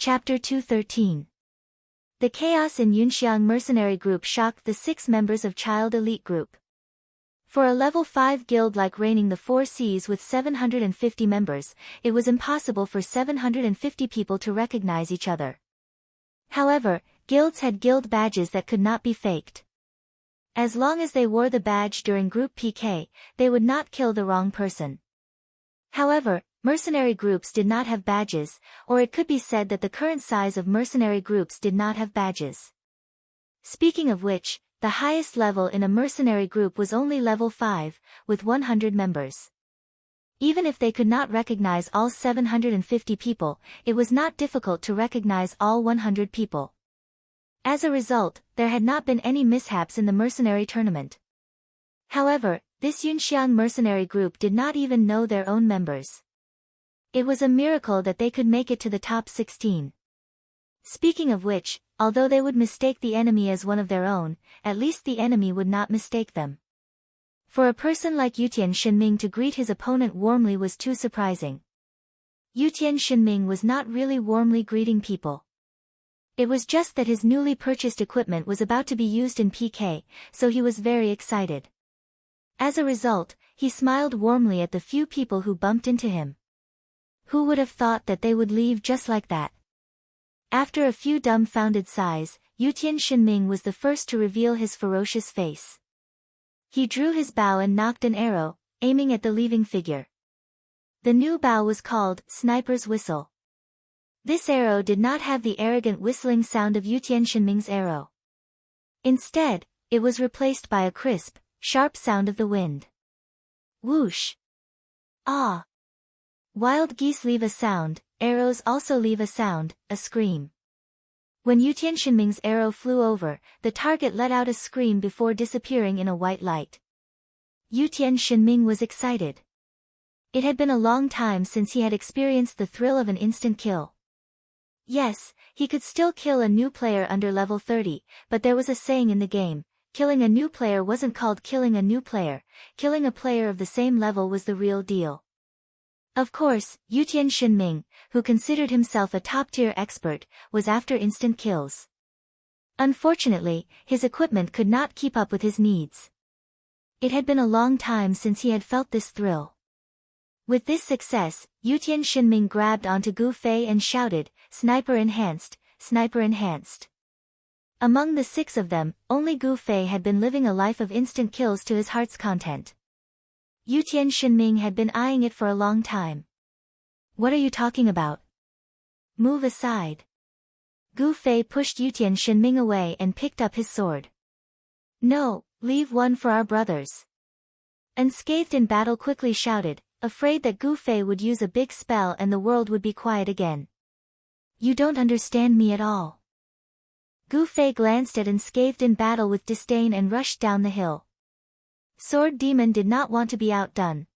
Chapter 213. The chaos in Yunxiang mercenary group shocked the 6 members of Child Elite Group. For a level 5 guild like reigning the 4 seas with 750 members, it was impossible for 750 people to recognize each other. However, guilds had guild badges that could not be faked. As long as they wore the badge during group PK, they would not kill the wrong person. However, mercenary groups did not have badges, or it could be said that the current size of mercenary groups did not have badges. Speaking of which, the highest level in a mercenary group was only level 5, with 100 members. Even if they could not recognize all 750 people, it was not difficult to recognize all 100 people. As a result, there had not been any mishaps in the mercenary tournament. However, this Yunxiang mercenary group did not even know their own members. It was a miracle that they could make it to the top 16. Speaking of which, although they would mistake the enemy as one of their own, at least the enemy would not mistake them. For a person like Yutian Shenming to greet his opponent warmly was too surprising. Yutian Shenming was not really warmly greeting people. It was just that his newly purchased equipment was about to be used in PK, so he was very excited. As a result, he smiled warmly at the few people who bumped into him. Who would have thought that they would leave just like that? After a few dumbfounded sighs, Yutian Shenming was the first to reveal his ferocious face. He drew his bow and knocked an arrow, aiming at the leaving figure. The new bow was called Sniper's Whistle. This arrow did not have the arrogant whistling sound of Yutian Shenming's arrow. Instead, it was replaced by a crisp, sharp sound of the wind. Whoosh! Ah! Wild geese leave a sound, arrows also leave a sound, a scream. When Yutian Shenming's arrow flew over, the target let out a scream before disappearing in a white light. Yutian Shenming was excited. It had been a long time since he had experienced the thrill of an instant kill. Yes, he could still kill a new player under level 30, but there was a saying in the game, killing a new player wasn't called killing a new player, killing a player of the same level was the real deal. Of course, Yutian Shenming, who considered himself a top-tier expert, was after instant kills. Unfortunately, his equipment could not keep up with his needs. It had been a long time since he had felt this thrill. With this success, Yutian Shenming grabbed onto Gu Fei and shouted, "Sniper enhanced, sniper enhanced." Among the 6 of them, only Gu Fei had been living a life of instant kills to his heart's content. Yutian Shenming had been eyeing it for a long time. "What are you talking about? Move aside." Gu Fei pushed Yutian Shenming away and picked up his sword. "No, leave one for our brothers." Unscathed in battle quickly shouted, afraid that Gu Fei would use a big spell and the world would be quiet again. "You don't understand me at all." Gu Fei glanced at Unscathed in battle with disdain and rushed down the hill. Sword Demon did not want to be outdone.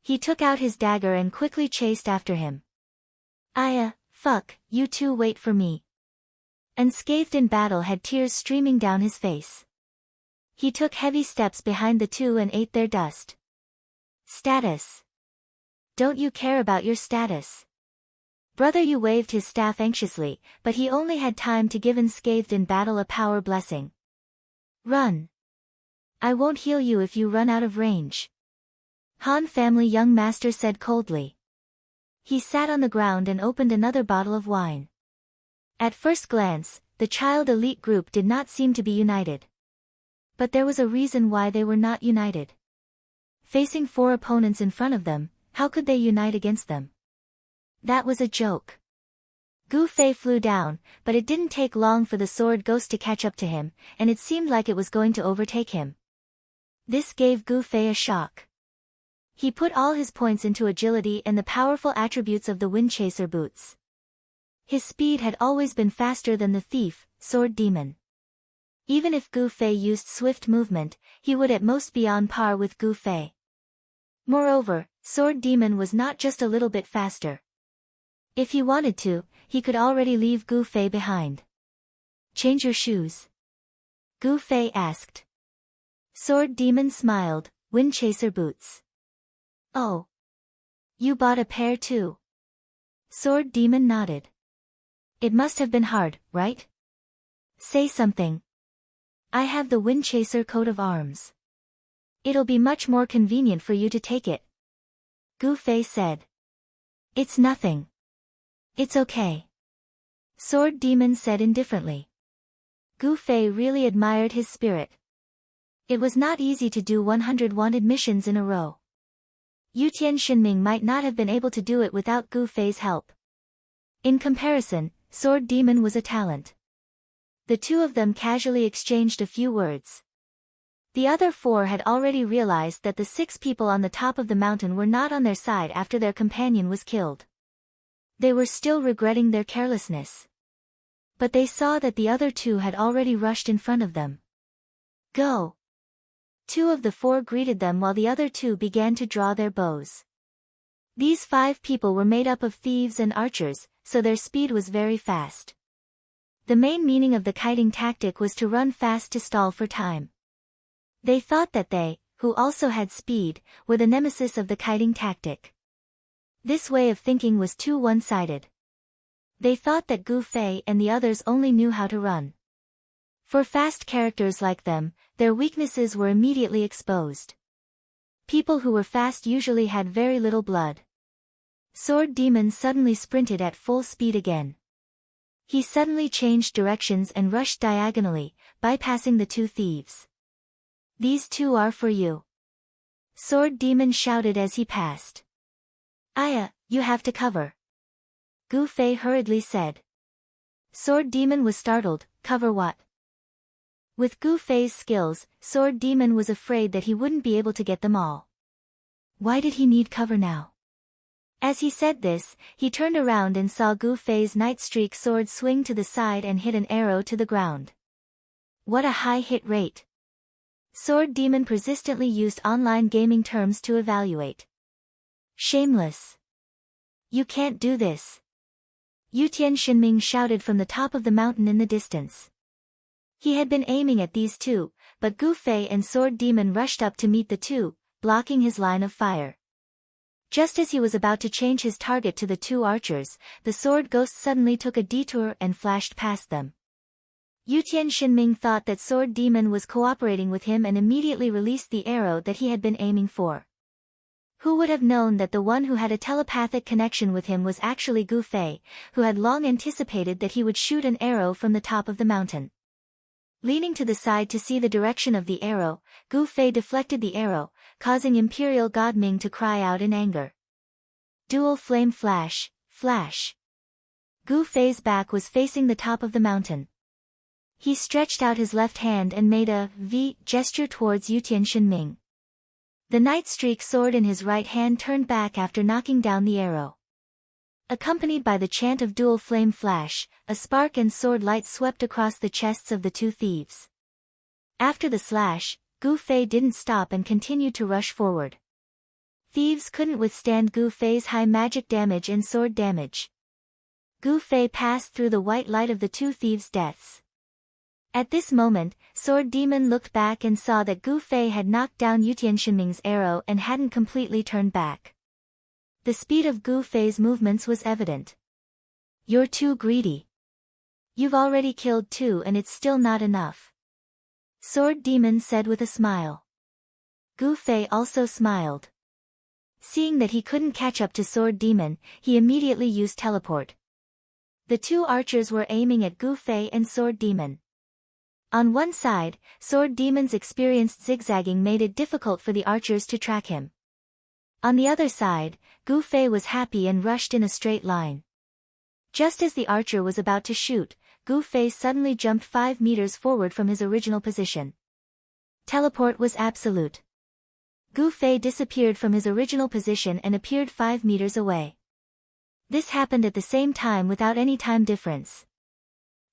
He took out his dagger and quickly chased after him. Fuck, you two wait for me." Unscathed in battle had tears streaming down his face. He took heavy steps behind the two and ate their dust. "Status. Don't you care about your status?" Brother Yu waved his staff anxiously, but he only had time to give Unscathed in battle a power blessing. "Run. I won't heal you if you run out of range." Han family young master said coldly. He sat on the ground and opened another bottle of wine. At first glance, the Child Elite group did not seem to be united. But there was a reason why they were not united. Facing 4 opponents in front of them, how could they unite against them? That was a joke. Gu Fei flew down, but it didn't take long for the sword ghost to catch up to him, and it seemed like it was going to overtake him. This gave Gu Fei a shock. He put all his points into agility and the powerful attributes of the Windchaser boots. His speed had always been faster than the thief, Sword Demon. Even if Gu Fei used swift movement, he would at most be on par with Gu Fei. Moreover, Sword Demon was not just a little bit faster. If he wanted to, he could already leave Gu Fei behind. "Change your shoes?" Gu Fei asked. Sword Demon smiled, "Windchaser boots." "Oh. You bought a pair too?" Sword Demon nodded. It must have been hard, right? Say something. I have the Windchaser coat of arms. It'll be much more convenient for you to take it. Gu Fei said. It's nothing. It's okay. Sword Demon said indifferently. Gu Fei really admired his spirit. It was not easy to do 100 wanted missions in a row. Yutian Shinming might not have been able to do it without Gu Fei's help. In comparison, Sword Demon was a talent. The two of them casually exchanged a few words. The other four had already realized that the 6 people on the top of the mountain were not on their side after their companion was killed. They were still regretting their carelessness. But they saw that the other 2 had already rushed in front of them. Go! 2 of the 4 greeted them while the other 2 began to draw their bows. These 5 people were made up of thieves and archers, so their speed was very fast. The main meaning of the kiting tactic was to run fast to stall for time. They thought that they, who also had speed, were the nemesis of the kiting tactic. This way of thinking was too one-sided. They thought that Gu Fei and the others only knew how to run. For fast characters like them, their weaknesses were immediately exposed. People who were fast usually had very little blood. Sword Demon suddenly sprinted at full speed again. He suddenly changed directions and rushed diagonally, bypassing the 2 thieves. These 2 are for you. Sword Demon shouted as he passed. Aya, you have to cover. Gu Fei hurriedly said. Sword Demon was startled, cover what? With Gu Fei's skills, Sword Demon was afraid that he wouldn't be able to get them all. Why did he need cover now? As he said this, he turned around and saw Gu Fei's Nightstreak sword swing to the side and hit an arrow to the ground. What a high hit rate! Sword Demon persistently used online gaming terms to evaluate. Shameless! You can't do this! Yutian Shinming shouted from the top of the mountain in the distance. He had been aiming at these 2, but Gu Fei and Sword Demon rushed up to meet the 2, blocking his line of fire. Just as he was about to change his target to the 2 archers, the sword ghost suddenly took a detour and flashed past them. Yutian Shinming thought that Sword Demon was cooperating with him and immediately released the arrow that he had been aiming for. Who would have known that the one who had a telepathic connection with him was actually Gu Fei, who had long anticipated that he would shoot an arrow from the top of the mountain. Leaning to the side to see the direction of the arrow, Gu Fei deflected the arrow, causing Imperial God Ming to cry out in anger. Dual Flame Flash, Flash! Gu Fei's back was facing the top of the mountain. He stretched out his left hand and made a V gesture towards Yutian Shinming. The Nightstreak sword in his right hand turned back after knocking down the arrow. Accompanied by the chant of Dual Flame Flash, a spark and sword light swept across the chests of the 2 thieves. After the slash, Gu Fei didn't stop and continued to rush forward. Thieves couldn't withstand Gu Fei's high magic damage and sword damage. Gu Fei passed through the white light of the 2 thieves' deaths. At this moment, Sword Demon looked back and saw that Gu Fei had knocked down Yutian Shinming's arrow and hadn't completely turned back. The speed of Gu Fei's movements was evident. You're too greedy. You've already killed 2 and it's still not enough. Sword Demon said with a smile. Gu Fei also smiled. Seeing that he couldn't catch up to Sword Demon, he immediately used teleport. The 2 archers were aiming at Gu Fei and Sword Demon. On one side, Sword Demon's experienced zigzagging made it difficult for the archers to track him. On the other side, Gu Fei was happy and rushed in a straight line. Just as the archer was about to shoot, Gu Fei suddenly jumped 5 meters forward from his original position. Teleport was absolute. Gu Fei disappeared from his original position and appeared 5 meters away. This happened at the same time without any time difference.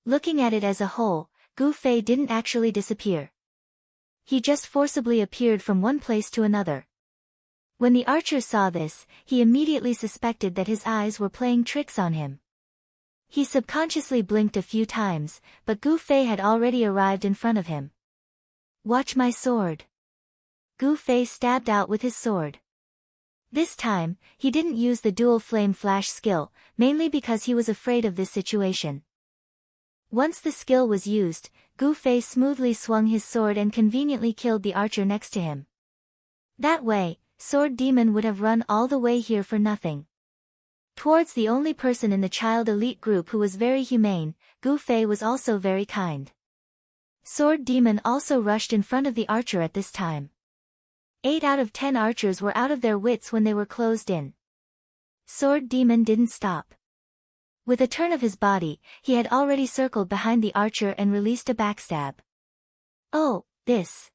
Looking at it as a whole, Gu Fei didn't actually disappear. He just forcibly appeared from one place to another. When the archer saw this, he immediately suspected that his eyes were playing tricks on him. He subconsciously blinked a few times, but Gu Fei had already arrived in front of him. Watch my sword! Gu Fei stabbed out with his sword. This time, he didn't use the Dual Flame Flash skill, mainly because he was afraid of this situation. Once the skill was used, Gu Fei smoothly swung his sword and conveniently killed the archer next to him. That way, Sword Demon would have run all the way here for nothing. Towards the only person in the child elite group who was very humane, Gu Fei was also very kind. Sword Demon also rushed in front of the archer at this time. 8 out of 10 archers were out of their wits when they were closed in. Sword Demon didn't stop. With a turn of his body, he had already circled behind the archer and released a backstab. Oh, this.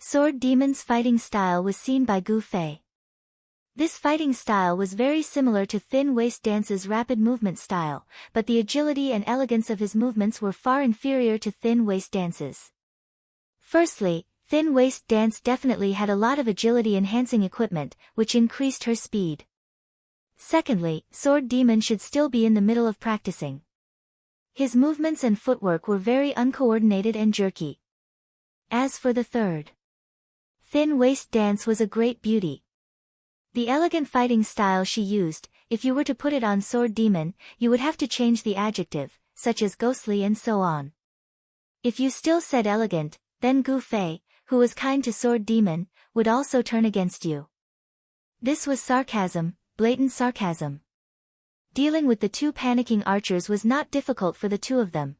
Sword Demon's fighting style was seen by Gu Fei. This fighting style was very similar to Thin Waist Dance's rapid movement style, but the agility and elegance of his movements were far inferior to Thin Waist Dance's. Firstly, Thin Waist Dance definitely had a lot of agility-enhancing equipment, which increased her speed. Secondly, Sword Demon should still be in the middle of practicing. His movements and footwork were very uncoordinated and jerky. As for the third, Thin Waist Dance was a great beauty. The elegant fighting style she used, if you were to put it on Sword Demon, you would have to change the adjective, such as ghostly and so on. If you still said elegant, then Gu Fei, who was kind to Sword Demon, would also turn against you. This was sarcasm, blatant sarcasm. Dealing with the 2 panicking archers was not difficult for the 2 of them.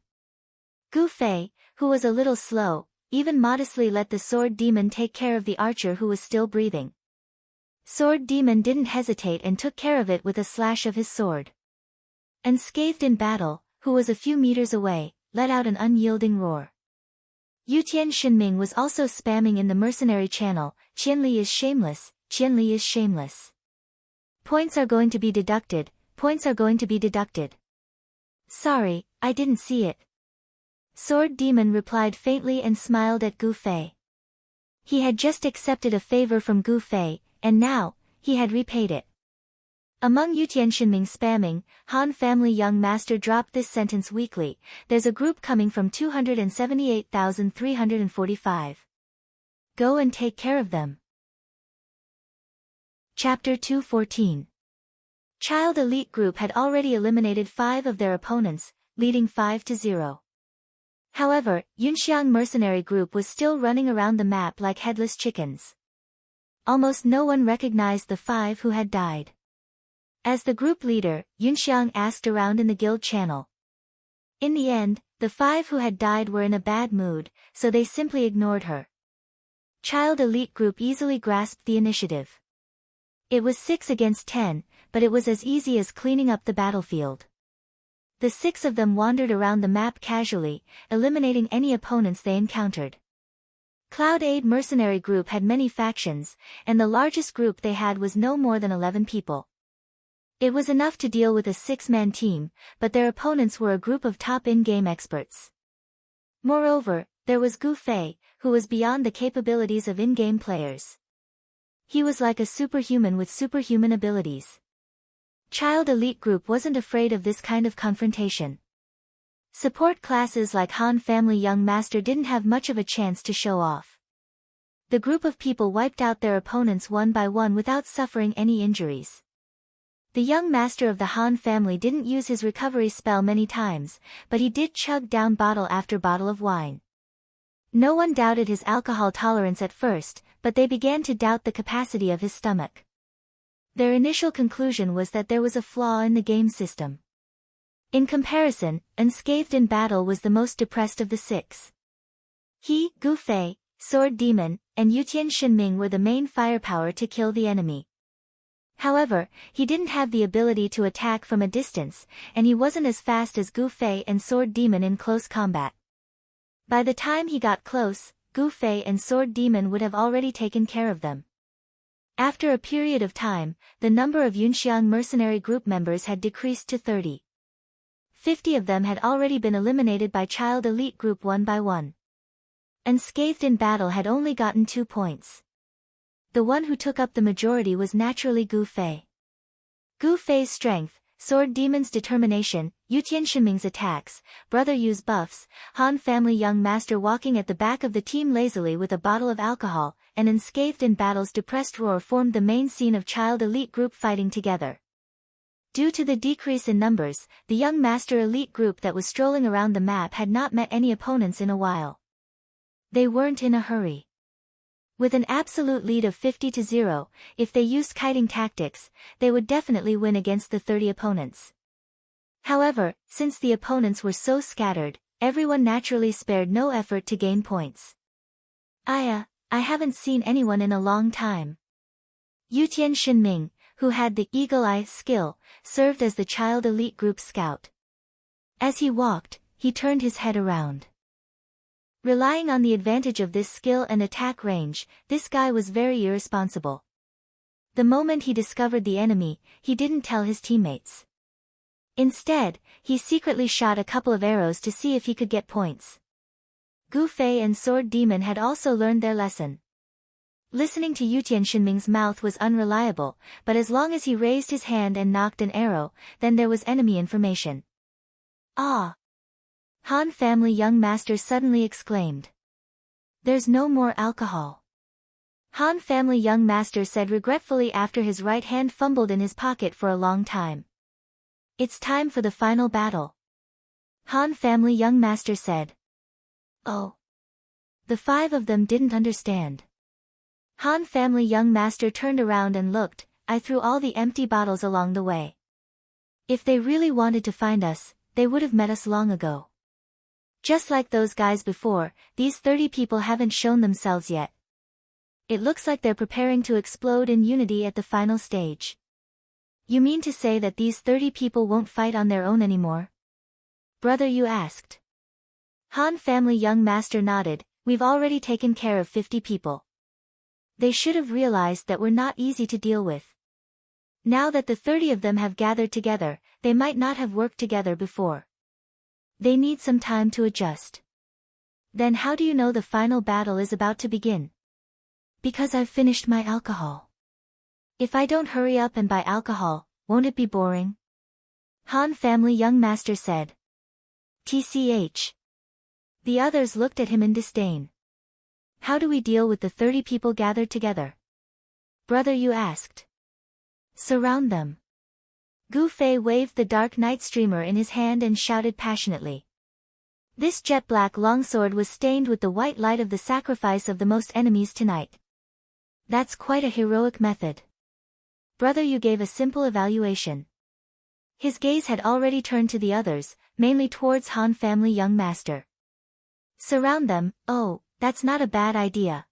Gu Fei, who was a little slow, even modestly let the Sword Demon take care of the archer who was still breathing. Sword Demon didn't hesitate and took care of it with a slash of his sword. Unscathed in battle, who was a few meters away, let out an unyielding roar. Yutian Shinming was also spamming in the mercenary channel, Qianli is shameless, Qianli is shameless. Points are going to be deducted, points are going to be deducted. Sorry, I didn't see it. Sword Demon replied faintly and smiled at Gu Fei. He had just accepted a favor from Gu Fei, and now, he had repaid it. Among Yutian Shinming spamming, Han Family Young Master dropped this sentence weekly, there's a group coming from 278,345. Go and take care of them. Chapter 214. Child Elite Group had already eliminated 5 of their opponents, leading 5-0. However, Yunxiang Mercenary Group was still running around the map like headless chickens. Almost no one recognized the 5 who had died. As the group leader, Yunxiang asked around in the guild channel. In the end, the 5 who had died were in a bad mood, so they simply ignored her. Child Elite Group easily grasped the initiative. It was 6 against 10, but it was as easy as cleaning up the battlefield. The 6 of them wandered around the map casually, eliminating any opponents they encountered. Cloud Aid Mercenary Group had many factions, and the largest group they had was no more than 11 people. It was enough to deal with a 6-man team, but their opponents were a group of top in-game experts. Moreover, there was Gu Fei, who was beyond the capabilities of in-game players. He was like a superhuman with superhuman abilities. Child Elite Group wasn't afraid of this kind of confrontation. Support classes like Han Family Young Master didn't have much of a chance to show off. The group of people wiped out their opponents one by one without suffering any injuries. The young master of the Han family didn't use his recovery spell many times, but he did chug down bottle after bottle of wine. No one doubted his alcohol tolerance at first, but they began to doubt the capacity of his stomach. Their initial conclusion was that there was a flaw in the game system. In comparison, Unscathed in Battle was the most depressed of the 6. He, Gu Fei, Sword Demon, and Yutian Shinming were the main firepower to kill the enemy. However, he didn't have the ability to attack from a distance, and he wasn't as fast as Gu Fei and Sword Demon in close combat. By the time he got close, Gu Fei and Sword Demon would have already taken care of them. After a period of time, the number of Yunxiang Mercenary Group members had decreased to 30. 50 of them had already been eliminated by Child Elite Group one by one. Unscathed in Battle had only gotten 2 points. The one who took up the majority was naturally Gu Fei. Gu Fei's strength, Sword Demon's determination, Yutian Shinming's attacks, Brother Yu's buffs, Han Family Young Master walking at the back of the team lazily with a bottle of alcohol, and Unscathed in Battle's depressed roar formed the main scene of Child Elite Group fighting together. Due to the decrease in numbers, the young master elite group that was strolling around the map had not met any opponents in a while. They weren't in a hurry. With an absolute lead of 50-0, if they used kiting tactics, they would definitely win against the 30 opponents. However, since the opponents were so scattered, everyone naturally spared no effort to gain points. I haven't seen anyone in a long time. Yutian Shinming, who had the Eagle Eye skill, served as the child elite group scout. As he walked, he turned his head around. Relying on the advantage of this skill and attack range, this guy was very irresponsible. The moment he discovered the enemy, he didn't tell his teammates. Instead, he secretly shot a couple of arrows to see if he could get points. Gu Fei and Sword Demon had also learned their lesson. Listening to Yutian Shinming's mouth was unreliable, but as long as he raised his hand and knocked an arrow, then there was enemy information. Ah! Han family young master suddenly exclaimed. There's no more alcohol. Han family young master said regretfully after his right hand fumbled in his pocket for a long time. It's time for the final battle. Han family young master said. Oh. The five of them didn't understand. Han family young master turned around and looked. I threw all the empty bottles along the way. If they really wanted to find us, they would have met us long ago. Just like those guys before, these 30 people haven't shown themselves yet. It looks like they're preparing to explode in unity at the final stage. You mean to say that these 30 people won't fight on their own anymore? Brother, you asked. Han family young master nodded. We've already taken care of 50 people. They should have realized that we're not easy to deal with. Now that the 30 of them have gathered together, they might not have worked together before. They need some time to adjust. Then how do you know the final battle is about to begin? Because I've finished my alcohol. If I don't hurry up and buy alcohol, won't it be boring? Han family young master said. TCH. The others looked at him in disdain. How do we deal with the 30 people gathered together? Brother, you asked. Surround them. Gu Fei waved the dark night streamer in his hand and shouted passionately. This jet-black longsword was stained with the white light of the sacrifice of the most enemies tonight. That's quite a heroic method. Brother, you gave a simple evaluation. His gaze had already turned to the others, mainly towards Han family young master. Surround them. Oh, that's not a bad idea.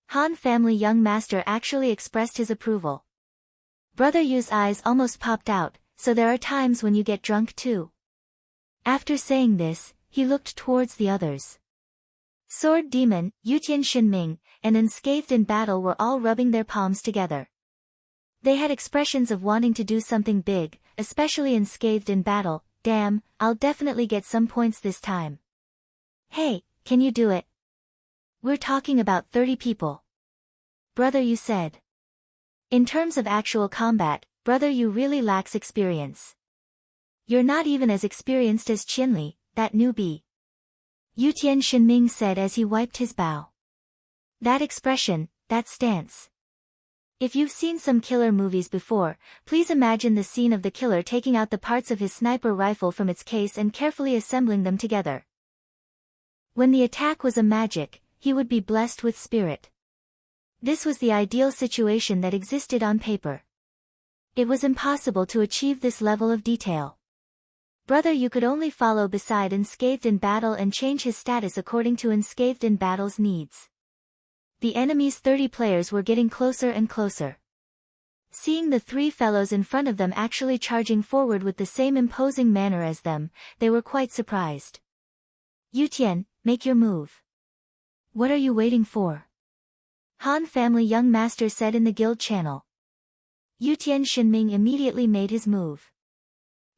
Han family young master actually expressed his approval. Brother Yu's eyes almost popped out, so there are times when you get drunk too. After saying this, he looked towards the others. Sword Demon, Yutian Shinming, and Unscathed in Battle were all rubbing their palms together. They had expressions of wanting to do something big, especially Unscathed in Battle. Damn, I'll definitely get some points this time. Hey, can you do it? We're talking about 30 people. Brother Yu said. In terms of actual combat, Brother Yu really lacks experience. You're not even as experienced as Qianli, that newbie. Yutian Shinming said as he wiped his bow. That expression, that stance. If you've seen some killer movies before, please imagine the scene of the killer taking out the parts of his sniper rifle from its case and carefully assembling them together. When the attack was a magic, he would be blessed with spirit. This was the ideal situation that existed on paper. It was impossible to achieve this level of detail. Brother Yu could only follow beside Unscathed in Battle and change his status according to Unscathed in Battle's needs. The enemy's 30 players were getting closer and closer. Seeing the three fellows in front of them actually charging forward with the same imposing manner as them, they were quite surprised. Yutian, make your move. What are you waiting for? Han family young master said in the guild channel. Yutian Shinming immediately made his move.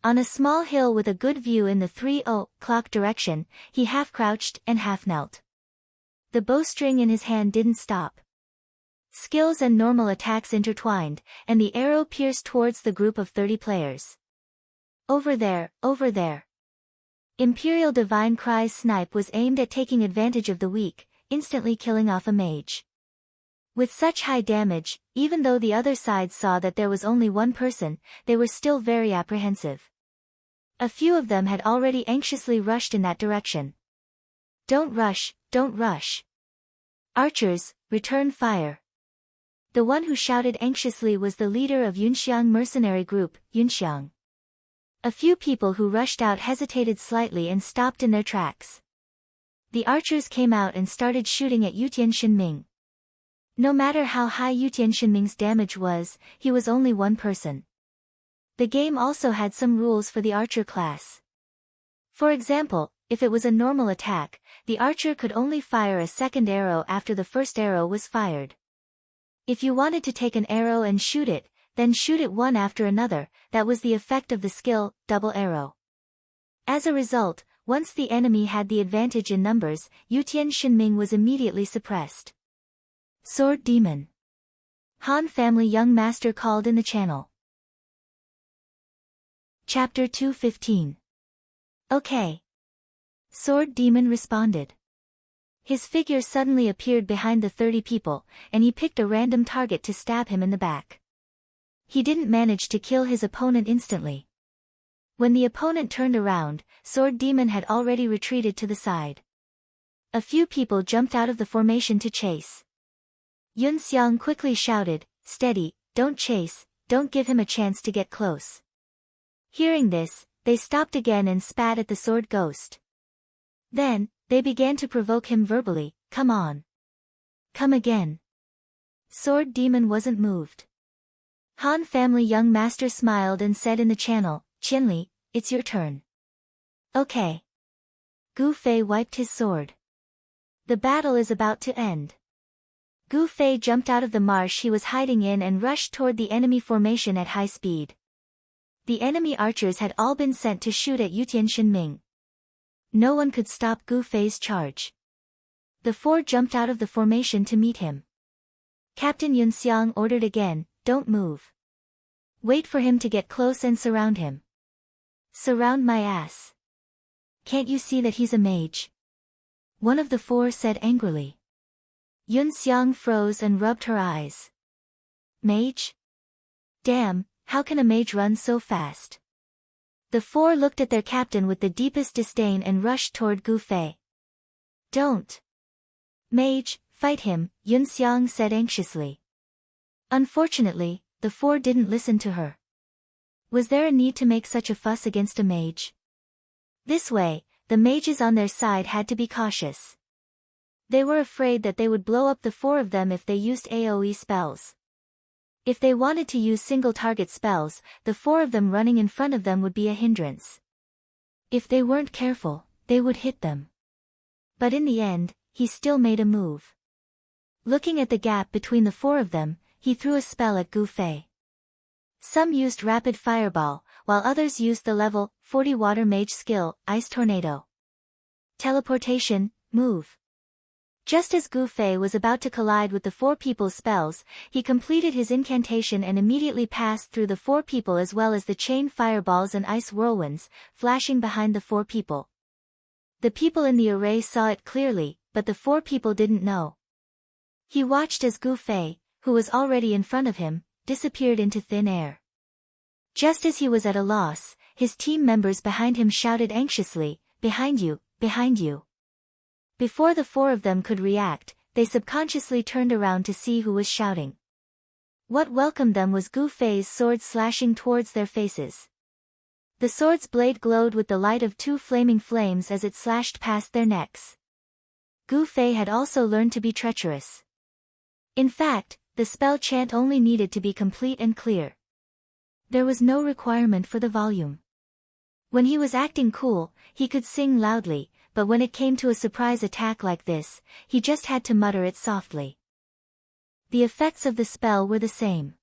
On a small hill with a good view in the 3 o'clock direction, he half-crouched and half-knelt. The bowstring in his hand didn't stop. Skills and normal attacks intertwined, and the arrow pierced towards the group of 30 players. Over there, over there. Imperial Divine Cry's snipe was aimed at taking advantage of the weak, instantly killing off a mage. With such high damage, even though the other side saw that there was only one person, they were still very apprehensive. A few of them had already anxiously rushed in that direction. Don't rush, don't rush. Archers, return fire. The one who shouted anxiously was the leader of Yunxiang mercenary group, Yunxiang. A few people who rushed out hesitated slightly and stopped in their tracks. The archers came out and started shooting at Yutian Shinming. No matter how high Yutian Shinming's damage was, he was only one person. The game also had some rules for the archer class. For example, if it was a normal attack, the archer could only fire a second arrow after the first arrow was fired. If you wanted to take an arrow and shoot it, then shoot it one after another, that was the effect of the skill, double arrow. As a result, once the enemy had the advantage in numbers, Yutian Shinming was immediately suppressed. Sword Demon. Han family young master called in the channel. Chapter 215. Okay. Sword Demon responded. His figure suddenly appeared behind the 30 people, and he picked a random target to stab him in the back. He didn't manage to kill his opponent instantly. When the opponent turned around, Sword Demon had already retreated to the side. A few people jumped out of the formation to chase. Yun Xiang quickly shouted, "Steady, don't chase, don't give him a chance to get close." Hearing this, they stopped again and spat at the sword ghost. Then, they began to provoke him verbally, "Come on. Come again." Sword Demon wasn't moved. Han family young master smiled and said in the channel, "Qianli, it's your turn." Okay. Gu Fei wiped his sword. The battle is about to end. Gu Fei jumped out of the marsh he was hiding in and rushed toward the enemy formation at high speed. The enemy archers had all been sent to shoot at Yutian Shinming. No one could stop Gu Fei's charge. The four jumped out of the formation to meet him. Captain Yun Xiang ordered again, "Don't move. Wait for him to get close and surround him." "Surround my ass. Can't you see that he's a mage?" one of the four said angrily. Yun Xiang froze and rubbed her eyes. Mage? Damn, how can a mage run so fast? The four looked at their captain with the deepest disdain and rushed toward Gu Fei. "Don't. Mage, fight him," Yun Xiang said anxiously. Unfortunately, the four didn't listen to her. Was there a need to make such a fuss against a mage? This way, the mages on their side had to be cautious. They were afraid that they would blow up the four of them if they used AoE spells. If they wanted to use single-target spells, the four of them running in front of them would be a hindrance. If they weren't careful, they would hit them. But in the end, he still made a move. Looking at the gap between the four of them, he threw a spell at Gu Fei. Some used Rapid Fireball, while others used the level 40 Water Mage skill, Ice Tornado. Teleportation, move. Just as Gu Fei was about to collide with the four people's spells, he completed his incantation and immediately passed through the four people as well as the chain fireballs and ice whirlwinds, flashing behind the four people. The people in the array saw it clearly, but the four people didn't know. He watched as Gu Fei, who was already in front of him, disappeared into thin air. Just as he was at a loss, his team members behind him shouted anxiously, "Behind you, behind you." Before the four of them could react, they subconsciously turned around to see who was shouting. What welcomed them was Gu Fei's sword slashing towards their faces. The sword's blade glowed with the light of two flaming flames as it slashed past their necks. Gu Fei had also learned to be treacherous. In fact, the spell chant only needed to be complete and clear. There was no requirement for the volume. When he was acting cool, he could sing loudly, but when it came to a surprise attack like this, he just had to mutter it softly. The effects of the spell were the same.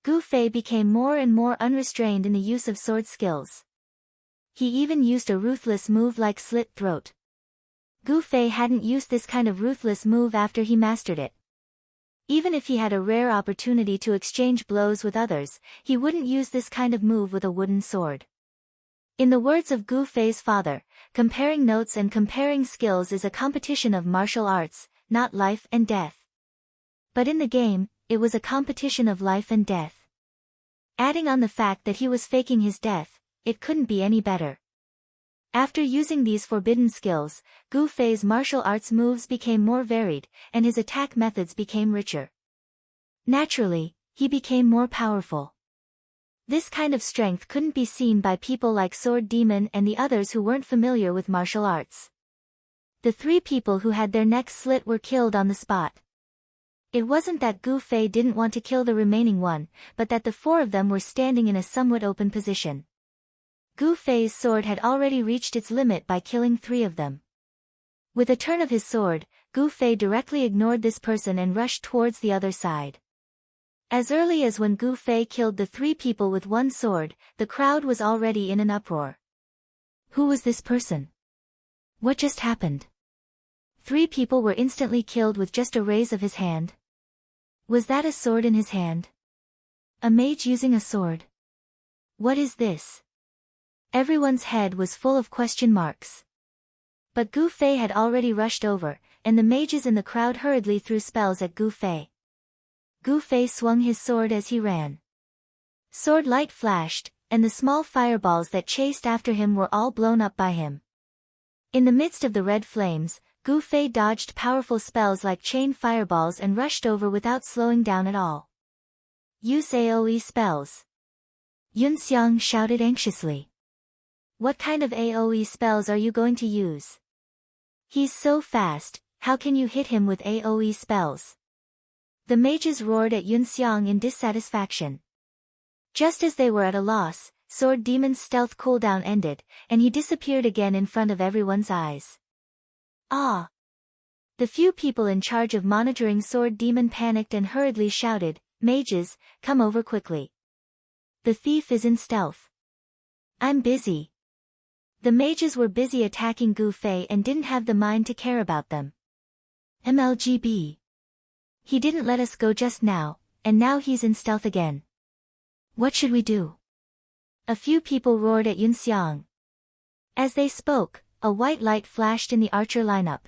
Gu Fei became more and more unrestrained in the use of sword skills. He even used a ruthless move like Slit Throat. Gu Fei hadn't used this kind of ruthless move after he mastered it. Even if he had a rare opportunity to exchange blows with others, he wouldn't use this kind of move with a wooden sword. In the words of Gu Fei's father, comparing notes and comparing skills is a competition of martial arts, not life and death. But in the game, it was a competition of life and death. Adding on the fact that he was faking his death, it couldn't be any better. After using these forbidden skills, Gu Fei's martial arts moves became more varied, and his attack methods became richer. Naturally, he became more powerful. This kind of strength couldn't be seen by people like Sword Demon and the others who weren't familiar with martial arts. The 3 people who had their necks slit were killed on the spot. It wasn't that Gu Fei didn't want to kill the remaining one, but that the 4 of them were standing in a somewhat open position. Gu Fei's sword had already reached its limit by killing 3 of them. With a turn of his sword, Gu Fei directly ignored this person and rushed towards the other side. As early as when Gu Fei killed the 3 people with one sword, the crowd was already in an uproar. Who was this person? What just happened? 3 people were instantly killed with just a raise of his hand. Was that a sword in his hand? A mage using a sword? What is this? Everyone's head was full of question marks. But Gu Fei had already rushed over, and the mages in the crowd hurriedly threw spells at Gu Fei. Gu Fei swung his sword as he ran. Sword light flashed, and the small fireballs that chased after him were all blown up by him. In the midst of the red flames, Gu Fei dodged powerful spells like chain fireballs and rushed over without slowing down at all. Use AoE spells. Yun Xiang shouted anxiously. What kind of AoE spells are you going to use? He's so fast, how can you hit him with AoE spells? The mages roared at Yun Xiang in dissatisfaction. Just as they were at a loss, Sword Demon's stealth cooldown ended, and he disappeared again in front of everyone's eyes. Ah! The few people in charge of monitoring Sword Demon panicked and hurriedly shouted, "Mages, come over quickly. The thief is in stealth." "I'm busy." The mages were busy attacking Gu Fei and didn't have the mind to care about them. MLGB. He didn't let us go just now, and now he's in stealth again. What should we do? A few people roared at Yun Xiang. As they spoke, a white light flashed in the archer lineup.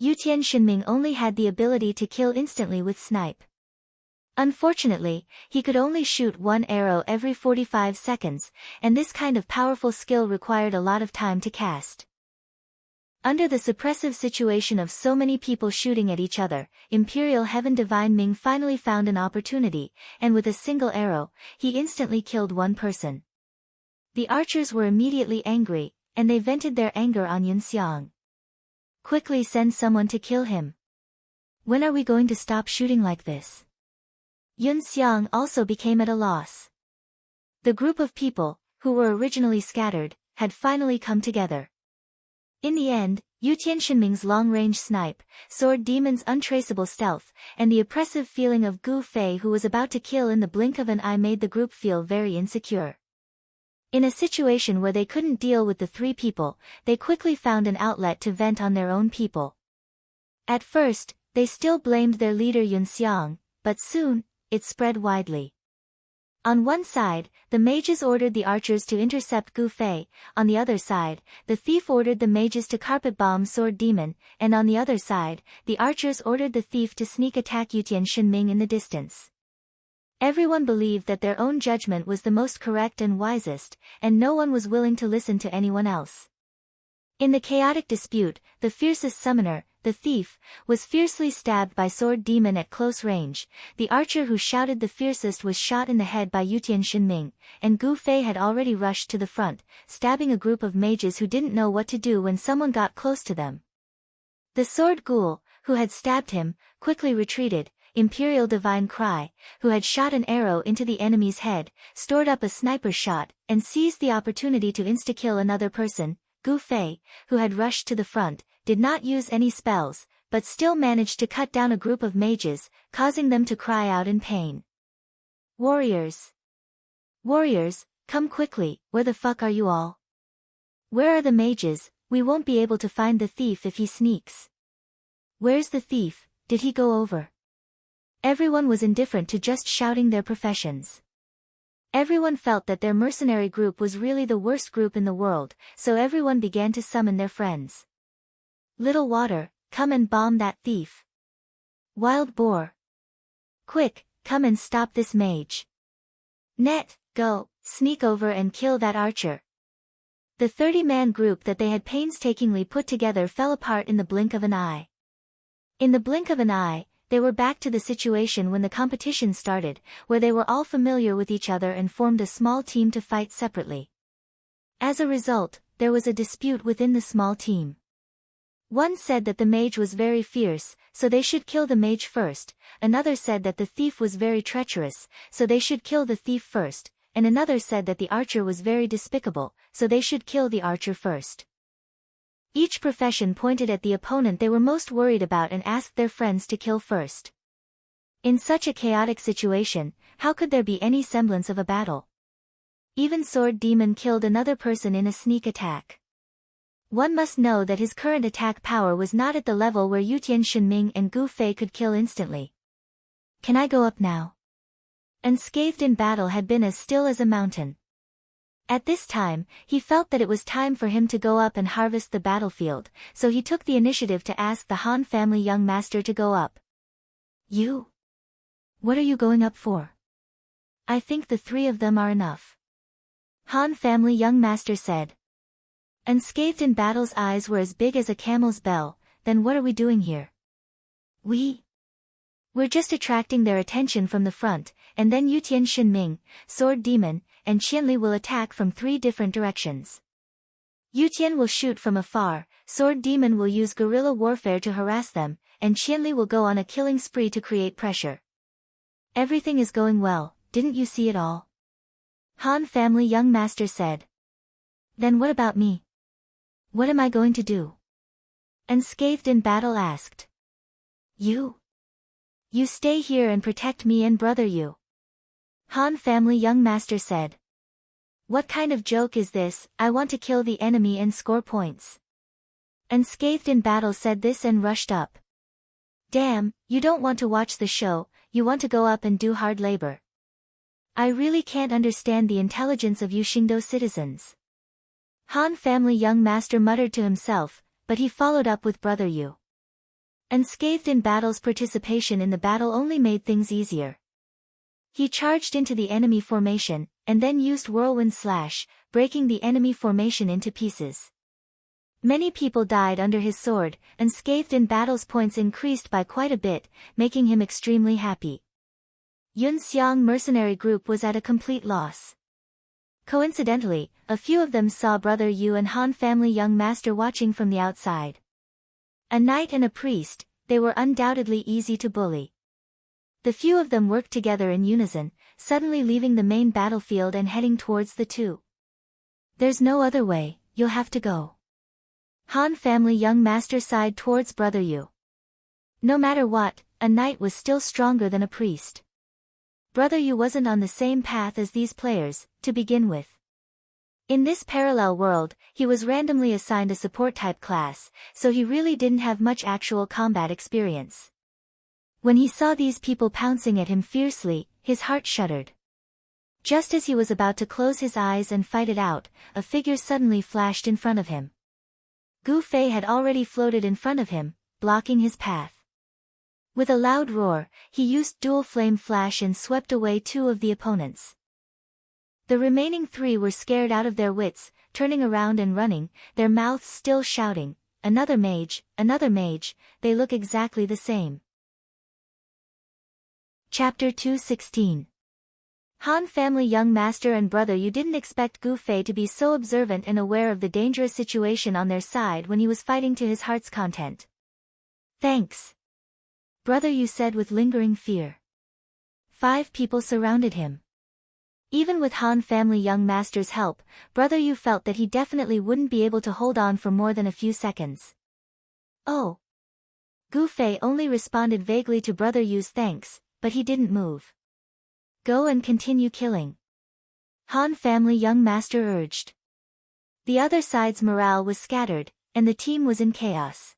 Yutian Shinming only had the ability to kill instantly with snipe. Unfortunately, he could only shoot 1 arrow every 45 seconds, and this kind of powerful skill required a lot of time to cast. Under the suppressive situation of so many people shooting at each other, Imperial Heaven Divine Ming finally found an opportunity, and with a single arrow, he instantly killed 1 person. The archers were immediately angry, and they vented their anger on Yun Xiang. Quickly send someone to kill him. When are we going to stop shooting like this? Yun Xiang also became at a loss. The group of people, who were originally scattered, had finally come together. In the end, Yutian Shinming's long-range snipe, Sword Demon's untraceable stealth, and the oppressive feeling of Gu Fei who was about to kill in the blink of an eye made the group feel very insecure. In a situation where they couldn't deal with the 3 people, they quickly found an outlet to vent on their own people. At first, they still blamed their leader Yun Xiang, but soon, it spread widely. On one side, the mages ordered the archers to intercept Gu Fei, on the other side, the thief ordered the mages to carpet bomb Sword Demon, and on the other side, the archers ordered the thief to sneak attack Yutian Shinming in the distance. Everyone believed that their own judgment was the most correct and wisest, and no one was willing to listen to anyone else. In the chaotic dispute, the fiercest summoner, the thief, was fiercely stabbed by Sword Demon at close range. The archer who shouted the fiercest was shot in the head by Yutian Shinming, and Gu Fei had already rushed to the front, stabbing a group of mages who didn't know what to do when someone got close to them. The sword ghoul, who had stabbed him, quickly retreated. Imperial Divine Cry, who had shot an arrow into the enemy's head, stored up a sniper shot, and seized the opportunity to insta-kill another person. Gu Fei, who had rushed to the front, did not use any spells, but still managed to cut down a group of mages, causing them to cry out in pain. Warriors! Warriors, come quickly, where the fuck are you all? Where are the mages? We won't be able to find the thief if he sneaks. Where's the thief? Did he go over? Everyone was indifferent to just shouting their professions. Everyone felt that their mercenary group was really the worst group in the world, so everyone began to summon their friends. Little Water, come and bomb that thief. Wild Boar, Quick, come and stop this mage. Net, go, sneak over and kill that archer. The 30-man group that they had painstakingly put together fell apart in the blink of an eye. In the blink of an eye, they were back to the situation when the competition started, where they were all familiar with each other and formed a small team to fight separately. As a result, there was a dispute within the small team. One said that the mage was very fierce, so they should kill the mage first, another said that the thief was very treacherous, so they should kill the thief first, and another said that the archer was very despicable, so they should kill the archer first. Each profession pointed at the opponent they were most worried about and asked their friends to kill first. In such a chaotic situation, how could there be any semblance of a battle? Even Sword Demon killed another person in a sneak attack. One must know that his current attack power was not at the level where Yutian Shenming and Gu Fei could kill instantly. Can I go up now? Unscathed in battle had been as still as a mountain. At this time, he felt that it was time for him to go up and harvest the battlefield, so he took the initiative to ask the Han family young master to go up. You? What are you going up for? I think the 3 of them are enough. Han family young master said. Unscathed in battle's eyes were as big as a camel's bell. Then what are we doing here? We're just attracting their attention from the front, and then Yutian Shenming, Sword Demon, and Qianli will attack from 3 different directions. Yutian will shoot from afar, Sword Demon will use guerrilla warfare to harass them, and Qianli will go on a killing spree to create pressure. Everything is going well, didn't you see it all? Han family young master said. Then what about me? What am I going to do? Unscathed in battle asked. You stay here and protect me and brother Yu. Han family young master said. What kind of joke is this? I want to kill the enemy and score points. Unscathed in battle said this and rushed up. Damn, you don't want to watch the show, you want to go up and do hard labor. I really can't understand the intelligence of you Qingdao citizens. Han family young master muttered to himself, but he followed up with brother Yu. Unscathed in battle's participation in the battle only made things easier. He charged into the enemy formation, and then used whirlwind slash, breaking the enemy formation into pieces. Many people died under his sword, unscathed in battle's points increased by quite a bit, making him extremely happy. Yun Xiang mercenary group was at a complete loss. Coincidentally, a few of them saw brother Yu and Han family young master watching from the outside. A knight and a priest, they were undoubtedly easy to bully. The few of them worked together in unison, suddenly leaving the main battlefield and heading towards the 2. There's no other way, you'll have to go. Han family young master sighed towards brother Yu. No matter what, a knight was still stronger than a priest. Brother Yu wasn't on the same path as these players, to begin with. In this parallel world, he was randomly assigned a support-type class, so he really didn't have much actual combat experience. When he saw these people pouncing at him fiercely, his heart shuddered. Just as he was about to close his eyes and fight it out, a figure suddenly flashed in front of him. Gu Fei had already floated in front of him, blocking his path. With a loud roar, he used dual flame flash and swept away 2 of the opponents. The remaining 3 were scared out of their wits, turning around and running, their mouths still shouting, another mage, they look exactly the same. Chapter 216. Han family young master and brother Yu didn't expect Gu Fei to be so observant and aware of the dangerous situation on their side when he was fighting to his heart's content. Thanks. Brother Yu said with lingering fear. 5 people surrounded him. Even with Han family young master's help, brother Yu felt that he definitely wouldn't be able to hold on for more than a few seconds. Oh. Gu Fei only responded vaguely to brother Yu's thanks, but he didn't move. Go and continue killing. Han family young master urged. The other side's morale was scattered, and the team was in chaos.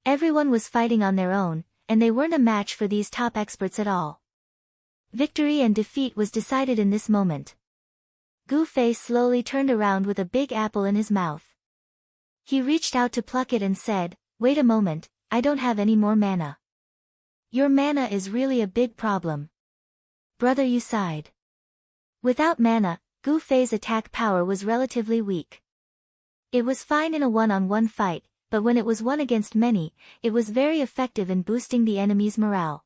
Everyone was fighting on their own, and they weren't a match for these top experts at all. Victory and defeat was decided in this moment. Gu Fei slowly turned around with a big apple in his mouth. He reached out to pluck it and said, "Wait a moment, I don't have any more mana." Your mana is really a big problem. Brother, you sighed. Without mana, Gu Fei's attack power was relatively weak. It was fine in a one-on-one fight, but when it was one against many, it was very effective in boosting the enemy's morale.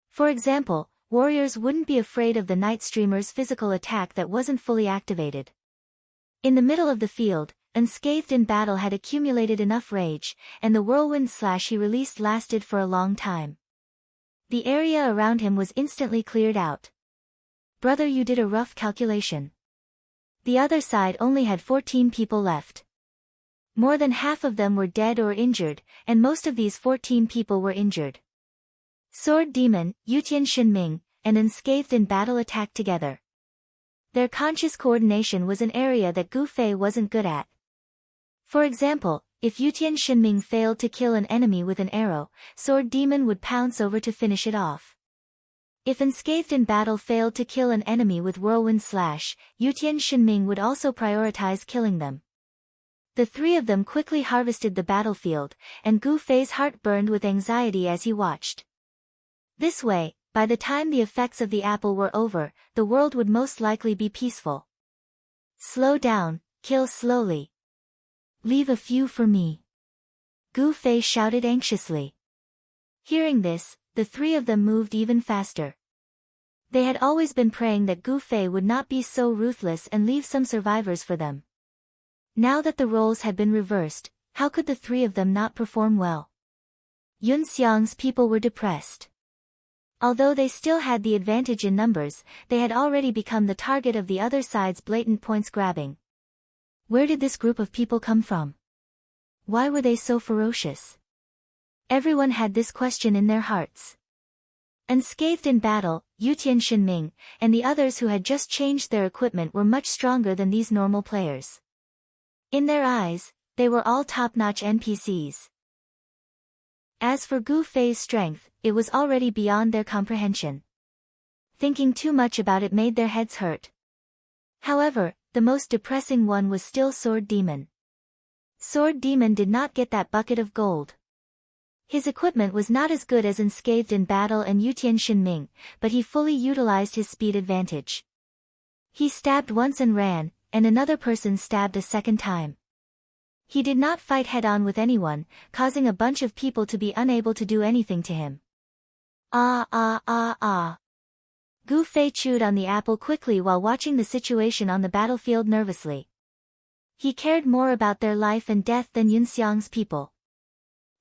For example, warriors wouldn't be afraid of the Night Streamer's physical attack that wasn't fully activated. In the middle of the field, unscathed in battle had accumulated enough rage, and the whirlwind slash he released lasted for a long time. The area around him was instantly cleared out. Brother, you did a rough calculation. The other side only had 14 people left. More than half of them were dead or injured, and most of these 14 people were injured. Sword Demon, Yutian Shinming, and Unscathed in battle attacked together. Their conscious coordination was an area that Gu Fei wasn't good at. For example, if Yutian Shinming failed to kill an enemy with an arrow, Sword Demon would pounce over to finish it off. If Unscathed in battle failed to kill an enemy with Whirlwind Slash, Yutian Shinming would also prioritize killing them. The three of them quickly harvested the battlefield, and Gu Fei's heart burned with anxiety as he watched. This way, by the time the effects of the apple were over, the world would most likely be peaceful. Slow down, kill slowly. Leave a few for me. Gu Fei shouted anxiously. Hearing this, the three of them moved even faster. They had always been praying that Gu Fei would not be so ruthless and leave some survivors for them. Now that the roles had been reversed, how could the three of them not perform well? Yun Xiang's people were depressed. Although they still had the advantage in numbers, they had already become the target of the other side's blatant points grabbing. Where did this group of people come from? Why were they so ferocious? Everyone had this question in their hearts. Unscathed in battle, Yutian Shinming, and the others who had just changed their equipment were much stronger than these normal players. In their eyes, they were all top-notch NPCs. As for Gu Fei's strength, it was already beyond their comprehension. Thinking too much about it made their heads hurt. However, the most depressing one was still Sword Demon. Sword Demon did not get that bucket of gold. His equipment was not as good as Unscathed in battle and Yutian Shinming, but he fully utilized his speed advantage. He stabbed once and ran, and another person stabbed a second time. He did not fight head-on with anyone, causing a bunch of people to be unable to do anything to him. Gu Fei chewed on the apple quickly while watching the situation on the battlefield nervously. He cared more about their life and death than Yun Xiang's people.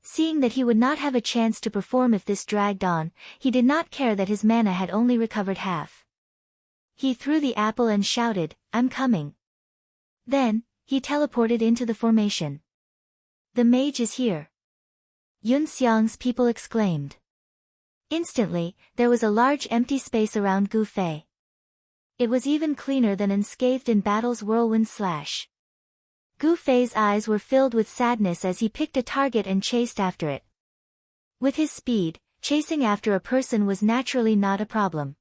Seeing that he would not have a chance to perform if this dragged on, he did not care that his mana had only recovered half. He threw the apple and shouted, "I'm coming." Then, he teleported into the formation. "The mage is here!" Yun Xiang's people exclaimed. Instantly, there was a large empty space around Gu Fei. It was even cleaner than Unscathed in battle's whirlwind slash. Gu Fei's eyes were filled with sadness as he picked a target and chased after it. With his speed, chasing after a person was naturally not a problem.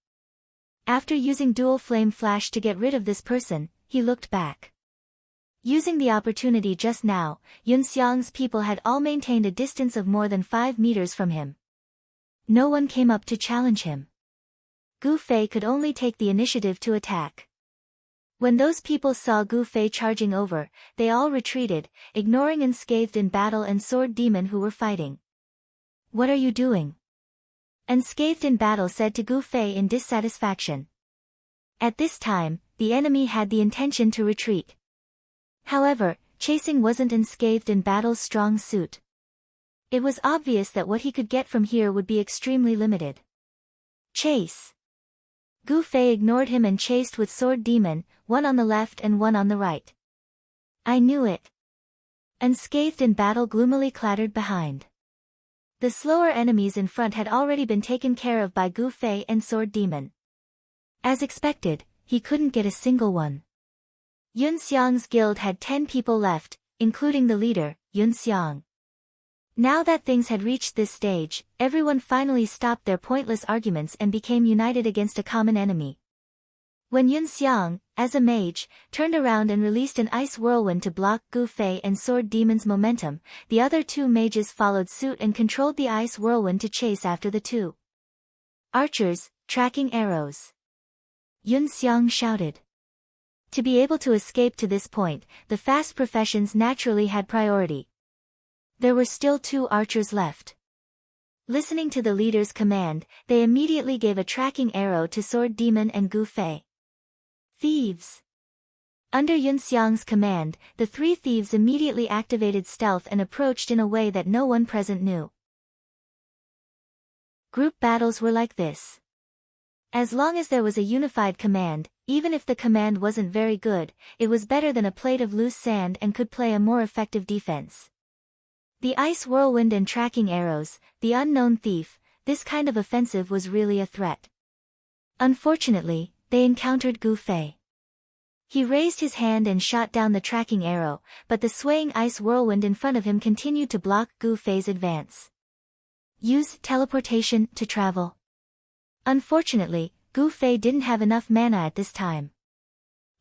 After using dual flame flash to get rid of this person, he looked back. Using the opportunity just now, Yun Xiang's people had all maintained a distance of more than 5 meters from him. No one came up to challenge him. Gu Fei could only take the initiative to attack. When those people saw Gu Fei charging over, they all retreated, ignoring Unscathed in battle and Sword Demon who were fighting. "What are you doing?" Unscathed in battle said to Gu Fei in dissatisfaction. At this time, the enemy had the intention to retreat. However, chasing wasn't Unscathed in battle's strong suit. It was obvious that what he could get from here would be extremely limited. Chase! Gu Fei ignored him and chased with Sword Demon, one on the left and one on the right. "I knew it." Unscathed in battle gloomily clattered behind. The slower enemies in front had already been taken care of by Gu Fei and Sword Demon. As expected, he couldn't get a single one. Yun Xiang's guild had 10 people left, including the leader, Yun Xiang. Now that things had reached this stage, everyone finally stopped their pointless arguments and became united against a common enemy. When Yun Xiang, as a mage, turned around and released an ice whirlwind to block Gu Fei and Sword Demon's momentum, the other two mages followed suit and controlled the ice whirlwind to chase after the two archers, tracking arrows. Yun Xiang shouted. To be able to escape to this point, the fast professions naturally had priority. There were still two archers left. Listening to the leader's command, they immediately gave a tracking arrow to Sword Demon and Gu Fei. Thieves! Under Yun Xiang's command, the three thieves immediately activated stealth and approached in a way that no one present knew. Group battles were like this. As long as there was a unified command, even if the command wasn't very good, it was better than a plate of loose sand and could play a more effective defense. The ice whirlwind and tracking arrows, the unknown thief, this kind of offensive was really a threat. Unfortunately, they encountered Gu Fei. He raised his hand and shot down the tracking arrow, but the swaying ice whirlwind in front of him continued to block Gu Fei's advance. Use teleportation to travel. Unfortunately, Gu Fei didn't have enough mana at this time.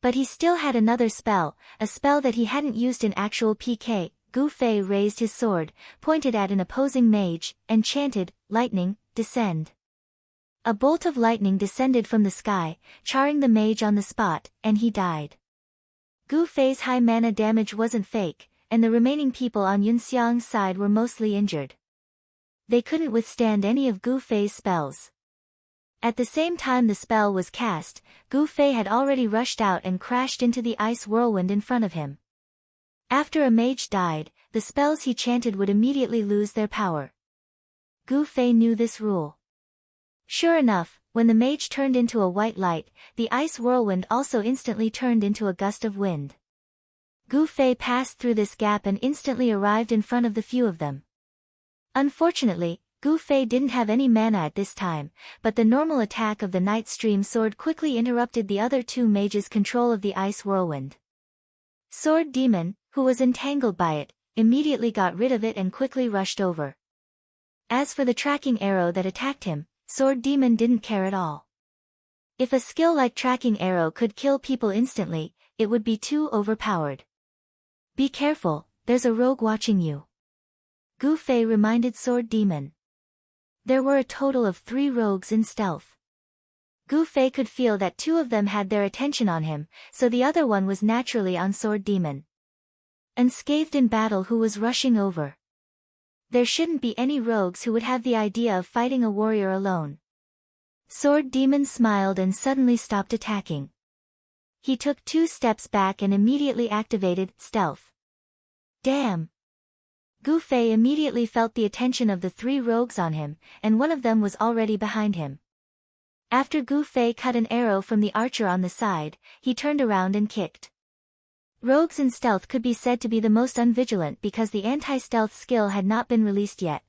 But he still had another spell, a spell that he hadn't used in actual PK. Gu Fei raised his sword, pointed at an opposing mage, and chanted, "Lightning, descend." A bolt of lightning descended from the sky, charring the mage on the spot, and he died. Gu Fei's high mana damage wasn't fake, and the remaining people on Yun Xiang's side were mostly injured. They couldn't withstand any of Gu Fei's spells. At the same time the spell was cast, Gu Fei had already rushed out and crashed into the ice whirlwind in front of him. After a mage died, the spells he chanted would immediately lose their power. Gu Fei knew this rule. Sure enough, when the mage turned into a white light, the ice whirlwind also instantly turned into a gust of wind. Gu Fei passed through this gap and instantly arrived in front of the few of them. Unfortunately, Gu Fei didn't have any mana at this time, but the normal attack of the Night Stream Sword quickly interrupted the other two mages' control of the ice whirlwind. Sword Demon, who was entangled by it, immediately got rid of it and quickly rushed over. As for the tracking arrow that attacked him, Sword Demon didn't care at all. If a skill like tracking arrow could kill people instantly, it would be too overpowered. Be careful, there's a rogue watching you. Gu Fei reminded Sword Demon. There were a total of 3 rogues in stealth. Gu Fei could feel that 2 of them had their attention on him, so the other one was naturally on Sword Demon. Unscathed in battle who was rushing over. There shouldn't be any rogues who would have the idea of fighting a warrior alone. Sword Demon smiled and suddenly stopped attacking. He took 2 steps back and immediately activated stealth. Damn! Gu Fei immediately felt the attention of the 3 rogues on him, and one of them was already behind him. After Gu Fei cut an arrow from the archer on the side, he turned around and kicked. Rogues in stealth could be said to be the most unvigilant because the anti-stealth skill had not been released yet.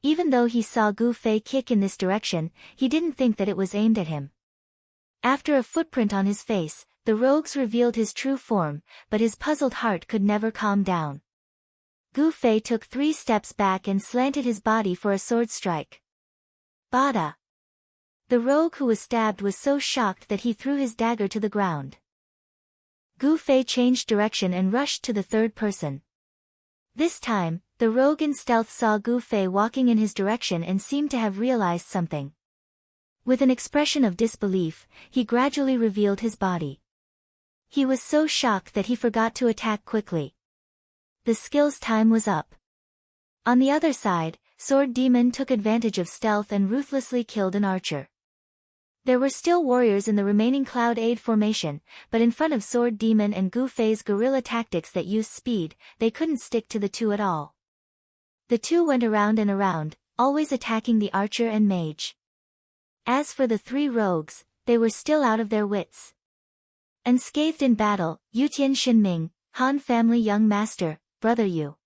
Even though he saw Gu Fei kick in this direction, he didn't think that it was aimed at him. After a footprint on his face, the rogues revealed his true form, but his puzzled heart could never calm down. Gu Fei took 3 steps back and slanted his body for a sword strike. Bada! The rogue who was stabbed was so shocked that he threw his dagger to the ground. Gu Fei changed direction and rushed to the third person. This time, the rogue in stealth saw Gu Fei walking in his direction and seemed to have realized something. With an expression of disbelief, he gradually revealed his body. He was so shocked that he forgot to attack quickly. The skill's time was up. On the other side, Sword Demon took advantage of stealth and ruthlessly killed an archer. There were still warriors in the remaining Cloud Aid formation, but in front of Sword Demon and Gu Fei's guerrilla tactics that used speed, they couldn't stick to the 2 at all. The 2 went around and around, always attacking the archer and mage. As for the 3 rogues, they were still out of their wits. Unscathed in battle, Yutian Shinming, Han family young master, brother Yu.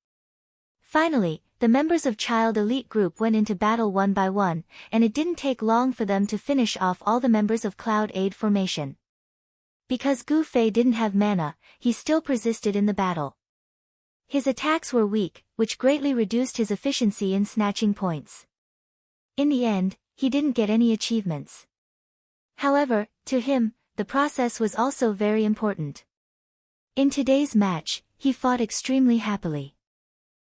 Finally, the members of Child Elite Group went into battle one by one, and it didn't take long for them to finish off all the members of Cloud Aid formation. Because Gu Fei didn't have mana, he still persisted in the battle. His attacks were weak, which greatly reduced his efficiency in snatching points. In the end, he didn't get any achievements. However, to him, the process was also very important. In today's match, he fought extremely happily.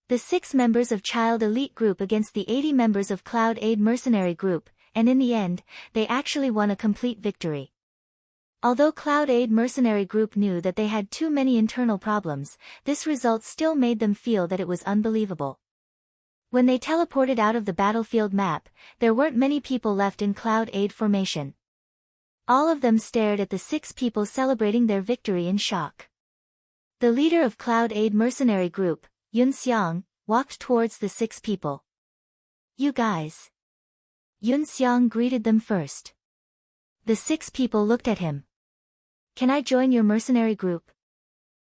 The 6 members of Child Elite Group against the 80 members of Cloud Aid Mercenary Group, and in the end, they actually won a complete victory. Although Cloud Aid Mercenary Group knew that they had too many internal problems, this result still made them feel that it was unbelievable. When they teleported out of the battlefield map, there weren't many people left in Cloud Aid formation. All of them stared at the 6 people celebrating their victory in shock. The leader of Cloud Aid Mercenary Group, Yun Xiang, walked towards the 6 people. "You guys." Yun Xiang greeted them first. The 6 people looked at him. "Can I join your mercenary group?"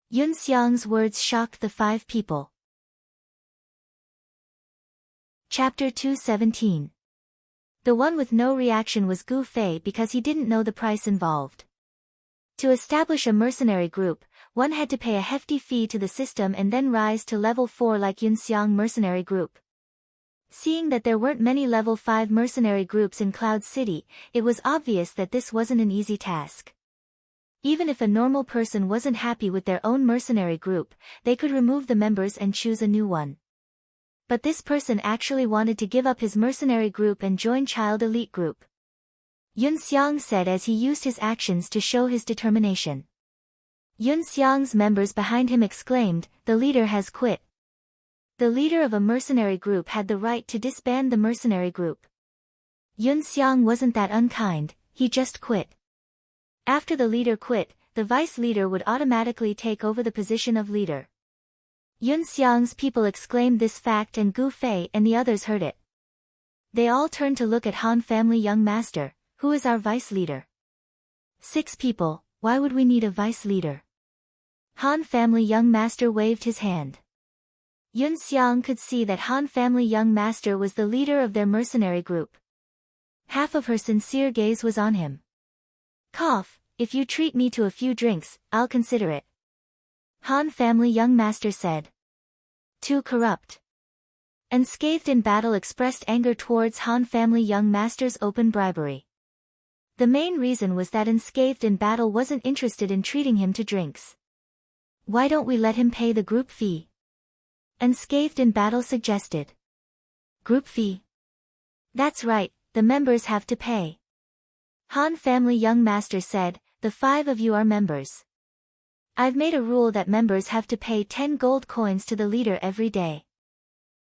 Yun Xiang's words shocked the 5 people. Chapter 217. The one with no reaction was Gu Fei because he didn't know the price involved. To establish a mercenary group, one had to pay a hefty fee to the system and then rise to level 4 like Yun Xiang mercenary group. Seeing that there weren't many level 5 mercenary groups in Cloud City, it was obvious that this wasn't an easy task. Even if a normal person wasn't happy with their own mercenary group, they could remove the members and choose a new one. But this person actually wanted to give up his mercenary group and join Child Elite Group. Yun Xiang said as he used his actions to show his determination. Yun Xiang's members behind him exclaimed, "The leader has quit." The leader of a mercenary group had the right to disband the mercenary group. Yun Xiang wasn't that unkind, he just quit. After the leader quit, the vice leader would automatically take over the position of leader. Yun Xiang's people exclaimed this fact and Gu Fei and the others heard it. They all turned to look at Han Family Young Master, "Who is our vice leader?" 6 people, why would we need a vice leader? Han Family Young Master waved his hand. Yun Xiang could see that Han Family Young Master was the leader of their mercenary group. Half of her sincere gaze was on him. "Cough, if you treat me to a few drinks, I'll consider it." Han Family Young Master said. "Too corrupt." Unscathed in Battle expressed anger towards Han Family Young Master's open bribery. The main reason was that Unscathed in Battle wasn't interested in treating him to drinks. "Why don't we let him pay the group fee?" Unscathed in Battle suggested. "Group fee?" "That's right, the members have to pay." Han Family Young Master said, "The 5 of you are members. I've made a rule that members have to pay 10 gold coins to the leader every day."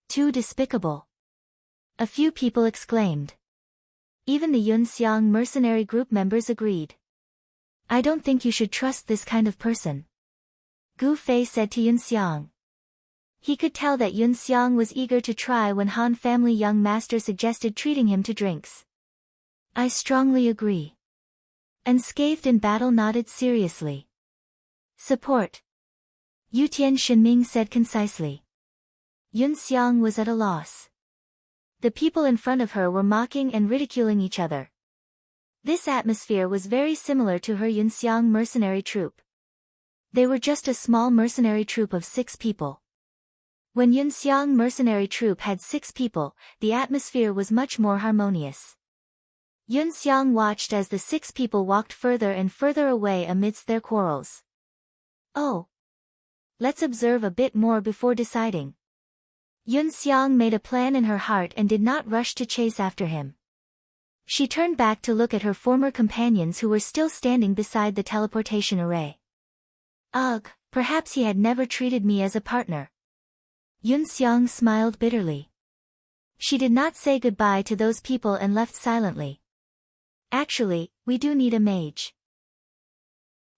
"Too despicable." A few people exclaimed. Even the Yun Xiang mercenary group members agreed. "I don't think you should trust this kind of person," Gu Fei said to Yun Xiang. He could tell that Yun Xiang was eager to try when Han Family Young Master suggested treating him to drinks. "I strongly agree." Unscathed in Battle nodded seriously. "Support," Yutian Shenming said concisely. Yun Xiang was at a loss. The people in front of her were mocking and ridiculing each other. This atmosphere was very similar to her Yun Xiang mercenary troop. They were just a small mercenary troop of 6 people. When Yun Xiang mercenary troop had 6 people, the atmosphere was much more harmonious. Yun Xiang watched as the 6 people walked further and further away amidst their quarrels. "Oh. Let's observe a bit more before deciding." Yun Xiang made a plan in her heart and did not rush to chase after him. She turned back to look at her former companions who were still standing beside the teleportation array. "Ugh, perhaps he had never treated me as a partner." Yun Xiang smiled bitterly. She did not say goodbye to those people and left silently. "Actually, we do need a mage."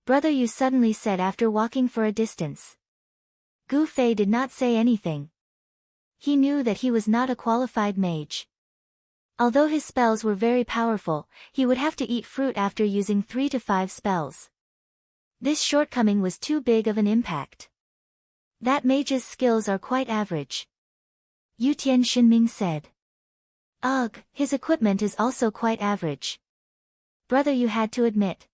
"Brother Yu suddenly said after walking for a distance." Gu Fei did not say anything. He knew that he was not a qualified mage. Although his spells were very powerful, he would have to eat fruit after using 3 to 5 spells. This shortcoming was too big of an impact. "That mage's skills are quite average," Yutian Shenming said. "Ugh, his equipment is also quite average." Brother Yu had to admit.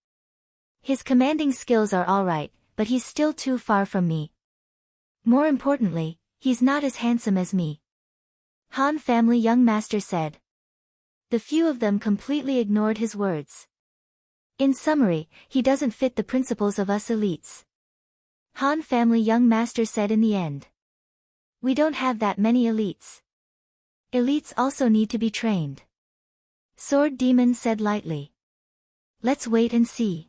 "His commanding skills are alright, but he's still too far from me. More importantly, he's not as handsome as me," Han Family Young Master said. The few of them completely ignored his words. In summary, he doesn't fit the principles of us elites. Han family young master said in the end. We don't have that many elites. Elites also need to be trained. Sword Demon said lightly. Let's wait and see.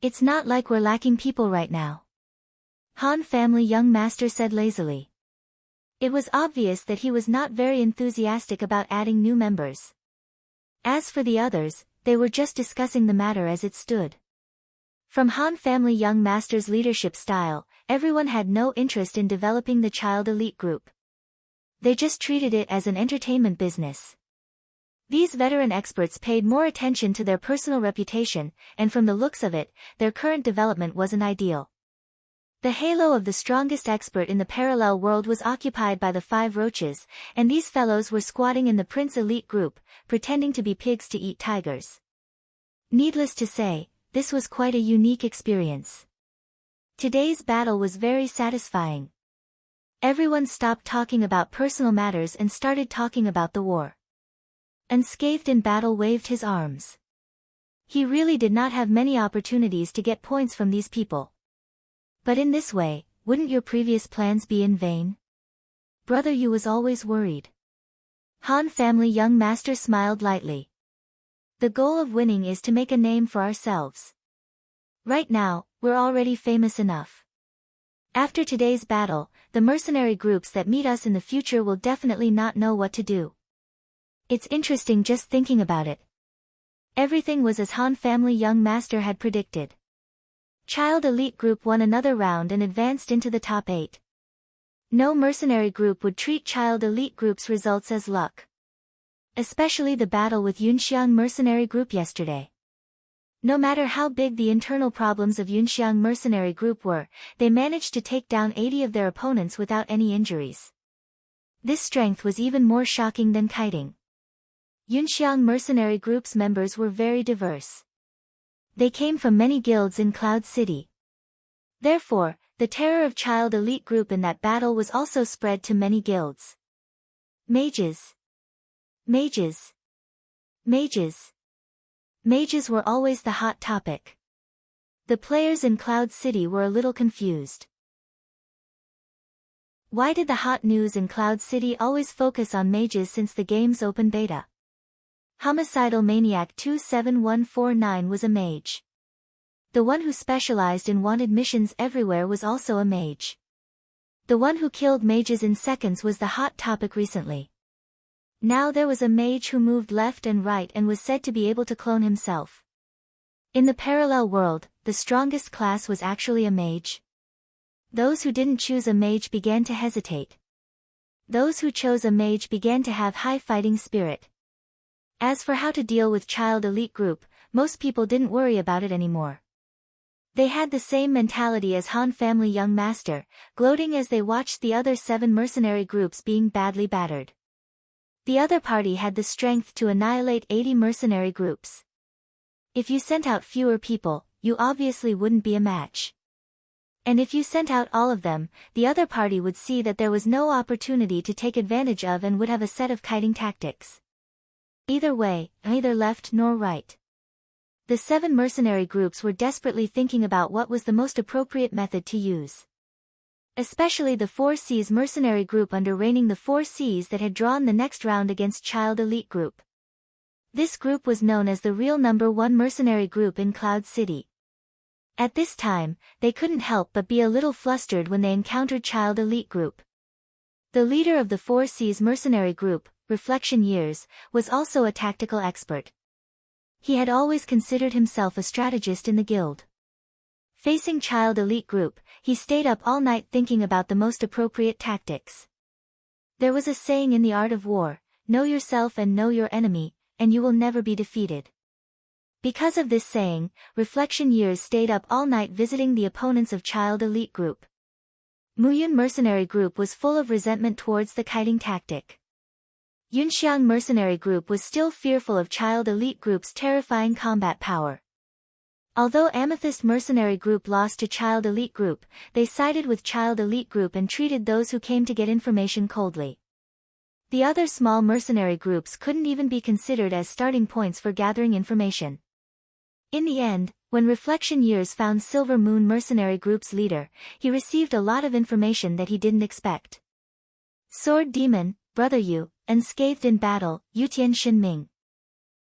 It's not like we're lacking people right now. Han family young master said lazily. It was obvious that he was not very enthusiastic about adding new members. As for the others, they were just discussing the matter as it stood. From Han family young master's leadership style, everyone had no interest in developing the child elite group. They just treated it as an entertainment business. These veteran experts paid more attention to their personal reputation, and from the looks of it, their current development wasn't ideal. The halo of the strongest expert in the parallel world was occupied by the 5 roaches, and these fellows were squatting in the Prince Elite group, pretending to be pigs to eat tigers. Needless to say, this was quite a unique experience. Today's battle was very satisfying. Everyone stopped talking about personal matters and started talking about the war. Unscathed in battle waved his arms. He really did not have many opportunities to get points from these people. But in this way, wouldn't your previous plans be in vain? Brother Yu was always worried. Han family young master smiled lightly. The goal of winning is to make a name for ourselves. Right now, we're already famous enough. After today's battle, the mercenary groups that meet us in the future will definitely not know what to do. It's interesting just thinking about it. Everything was as Han family young master had predicted. Child Elite Group won another round and advanced into the top 8. No mercenary group would treat Child Elite Group's results as luck. Especially the battle with Yunxiang Mercenary Group yesterday. No matter how big the internal problems of Yunxiang Mercenary Group were, they managed to take down 80 of their opponents without any injuries. This strength was even more shocking than kiting. Yunxiang Mercenary Group's members were very diverse. They came from many guilds in Cloud City. Therefore, the terror of Child Elite Group in that battle was also spread to many guilds. Mages. Mages. Mages. Mages were always the hot topic. The players in Cloud City were a little confused. Why did the hot news in Cloud City always focus on mages since the game's open beta? Homicidal Maniac 27149 was a mage. The one who specialized in wanted missions everywhere was also a mage. The one who killed mages in seconds was the hot topic recently. Now there was a mage who moved left and right and was said to be able to clone himself. In the parallel world, the strongest class was actually a mage. Those who didn't choose a mage began to hesitate. Those who chose a mage began to have high fighting spirit. As for how to deal with Child Elite Group, most people didn't worry about it anymore. They had the same mentality as Han family young master, gloating as they watched the other 7 mercenary groups being badly battered. The other party had the strength to annihilate 80 mercenary groups. If you sent out fewer people, you obviously wouldn't be a match. And if you sent out all of them, the other party would see that there was no opportunity to take advantage of and would have a set of kiting tactics. Either way, neither left nor right. The 7 mercenary groups were desperately thinking about what was the most appropriate method to use. Especially the 4 Cs mercenary group under reigning the 4 Cs that had drawn the next round against Child Elite Group. This group was known as the real number 1 mercenary group in Cloud City. At this time, they couldn't help but be a little flustered when they encountered Child Elite Group. The leader of the 4 Cs mercenary group, Reflection Years, was also a tactical expert. He had always considered himself a strategist in the guild. Facing Child Elite Group, he stayed up all night thinking about the most appropriate tactics. There was a saying in the art of war, know yourself and know your enemy, and you will never be defeated. Because of this saying, Reflection Years stayed up all night visiting the opponents of Child Elite Group. Muyun Mercenary Group was full of resentment towards the kiting tactic. Yunxiang Mercenary Group was still fearful of Child Elite Group's terrifying combat power. Although Amethyst Mercenary Group lost to Child Elite Group, they sided with Child Elite Group and treated those who came to get information coldly. The other small mercenary groups couldn't even be considered as starting points for gathering information. In the end, when Reflection Years found Silver Moon Mercenary Group's leader, he received a lot of information that he didn't expect. Sword Demon, Brother Yu, Unscathed in Battle, Yutian Shinming.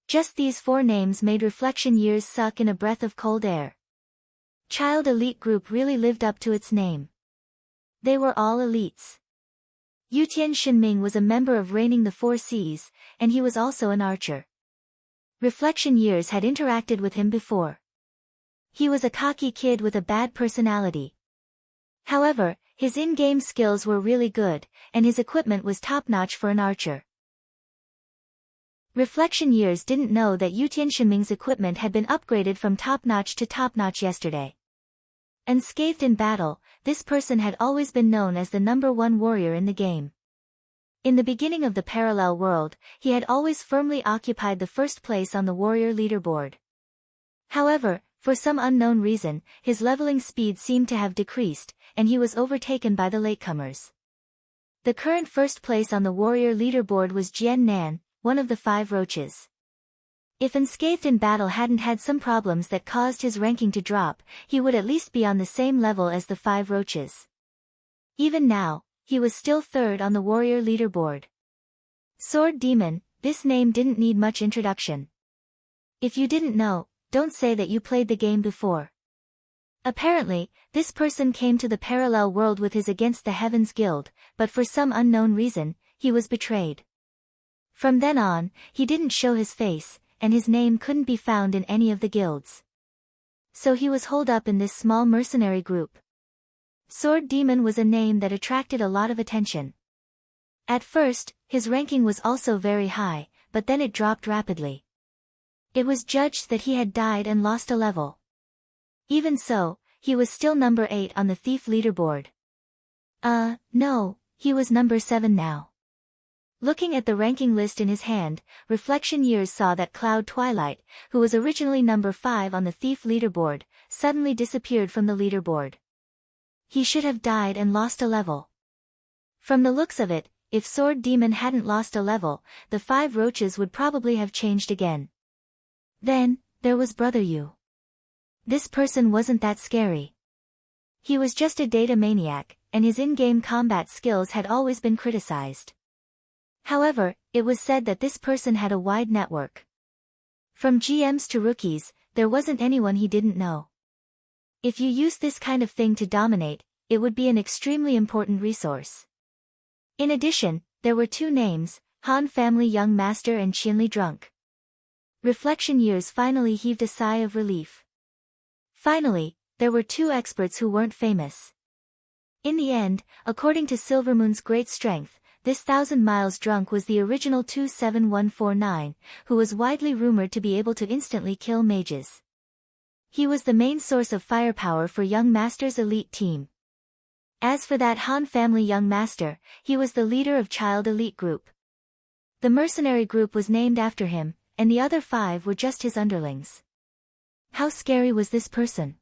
Just these 4 names made Reflection Years suck in a breath of cold air. Child Elite Group really lived up to its name. They were all elites. Yutian Shinming was a member of Reigning the Four Seas, and he was also an archer. Reflection Years had interacted with him before. He was a cocky kid with a bad personality. However, his in-game skills were really good, and his equipment was top-notch for an archer. Reflection Years didn't know that Yutian Shinming's equipment had been upgraded from top-notch to top-notch yesterday. Unscathed in battle, this person had always been known as the #1 warrior in the game. In the beginning of the parallel world, he had always firmly occupied the first place on the warrior leaderboard. However, for some unknown reason, his leveling speed seemed to have decreased, and he was overtaken by the latecomers. The current first place on the warrior leaderboard was Jian Nan, one of the 5 roaches. If Unscathed in Battle hadn't had some problems that caused his ranking to drop, he would at least be on the same level as the 5 roaches. Even now, he was still 3rd on the warrior leaderboard. Sword Demon, this name didn't need much introduction. If you didn't know, don't say that you played the game before. Apparently, this person came to the parallel world with his Against the Heavens guild, but for some unknown reason, he was betrayed. From then on, he didn't show his face, and his name couldn't be found in any of the guilds. So he was holed up in this small mercenary group. Sword Demon was a name that attracted a lot of attention. At first, his ranking was also very high, but then it dropped rapidly. It was judged that he had died and lost a level. Even so, he was still number 8 on the thief leaderboard. No, he was number 7 now. Looking at the ranking list in his hand, Reflection Years saw that Cloud Twilight, who was originally number 5 on the thief leaderboard, suddenly disappeared from the leaderboard. He should have died and lost a level. From the looks of it, if Sword Demon hadn't lost a level, the 5 roaches would probably have changed again. Then, there was Brother Yu. This person wasn't that scary. He was just a data maniac, and his in-game combat skills had always been criticized. However, it was said that this person had a wide network. From GMs to rookies, there wasn't anyone he didn't know. If you use this kind of thing to dominate, it would be an extremely important resource. In addition, there were 2 names, Han Family Young Master and Qianli Drunk. Reflection Years finally heaved a sigh of relief. Finally, there were 2 experts who weren't famous. In the end, according to Silvermoon's great strength, this 1,000 Miles Drunk was the original 27149, who was widely rumored to be able to instantly kill mages. He was the main source of firepower for Young Master's elite team. As for that Han Family Young Master, he was the leader of Child Elite Group. The mercenary group was named after him, and the other 5 were just his underlings. How scary was this person?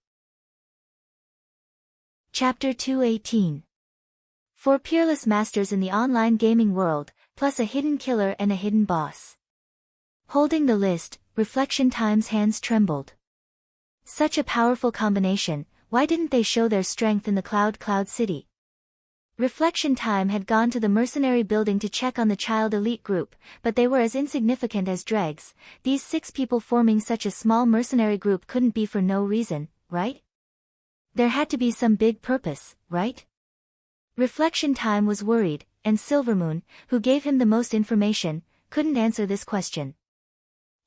Chapter 218. 4 peerless masters in the online gaming world, plus a hidden killer and a hidden boss. Holding the list, Reflection Time's hands trembled. Such a powerful combination, why didn't they show their strength in the Cloud City? Reflection Time had gone to the mercenary building to check on the Child Elite Group, but they were as insignificant as dregs. These 6 people forming such a small mercenary group couldn't be for no reason, right? There had to be some big purpose, right? Reflection Time was worried, and Silvermoon, who gave him the most information, couldn't answer this question.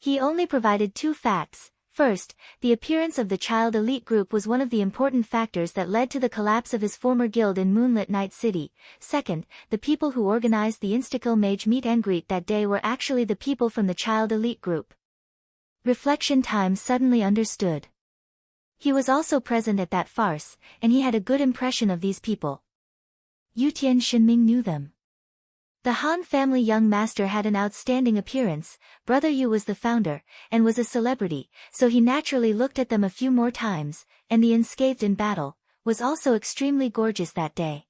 He only provided 2 facts. First, the appearance of the Child Elite Group was one of the important factors that led to the collapse of his former guild in Moonlit Night City. Second, the people who organized the Instakill Mage meet and greet that day were actually the people from the Child Elite Group. Reflection Time suddenly understood. He was also present at that farce, and he had a good impression of these people. Yutian Shinming knew them. The Han Family Young Master had an outstanding appearance, Brother Yu was the founder, and was a celebrity, so he naturally looked at them a few more times, and the Unscathed in Battle was also extremely gorgeous that day.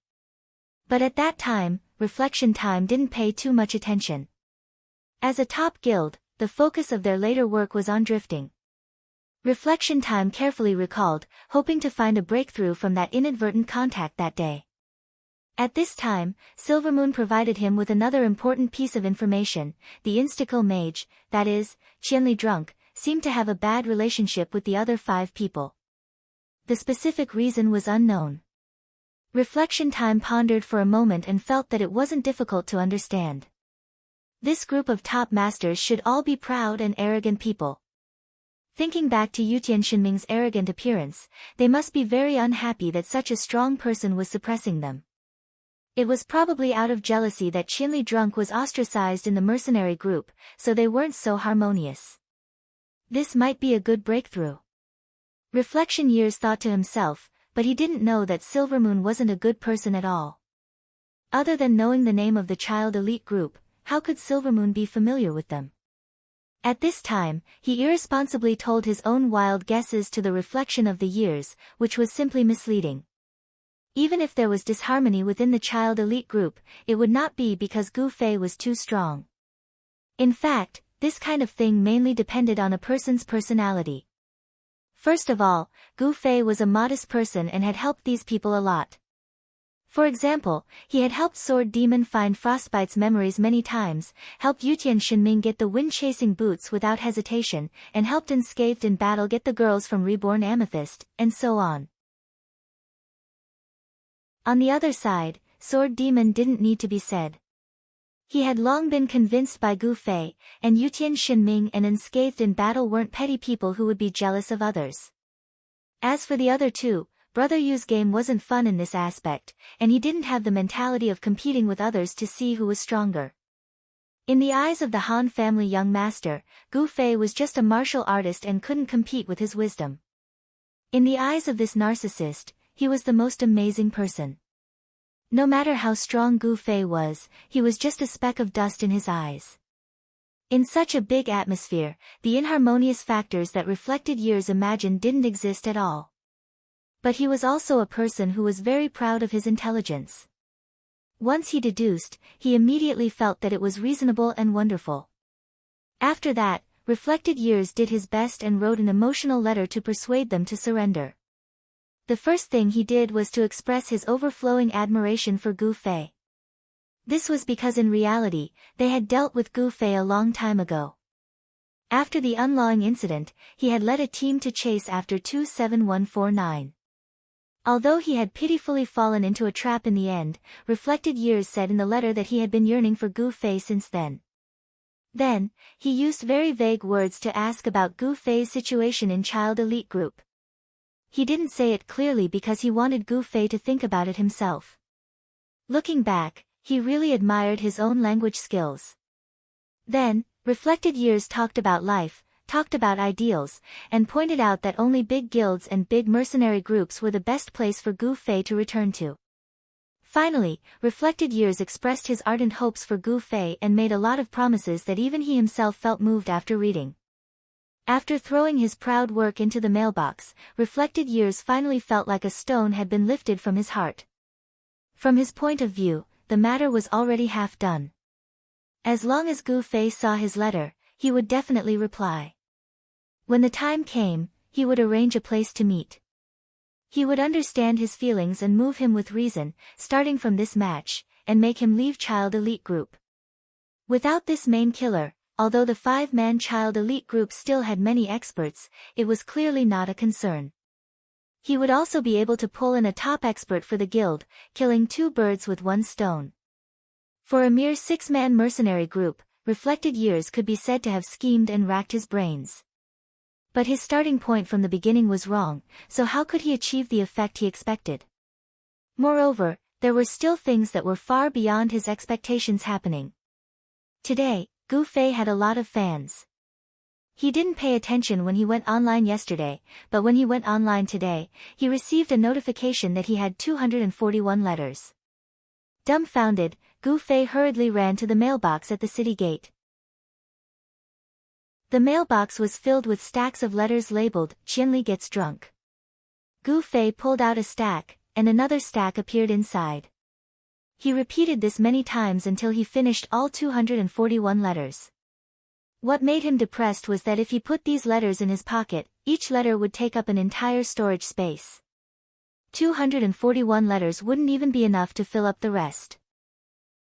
But at that time, Reflection Time didn't pay too much attention. As a top guild, the focus of their later work was on drifting. Reflection Time carefully recalled, hoping to find a breakthrough from that inadvertent contact that day. At this time, Silvermoon provided him with another important piece of information. The Instacle mage, that is, Qianli Drunk, seemed to have a bad relationship with the other 5 people. The specific reason was unknown. Reflection Time pondered for a moment and felt that it wasn't difficult to understand. This group of top masters should all be proud and arrogant people. Thinking back to Yutian Shinming's arrogant appearance, they must be very unhappy that such a strong person was suppressing them. It was probably out of jealousy that Qianli Drunk was ostracized in the mercenary group, so they weren't so harmonious. This might be a good breakthrough. Reflection Years thought to himself, but he didn't know that Silvermoon wasn't a good person at all. Other than knowing the name of the child elite group, how could Silvermoon be familiar with them? At this time, he irresponsibly told his own wild guesses to the Reflection of the Years, which was simply misleading. Even if there was disharmony within the child elite group, it would not be because Gu Fei was too strong. In fact, this kind of thing mainly depended on a person's personality. First of all, Gu Fei was a modest person and had helped these people a lot. For example, he had helped Sword Demon find Frostbite's memories many times, helped Yutian Shinming get the wind-chasing boots without hesitation, and helped Unscathed in battle get the girls from Reborn Amethyst, and so on. On the other side, Sword Demon didn't need to be said. He had long been convinced by Gu Fei, and Yutian Shinming and Unscathed in battle weren't petty people who would be jealous of others. As for the other two, Brother Yu's game wasn't fun in this aspect, and he didn't have the mentality of competing with others to see who was stronger. In the eyes of the Han family young master, Gu Fei was just a martial artist and couldn't compete with his wisdom. In the eyes of this narcissist, he was the most amazing person. No matter how strong Gu Fei was, he was just a speck of dust in his eyes. In such a big atmosphere, the inharmonious factors that Reflected Years imagined didn't exist at all. But he was also a person who was very proud of his intelligence. Once he deduced, he immediately felt that it was reasonable and wonderful. After that, Reflected Years did his best and wrote an emotional letter to persuade them to surrender. The first thing he did was to express his overflowing admiration for Gu Fei. This was because in reality, they had dealt with Gu Fei a long time ago. After the unlawing incident, he had led a team to chase after 27149. Although he had pitifully fallen into a trap in the end, Reflected Years said in the letter that he had been yearning for Gu Fei since then. Then, he used very vague words to ask about Gu Fei's situation in Child Elite Group. He didn't say it clearly because he wanted Gu Fei to think about it himself. Looking back, he really admired his own language skills. Then, Reflected Years talked about life, talked about ideals, and pointed out that only big guilds and big mercenary groups were the best place for Gu Fei to return to. Finally, Reflected Years expressed his ardent hopes for Gu Fei and made a lot of promises that even he himself felt moved after reading. After throwing his proud work into the mailbox, Reflected Years finally felt like a stone had been lifted from his heart. From his point of view, the matter was already half done. As long as Gu Fei saw his letter, he would definitely reply. When the time came, he would arrange a place to meet. He would understand his feelings and move him with reason, starting from this match, and make him leave Child Elite Group. Without this main killer, although the 5-man Child Elite Group still had many experts, it was clearly not a concern. He would also be able to pull in a top expert for the guild, killing 2 birds with 1 stone. For a mere 6-man mercenary group, Reflected Years could be said to have schemed and racked his brains. But his starting point from the beginning was wrong, so how could he achieve the effect he expected? Moreover, there were still things that were far beyond his expectations happening. Today, Gu Fei had a lot of fans. He didn't pay attention when he went online yesterday, but when he went online today, he received a notification that he had 241 letters. Dumbfounded, Gu Fei hurriedly ran to the mailbox at the city gate. The mailbox was filled with stacks of letters labeled, Qianli Gets Drunk. Gu Fei pulled out a stack, and another stack appeared inside. He repeated this many times until he finished all 241 letters. What made him depressed was that if he put these letters in his pocket, each letter would take up an entire storage space. 241 letters wouldn't even be enough to fill up the rest.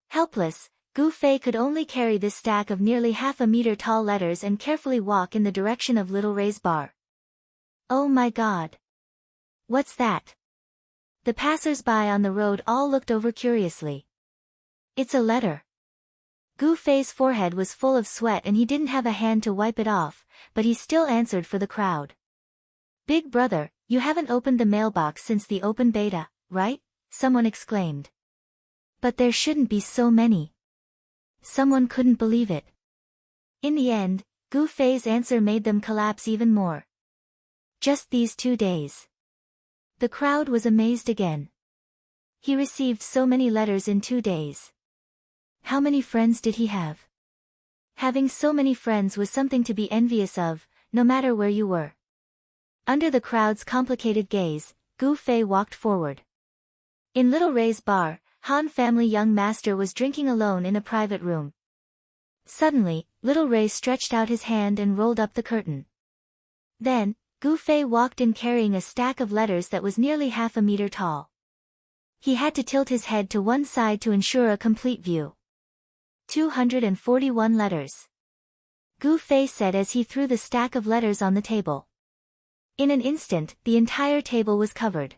Helpless, Gu Fei could only carry this stack of nearly half a meter tall letters and carefully walk in the direction of Little Ray's bar. Oh my God! What's that? The passers-by on the road all looked over curiously. It's a letter. Gu Fei's forehead was full of sweat and he didn't have a hand to wipe it off, but he still answered for the crowd. Big brother, you haven't opened the mailbox since the open beta, right? Someone exclaimed. But there shouldn't be so many. Someone couldn't believe it. In the end, Gu Fei's answer made them collapse even more. Just these 2 days. The crowd was amazed again. He received so many letters in 2 days. How many friends did he have? Having so many friends was something to be envious of, no matter where you were. Under the crowd's complicated gaze, Gu Fei walked forward. In Little Ray's bar, Han family young master was drinking alone in a private room. Suddenly, Little Ray stretched out his hand and rolled up the curtain. Then, Gu Fei walked in carrying a stack of letters that was nearly half a meter tall. He had to tilt his head to one side to ensure a complete view. 241 letters. Gu Fei said as he threw the stack of letters on the table. In an instant, the entire table was covered.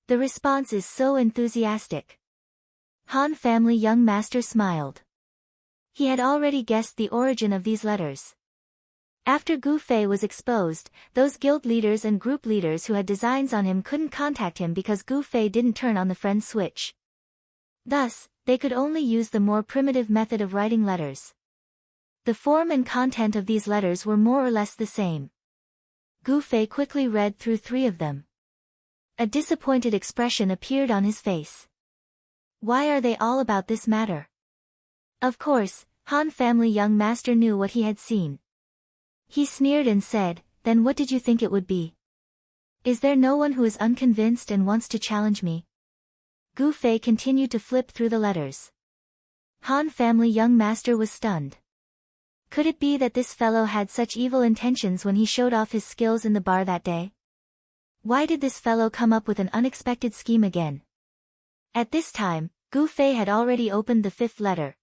The response is so enthusiastic. Han family young master smiled. He had already guessed the origin of these letters. After Gu Fei was exposed, those guild leaders and group leaders who had designs on him couldn't contact him because Gu Fei didn't turn on the friend switch. Thus, they could only use the more primitive method of writing letters. The form and content of these letters were more or less the same. Gu Fei quickly read through 3 of them. A disappointed expression appeared on his face. Why are they all about this matter? Of course, Han family young master knew what he had seen. He sneered and said, "Then what did you think it would be? Is there no one who is unconvinced and wants to challenge me?" Gu Fei continued to flip through the letters. Han family young master was stunned. Could it be that this fellow had such evil intentions when he showed off his skills in the bar that day? Why did this fellow come up with an unexpected scheme again? At this time, Gu Fei had already opened the 5th letter.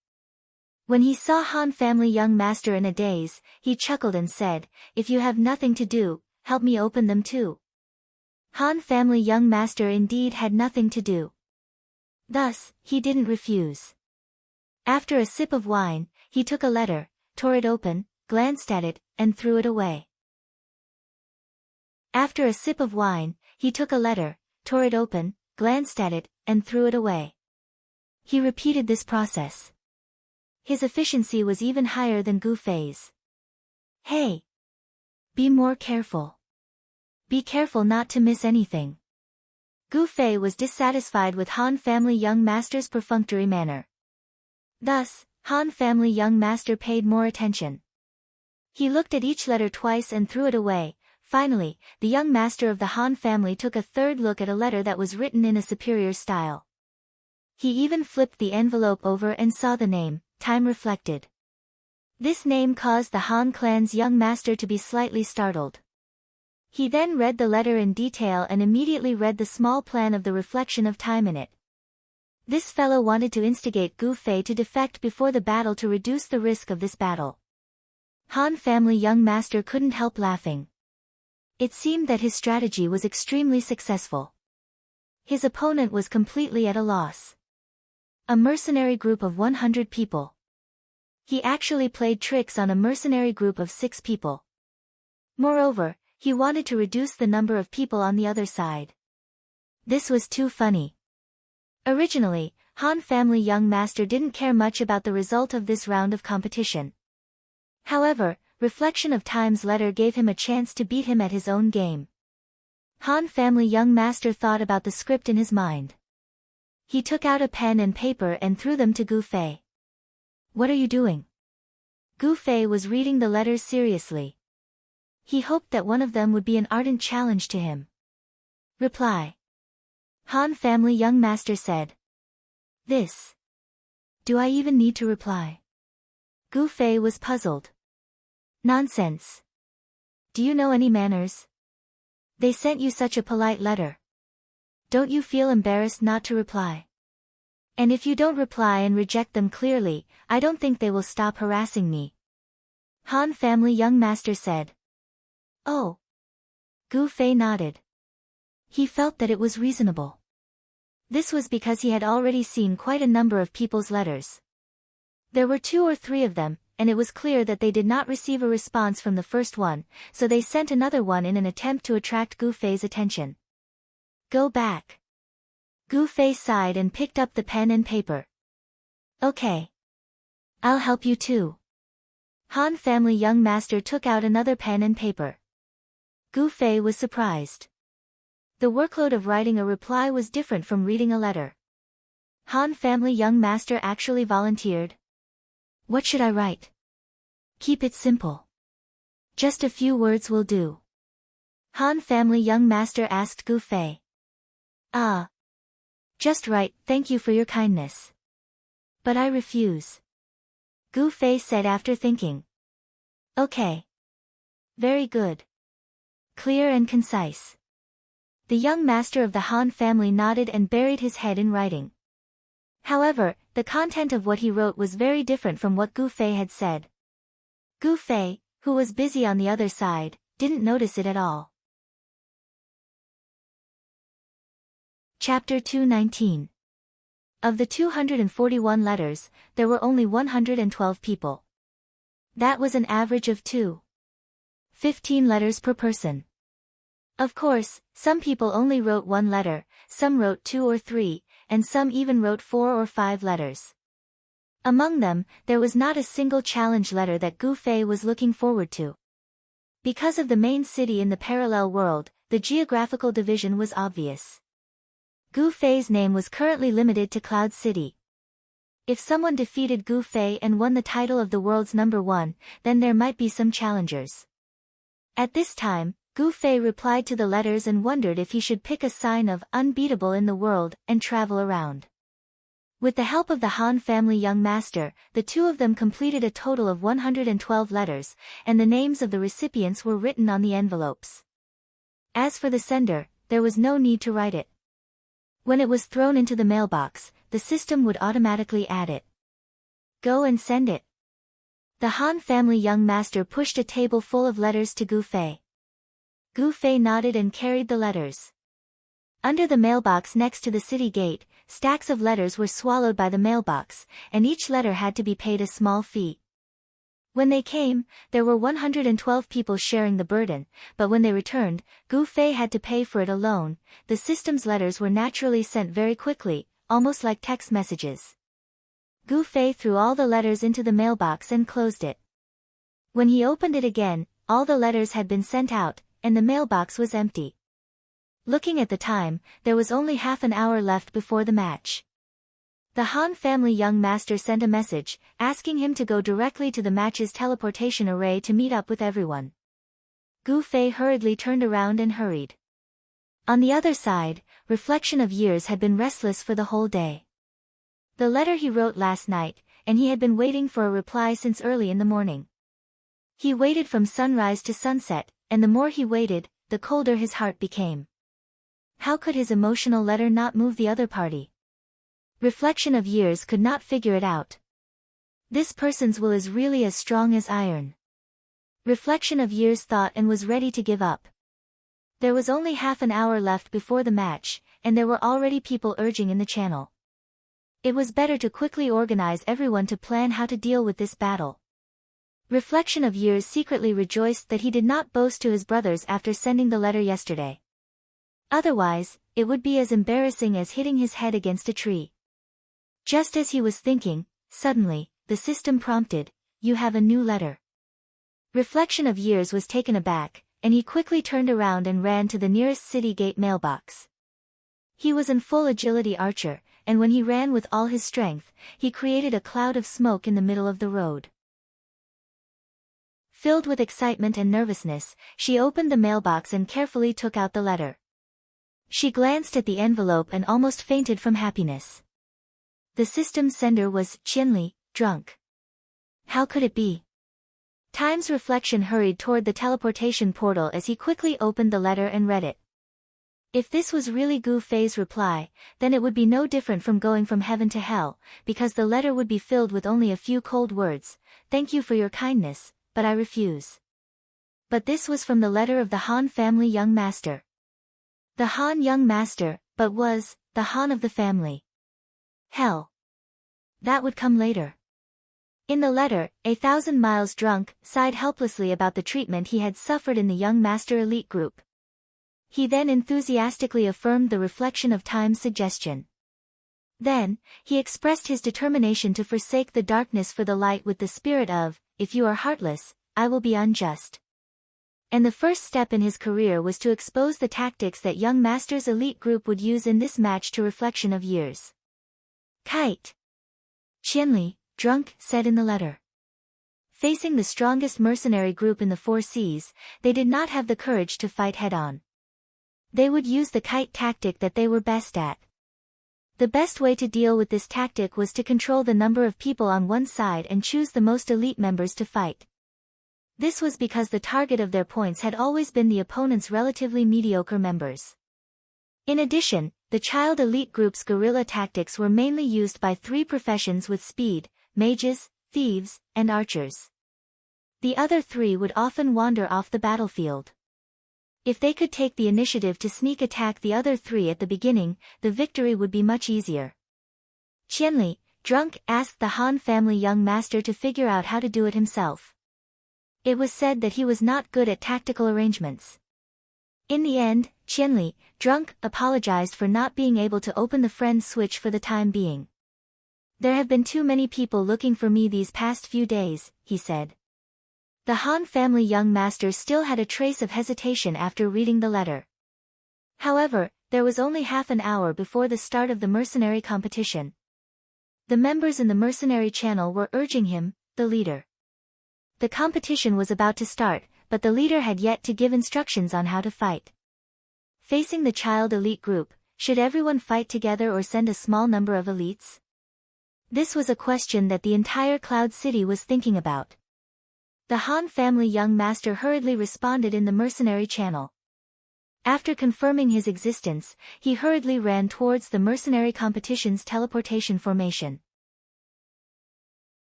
When he saw Han family young master in a daze, he chuckled and said, "If you have nothing to do, help me open them too." Han family young master indeed had nothing to do. Thus, he didn't refuse. After a sip of wine, he took a letter, tore it open, glanced at it, and threw it away. After a sip of wine, he took a letter, tore it open, glanced at it, and threw it away. He repeated this process. His efficiency was even higher than Gu Fei's. Hey! Be more careful. Be careful not to miss anything. Gu Fei was dissatisfied with Han family young master's perfunctory manner. Thus, Han family young master paid more attention. He looked at each letter twice and threw it away. Finally, the young master of the Han family took a third look at a letter that was written in a superior style. He even flipped the envelope over and saw the name, Time Reflected. This name caused the Han clan's young master to be slightly startled. He then read the letter in detail and immediately read the small plan of the reflection of time in it. This fellow wanted to instigate Gu Fei to defect before the battle to reduce the risk of this battle. Han family young master couldn't help laughing. It seemed that his strategy was extremely successful. His opponent was completely at a loss. A mercenary group of 100 people. He actually played tricks on a mercenary group of 6 people. Moreover, he wanted to reduce the number of people on the other side. This was too funny. Originally, Han family young master didn't care much about the result of this round of competition. However, reflection of Time's letter gave him a chance to beat him at his own game. Han family young master thought about the script in his mind. He took out a pen and paper and threw them to Gu Fei. "What are you doing?" Gu Fei was reading the letters seriously. He hoped that one of them would be an ardent challenge to him. Reply. Han family young master said. This. Do I even need to reply? Gu Fei was puzzled. Nonsense. Do you know any manners? They sent you such a polite letter. Don't you feel embarrassed not to reply? And if you don't reply and reject them clearly, I don't think they will stop harassing me. Han family young master said. Oh. Gu Fei nodded. He felt that it was reasonable. This was because he had already seen quite a number of people's letters. There were 2 or 3 of them, and it was clear that they did not receive a response from the first one, so they sent another one in an attempt to attract Gu Fei's attention. Go back. Gu Fei sighed and picked up the pen and paper. Okay. I'll help you too. Han family young master took out another pen and paper. Gu Fei was surprised. The workload of writing a reply was different from reading a letter. Han family young master actually volunteered. What should I write? Keep it simple. Just a few words will do. Han family young master asked Gu Fei. Just write, thank you for your kindness. But I refuse. Gu Fei said after thinking. Okay. Very good. Clear and concise. The young master of the Han family nodded and buried his head in writing. However, the content of what he wrote was very different from what Gu Fei had said. Gu Fei, who was busy on the other side, didn't notice it at all. Chapter 219. Of the 241 letters, there were only 112 people. That was an average of 15 letters per person. Of course, some people only wrote 1 letter, some wrote 2 or 3, and some even wrote 4 or 5 letters. Among them, there was not a single challenge letter that Gu Fei was looking forward to. Because of the main city in the parallel world, the geographical division was obvious. Gu Fei's name was currently limited to Cloud City. If someone defeated Gu Fei and won the title of the world's number 1, then there might be some challengers. At this time, Gu Fei replied to the letters and wondered if he should pick a sign of unbeatable in the world and travel around. With the help of the Han family young master, the 2 of them completed a total of 112 letters, and the names of the recipients were written on the envelopes. As for the sender, there was no need to write it. When it was thrown into the mailbox, the system would automatically add it. Go and send it. The Han family young master pushed a table full of letters to Gu Fei. Gu Fei nodded and carried the letters. Under the mailbox next to the city gate, stacks of letters were swallowed by the mailbox, and each letter had to be paid a small fee. When they came, there were 112 people sharing the burden, but when they returned, Gu Fei had to pay for it alone. The system's letters were naturally sent very quickly, almost like text messages. Gu Fei threw all the letters into the mailbox and closed it. When he opened it again, all the letters had been sent out, and the mailbox was empty. Looking at the time, there was only half an hour left before the match. The Han family young master sent a message, asking him to go directly to the match's teleportation array to meet up with everyone. Gu Fei hurriedly turned around and hurried. On the other side, Reflection of Years had been restless for the whole day. The letter he wrote last night, and he had been waiting for a reply since early in the morning. He waited from sunrise to sunset, and the more he waited, the colder his heart became. How could his emotional letter not move the other party? Reflection of Years could not figure it out. This person's will is really as strong as iron. Reflection of Years thought and was ready to give up. There was only half an hour left before the match, and there were already people urging in the channel. It was better to quickly organize everyone to plan how to deal with this battle. Reflection of Years secretly rejoiced that he did not boast to his brothers after sending the letter yesterday. Otherwise, it would be as embarrassing as hitting his head against a tree. Just as he was thinking, suddenly, the system prompted, "You have a new letter." Reflection of Years was taken aback, and he quickly turned around and ran to the nearest city gate mailbox. He was in full agility archer, and when he ran with all his strength, he created a cloud of smoke in the middle of the road. Filled with excitement and nervousness, she opened the mailbox and carefully took out the letter. She glanced at the envelope and almost fainted from happiness. The system's sender was, Chinli, drunk. How could it be? Time's reflection hurried toward the teleportation portal as he quickly opened the letter and read it. If this was really Gu Fei's reply, then it would be no different from going from heaven to hell, because the letter would be filled with only a few cold words. Thank you for your kindness, but I refuse. But this was from the letter of the Han family young master. The Han young master, but was, the Han of the family. Hell. That would come later. In the letter, 1,000 miles drunk, sighed helplessly about the treatment he had suffered in the young master elite group. He then enthusiastically affirmed the reflection of Time's suggestion. Then, he expressed his determination to forsake the darkness for the light with the spirit of, if you are heartless, I will be unjust. And the first step in his career was to expose the tactics that young master's elite group would use in this match to reflection of years. Kite. Qianli, drunk, said in the letter. Facing the strongest mercenary group in the Four Seas, they did not have the courage to fight head-on. They would use the kite tactic that they were best at. The best way to deal with this tactic was to control the number of people on one side and choose the most elite members to fight. This was because the target of their points had always been the opponent's relatively mediocre members. In addition, the child elite group's guerrilla tactics were mainly used by three professions with speed: mages, thieves, and archers. The other three would often wander off the battlefield. If they could take the initiative to sneak attack the other three at the beginning, the victory would be much easier. Qianli, drunk, asked the Han family young master to figure out how to do it himself. It was said that he was not good at tactical arrangements. In the end, Qianli, drunk, apologized for not being able to open the friend switch for the time being. There have been too many people looking for me these past few days, he said. The Han family young master still had a trace of hesitation after reading the letter. However, there was only half an hour before the start of the mercenary competition. The members in the mercenary channel were urging him, the leader. The competition was about to start, but the leader had yet to give instructions on how to fight. Facing the child elite group, should everyone fight together or send a small number of elites? This was a question that the entire Cloud City was thinking about. The Han family young master hurriedly responded in the mercenary channel. After confirming his existence, he hurriedly ran towards the mercenary competition's teleportation formation.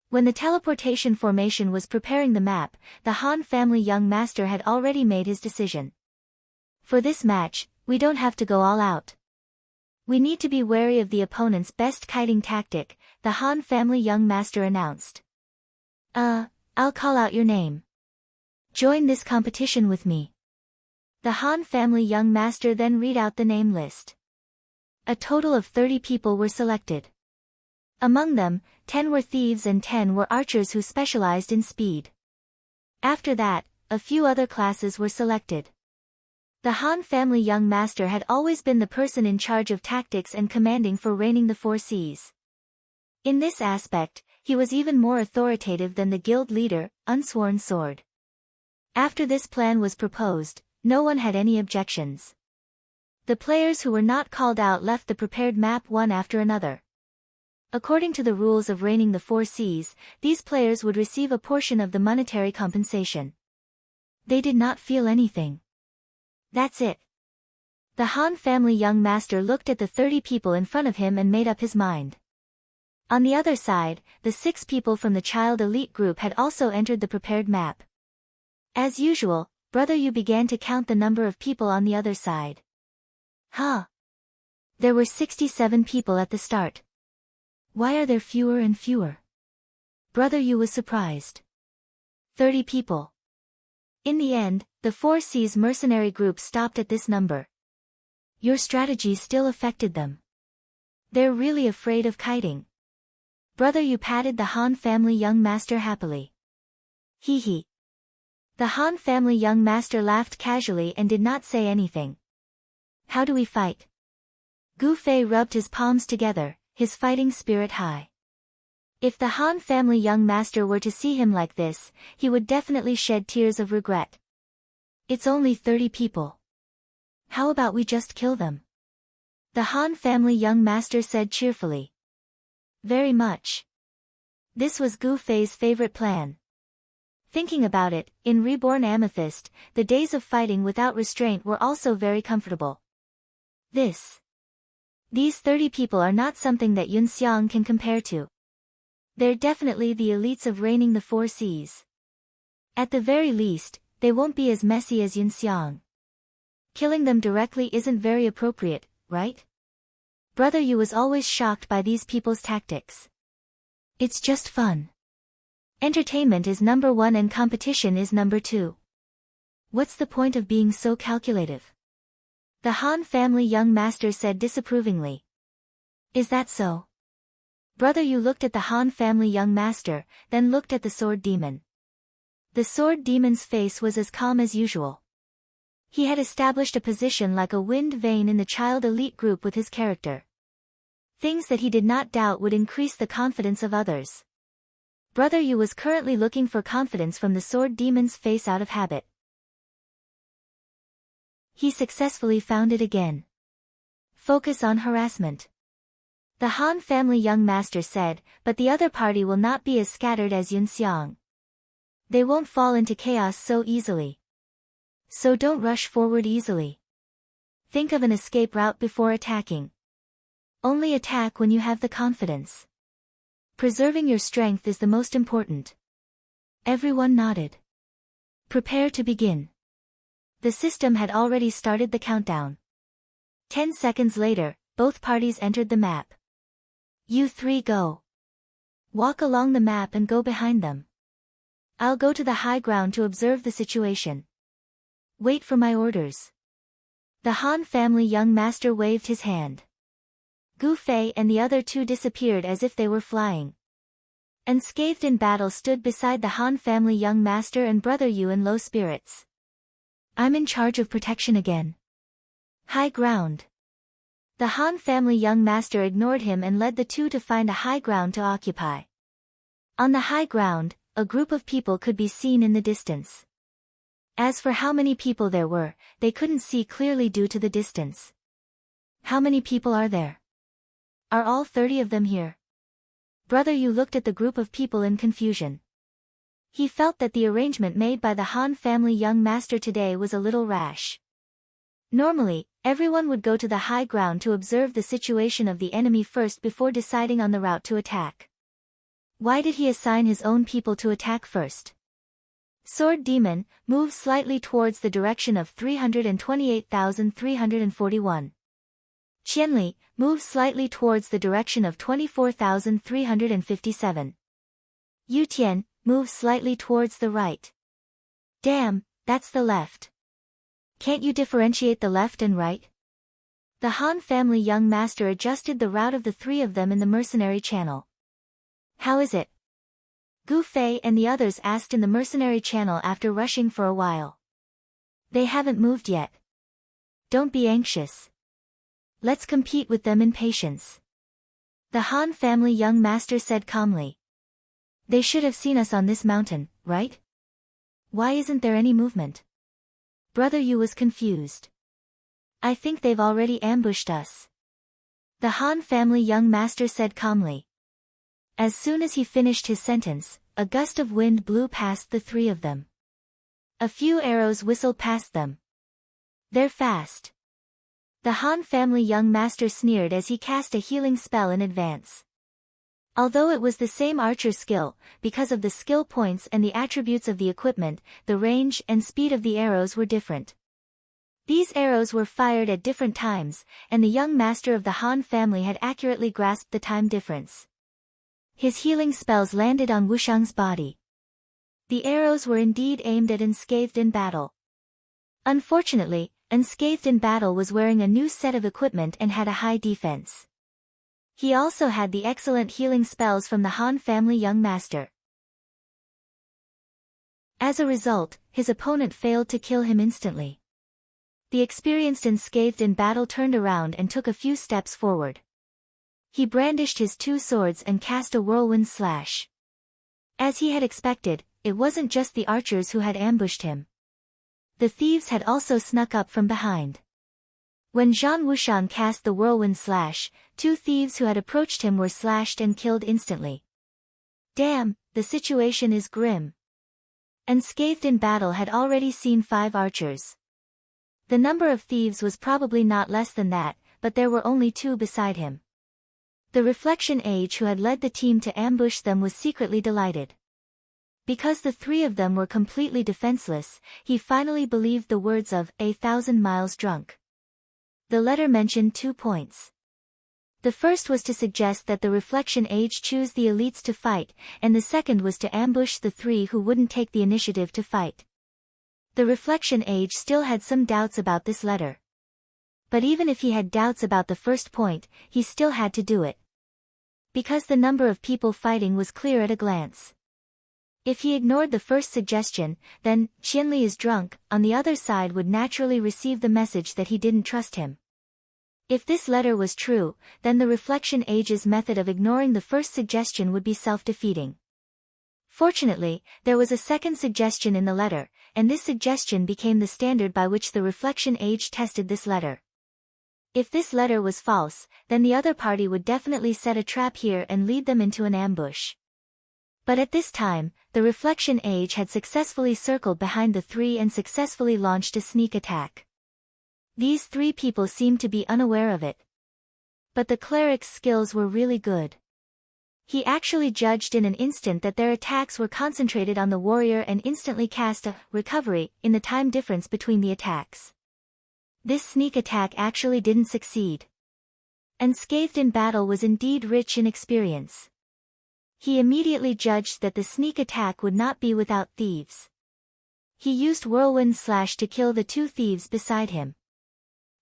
When the teleportation formation was preparing the map, the Han family young master had already made his decision. For this match, we don't have to go all out. We need to be wary of the opponent's best kiting tactic, the Han family young master announced. I'll call out your name. Join this competition with me. The Han family young master then read out the name list. A total of 30 people were selected. Among them, 10 were thieves and 10 were archers who specialized in speed. After that, a few other classes were selected. The Han family young master had always been the person in charge of tactics and commanding for reigning the Four Seas. In this aspect, he was even more authoritative than the guild leader, Unsworn Sword. After this plan was proposed, no one had any objections. The players who were not called out left the prepared map one after another. According to the rules of reigning the Four Seas, these players would receive a portion of the monetary compensation. They did not feel anything. That's it. The Han family young master looked at the 30 people in front of him and made up his mind. On the other side, the 6 people from the child elite group had also entered the prepared map. As usual, Brother Yu began to count the number of people on the other side. There were 67 people at the start. Why are there fewer and fewer? Brother Yu was surprised. 30 people. In the end, the Four Seas mercenary group stopped at this number. Your strategy still affected them. They're really afraid of kiting. Brother Yu patted the Han family young master happily. Hee hee. The Han family young master laughed casually and did not say anything. How do we fight? Gu Fei rubbed his palms together, his fighting spirit high. If the Han family young master were to see him like this, he would definitely shed tears of regret. It's only 30 people. How about we just kill them? The Han family young master said cheerfully. Very much. This was Gu Fei's favorite plan. Thinking about it, in Reborn Amethyst, the days of fighting without restraint were also very comfortable. These 30 people are not something that Yun Xiang can compare to. They're definitely the elites of reigning the four seas. At the very least, they won't be as messy as Yun Xiang. Killing them directly isn't very appropriate, right? Brother Yu was always shocked by these people's tactics. It's just fun. Entertainment is number one and competition is number two. What's the point of being so calculative? The Han family young master said disapprovingly. Is that so? Brother Yu looked at the Han family young master, then looked at the sword demon. The sword demon's face was as calm as usual. He had established a position like a wind vane in the child elite group with his character. Things that he did not doubt would increase the confidence of others. Brother Yu was currently looking for confidence from the sword demon's face out of habit. He successfully found it again. Focus on harassment. The Han family young master said, but the other party will not be as scattered as Yun Xiang. They won't fall into chaos so easily. So don't rush forward easily. Think of an escape route before attacking. Only attack when you have the confidence. Preserving your strength is the most important. Everyone nodded. Prepare to begin. The system had already started the countdown. 10 seconds later, both parties entered the map. You three go. Walk along the map and go behind them. I'll go to the high ground to observe the situation. Wait for my orders. The Han family young master waved his hand. Gu Fei and the other two disappeared as if they were flying. Unscathed in battle stood beside the Han family young master and Brother Yu in low spirits. I'm in charge of protection again. High ground. The Han family young master ignored him and led the two to find a high ground to occupy. On the high ground, a group of people could be seen in the distance. As for how many people there were, they couldn't see clearly due to the distance. How many people are there? Are all 30 of them here? Brother Yu looked at the group of people in confusion. He felt that the arrangement made by the Han family young master today was a little rash. Normally, everyone would go to the high ground to observe the situation of the enemy first before deciding on the route to attack. Why did he assign his own people to attack first? Sword Demon, move slightly towards the direction of 328,341. Qianli, move slightly towards the direction of 24,357. Yu Tian, move slightly towards the right. Damn, that's the left. Can't you differentiate the left and right? The Han family young master adjusted the route of the three of them in the mercenary channel. How is it? Gu Fei and the others asked in the mercenary channel after rushing for a while. They haven't moved yet. Don't be anxious. Let's compete with them in patience. The Han family young master said calmly. They should have seen us on this mountain, right? Why isn't there any movement? Brother Yu was confused. I think they've already ambushed us. The Han family young master said calmly. As soon as he finished his sentence, a gust of wind blew past the three of them. A few arrows whistled past them. They're fast. The Han family young master sneered as he cast a healing spell in advance. Although it was the same archer skill, because of the skill points and the attributes of the equipment, the range and speed of the arrows were different. These arrows were fired at different times, and the young master of the Han family had accurately grasped the time difference. His healing spells landed on Wushang's body. The arrows were indeed aimed at Unscathed in battle. Unfortunately, Unscathed in battle was wearing a new set of equipment and had a high defense. He also had the excellent healing spells from the Han family young master. As a result, his opponent failed to kill him instantly. The experienced Unscathed in battle turned around and took a few steps forward. He brandished his two swords and cast a whirlwind slash. As he had expected, it wasn't just the archers who had ambushed him. The thieves had also snuck up from behind. When Zhang Wushang cast the whirlwind slash, two thieves who had approached him were slashed and killed instantly. Damn, the situation is grim. Unscathed in battle had already seen 5 archers. The number of thieves was probably not less than that, but there were only 2 beside him. The Reflection Age who had led the team to ambush them was secretly delighted. Because the 3 of them were completely defenseless, he finally believed the words of 1,000 miles drunk. The letter mentioned 2 points. The first was to suggest that the Reflection Age choose the elites to fight, and the second was to ambush the 3 who wouldn't take the initiative to fight. The Reflection Age still had some doubts about this letter. But even if he had doubts about the first point, he still had to do it. Because the number of people fighting was clear at a glance. If he ignored the first suggestion, then, Qianli is drunk, on the other side would naturally receive the message that he didn't trust him. If this letter was true, then the Reflection Age's method of ignoring the first suggestion would be self-defeating. Fortunately, there was a second suggestion in the letter, and this suggestion became the standard by which the Reflection Age tested this letter. If this letter was false, then the other party would definitely set a trap here and lead them into an ambush. But at this time, the Reflection Age had successfully circled behind the 3 and successfully launched a sneak attack. These 3 people seemed to be unaware of it. But the cleric's skills were really good. He actually judged in an instant that their attacks were concentrated on the warrior and instantly cast a recovery in the time difference between the attacks. This sneak attack actually didn't succeed. Unscathed in battle was indeed rich in experience. He immediately judged that the sneak attack would not be without thieves. He used Whirlwind Slash to kill the 2 thieves beside him.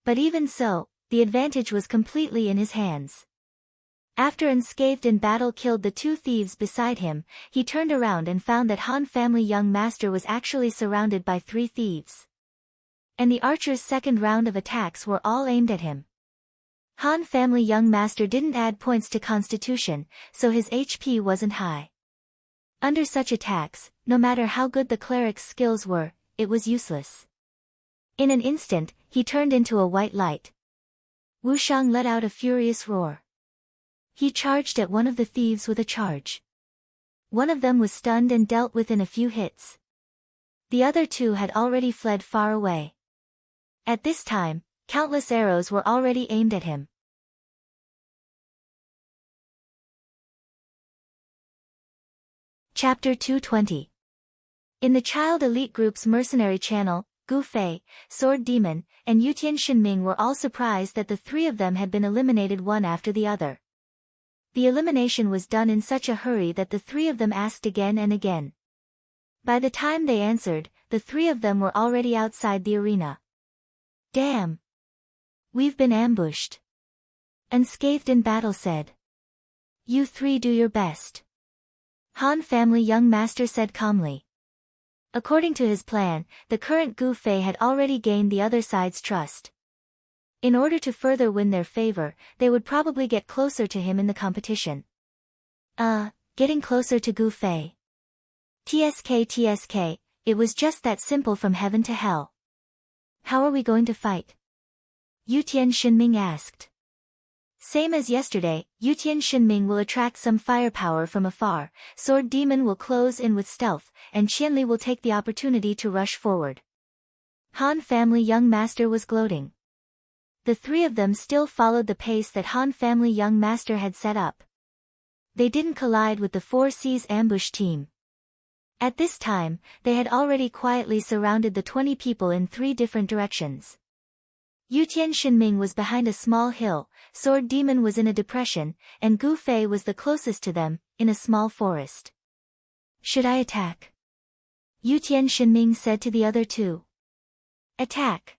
But even so, the advantage was completely in his hands. After Unscathed in battle killed the 2 thieves beside him, he turned around and found that Han family young master was actually surrounded by 3 thieves. And the archer's second round of attacks were all aimed at him. Han family young master didn't add points to constitution, so his HP wasn't high. Under such attacks, no matter how good the cleric's skills were, it was useless. In an instant, he turned into a white light. Wushang let out a furious roar. He charged at one of the thieves with a charge. One of them was stunned and dealt with in a few hits. The other 2 had already fled far away. At this time, countless arrows were already aimed at him. Chapter 220. In the Child Elite Group's mercenary channel, Gu Fei, Sword Demon, and Yutian Shinming were all surprised that the 3 of them had been eliminated one after the other. The elimination was done in such a hurry that the 3 of them asked again and again. By the time they answered, the 3 of them were already outside the arena. Damn! We've been ambushed. Unscathed in battle said. You 3 do your best. Han family young master said calmly. According to his plan, the current Gu Fei had already gained the other side's trust. In order to further win their favor, they would probably get closer to him in the competition. Getting closer to Gu Fei. TSK, it was just that simple from heaven to hell. How are we going to fight? Yutian Shinming asked. Same as yesterday, Yutian Shinming will attract some firepower from afar, Sword Demon will close in with stealth, and Qianli will take the opportunity to rush forward. Han family young master was gloating. The 3 of them still followed the pace that Han family young master had set up. They didn't collide with the 4 Seas ambush team. At this time, they had already quietly surrounded the 20 people in 3 different directions. Yutian Shinming was behind a small hill, Sword Demon was in a depression, and Gu Fei was the closest to them, in a small forest. Should I attack? Yutian Shinming said to the other 2. Attack!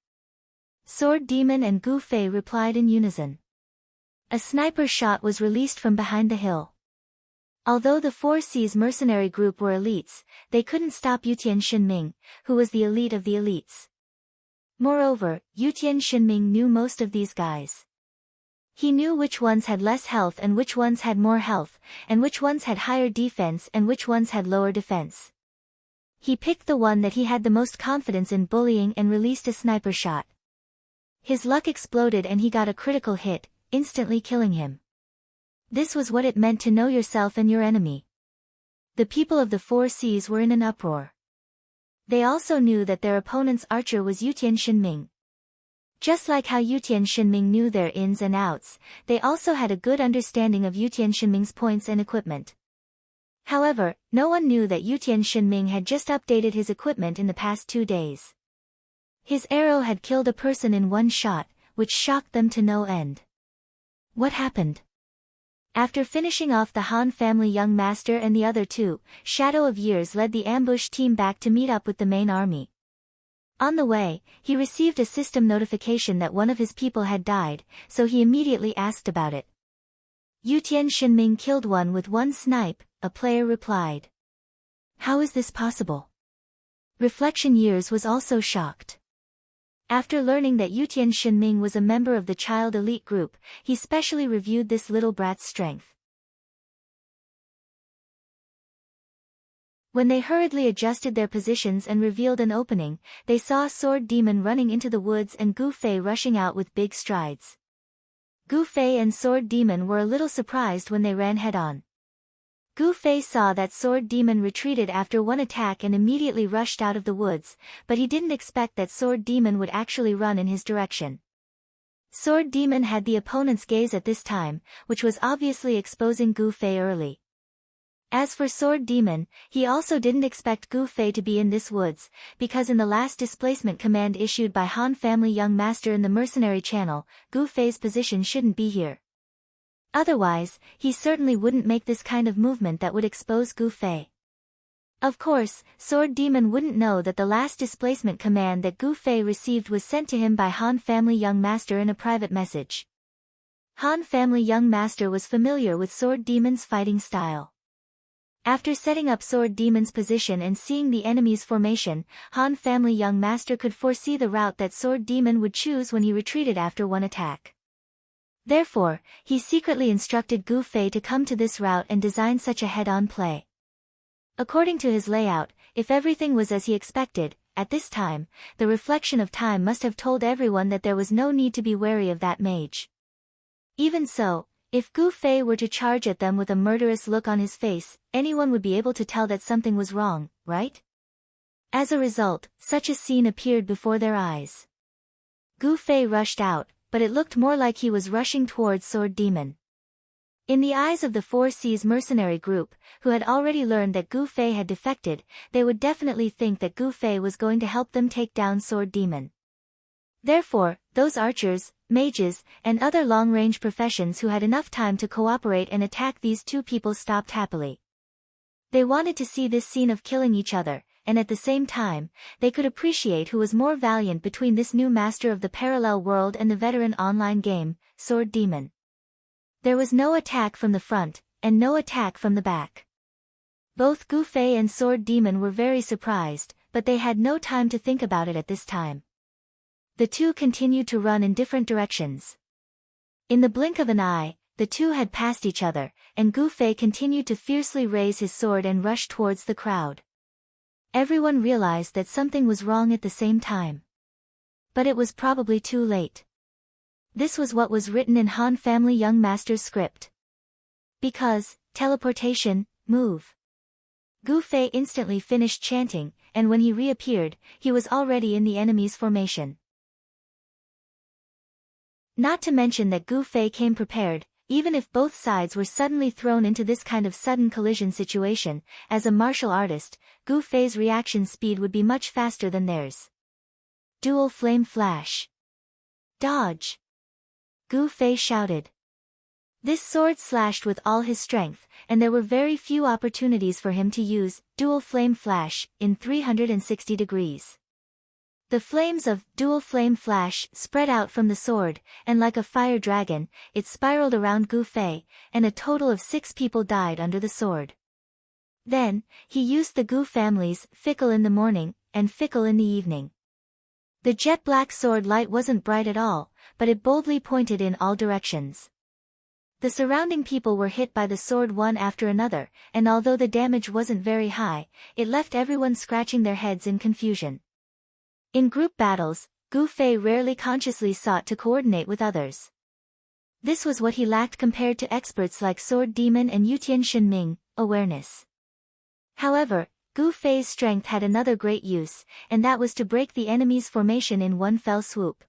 Sword Demon and Gu Fei replied in unison. A sniper shot was released from behind the hill. Although the 4 Seas mercenary group were elites, they couldn't stop Yutian Shinming, who was the elite of the elites. Moreover, Yutian Shinming knew most of these guys. He knew which ones had less health and which ones had more health, and which ones had higher defense and which ones had lower defense. He picked the one that he had the most confidence in bullying and released a sniper shot. His luck exploded and he got a critical hit, instantly killing him. This was what it meant to know yourself and your enemy. The people of the 4 Seas were in an uproar. They also knew that their opponent's archer was Yutian Shinming. Just like how Yutian Shinming knew their ins and outs, they also had a good understanding of Yutian Shinming's points and equipment. However, no one knew that Yutian Shinming had just updated his equipment in the past 2 days. His arrow had killed a person in one shot, which shocked them to no end. What happened? After finishing off the Han family young master and the other two, Shadow of Years led the ambush team back to meet up with the main army. On the way, he received a system notification that one of his people had died, so he immediately asked about it. Yutian Shinming killed one with one snipe, a player replied. How is this possible? Reflection Years was also shocked. After learning that Yutian Shinming was a member of the child elite group, he specially reviewed this little brat's strength. When they hurriedly adjusted their positions and revealed an opening, they saw Sword Demon running into the woods and Gu Fei rushing out with big strides. Gu Fei and Sword Demon were a little surprised when they ran head-on. Gu Fei saw that Sword Demon retreated after one attack and immediately rushed out of the woods, but he didn't expect that Sword Demon would actually run in his direction. Sword Demon had the opponent's gaze at this time, which was obviously exposing Gu Fei early. As for Sword Demon, he also didn't expect Gu Fei to be in this woods, because in the last displacement command issued by Han family young master in the mercenary channel, Gu Fei's position shouldn't be here. Otherwise, he certainly wouldn't make this kind of movement that would expose Gu Fei. Of course, Sword Demon wouldn't know that the last displacement command that Gu Fei received was sent to him by Han family young master in a private message. Han family young master was familiar with Sword Demon's fighting style. After setting up Sword Demon's position and seeing the enemy's formation, Han family young master could foresee the route that Sword Demon would choose when he retreated after one attack. Therefore, he secretly instructed Gu Fei to come to this route and design such a head-on play. According to his layout, if everything was as he expected, at this time, the reflection of time must have told everyone that there was no need to be wary of that mage. Even so, if Gu Fei were to charge at them with a murderous look on his face, anyone would be able to tell that something was wrong, right? As a result, such a scene appeared before their eyes. Gu Fei rushed out, but it looked more like he was rushing towards Sword Demon. In the eyes of the 4C's mercenary group, who had already learned that Gu Fei had defected, they would definitely think that Gu Fei was going to help them take down Sword Demon. Therefore, those archers, mages, and other long-range professions who had enough time to cooperate and attack these two people stopped happily. They wanted to see this scene of killing each other, and at the same time, they could appreciate who was more valiant between this new master of the parallel world and the veteran online game, Sword Demon. There was no attack from the front, and no attack from the back. Both Gu Fei and Sword Demon were very surprised, but they had no time to think about it at this time. The two continued to run in different directions. In the blink of an eye, the two had passed each other, and Gu Fei continued to fiercely raise his sword and rush towards the crowd. Everyone realized that something was wrong at the same time. But it was probably too late. This was what was written in Han family young master's script. Because, teleportation, move. Gu Fei instantly finished chanting, and when he reappeared, he was already in the enemy's formation. Not to mention that Gu Fei came prepared, even if both sides were suddenly thrown into this kind of sudden collision situation. As a martial artist, Gu Fei's reaction speed would be much faster than theirs. Dual Flame Flash. Dodge! Gu Fei shouted. This sword slashed with all his strength, and there were very few opportunities for him to use Dual Flame Flash in 360 degrees. The flames of Dual Flame Flash spread out from the sword, and like a fire dragon, it spiraled around Gu Fei, and a total of 6 people died under the sword. Then, he used the Gu family's Fickle in the morning, and Fickle in the evening. The jet black sword light wasn't bright at all, but it boldly pointed in all directions. The surrounding people were hit by the sword one after another, and although the damage wasn't very high, it left everyone scratching their heads in confusion. In group battles, Gu Fei rarely consciously sought to coordinate with others. This was what he lacked compared to experts like Sword Demon and Yutian Shinming, awareness. However, Gu Fei's strength had another great use, and that was to break the enemy's formation in one fell swoop.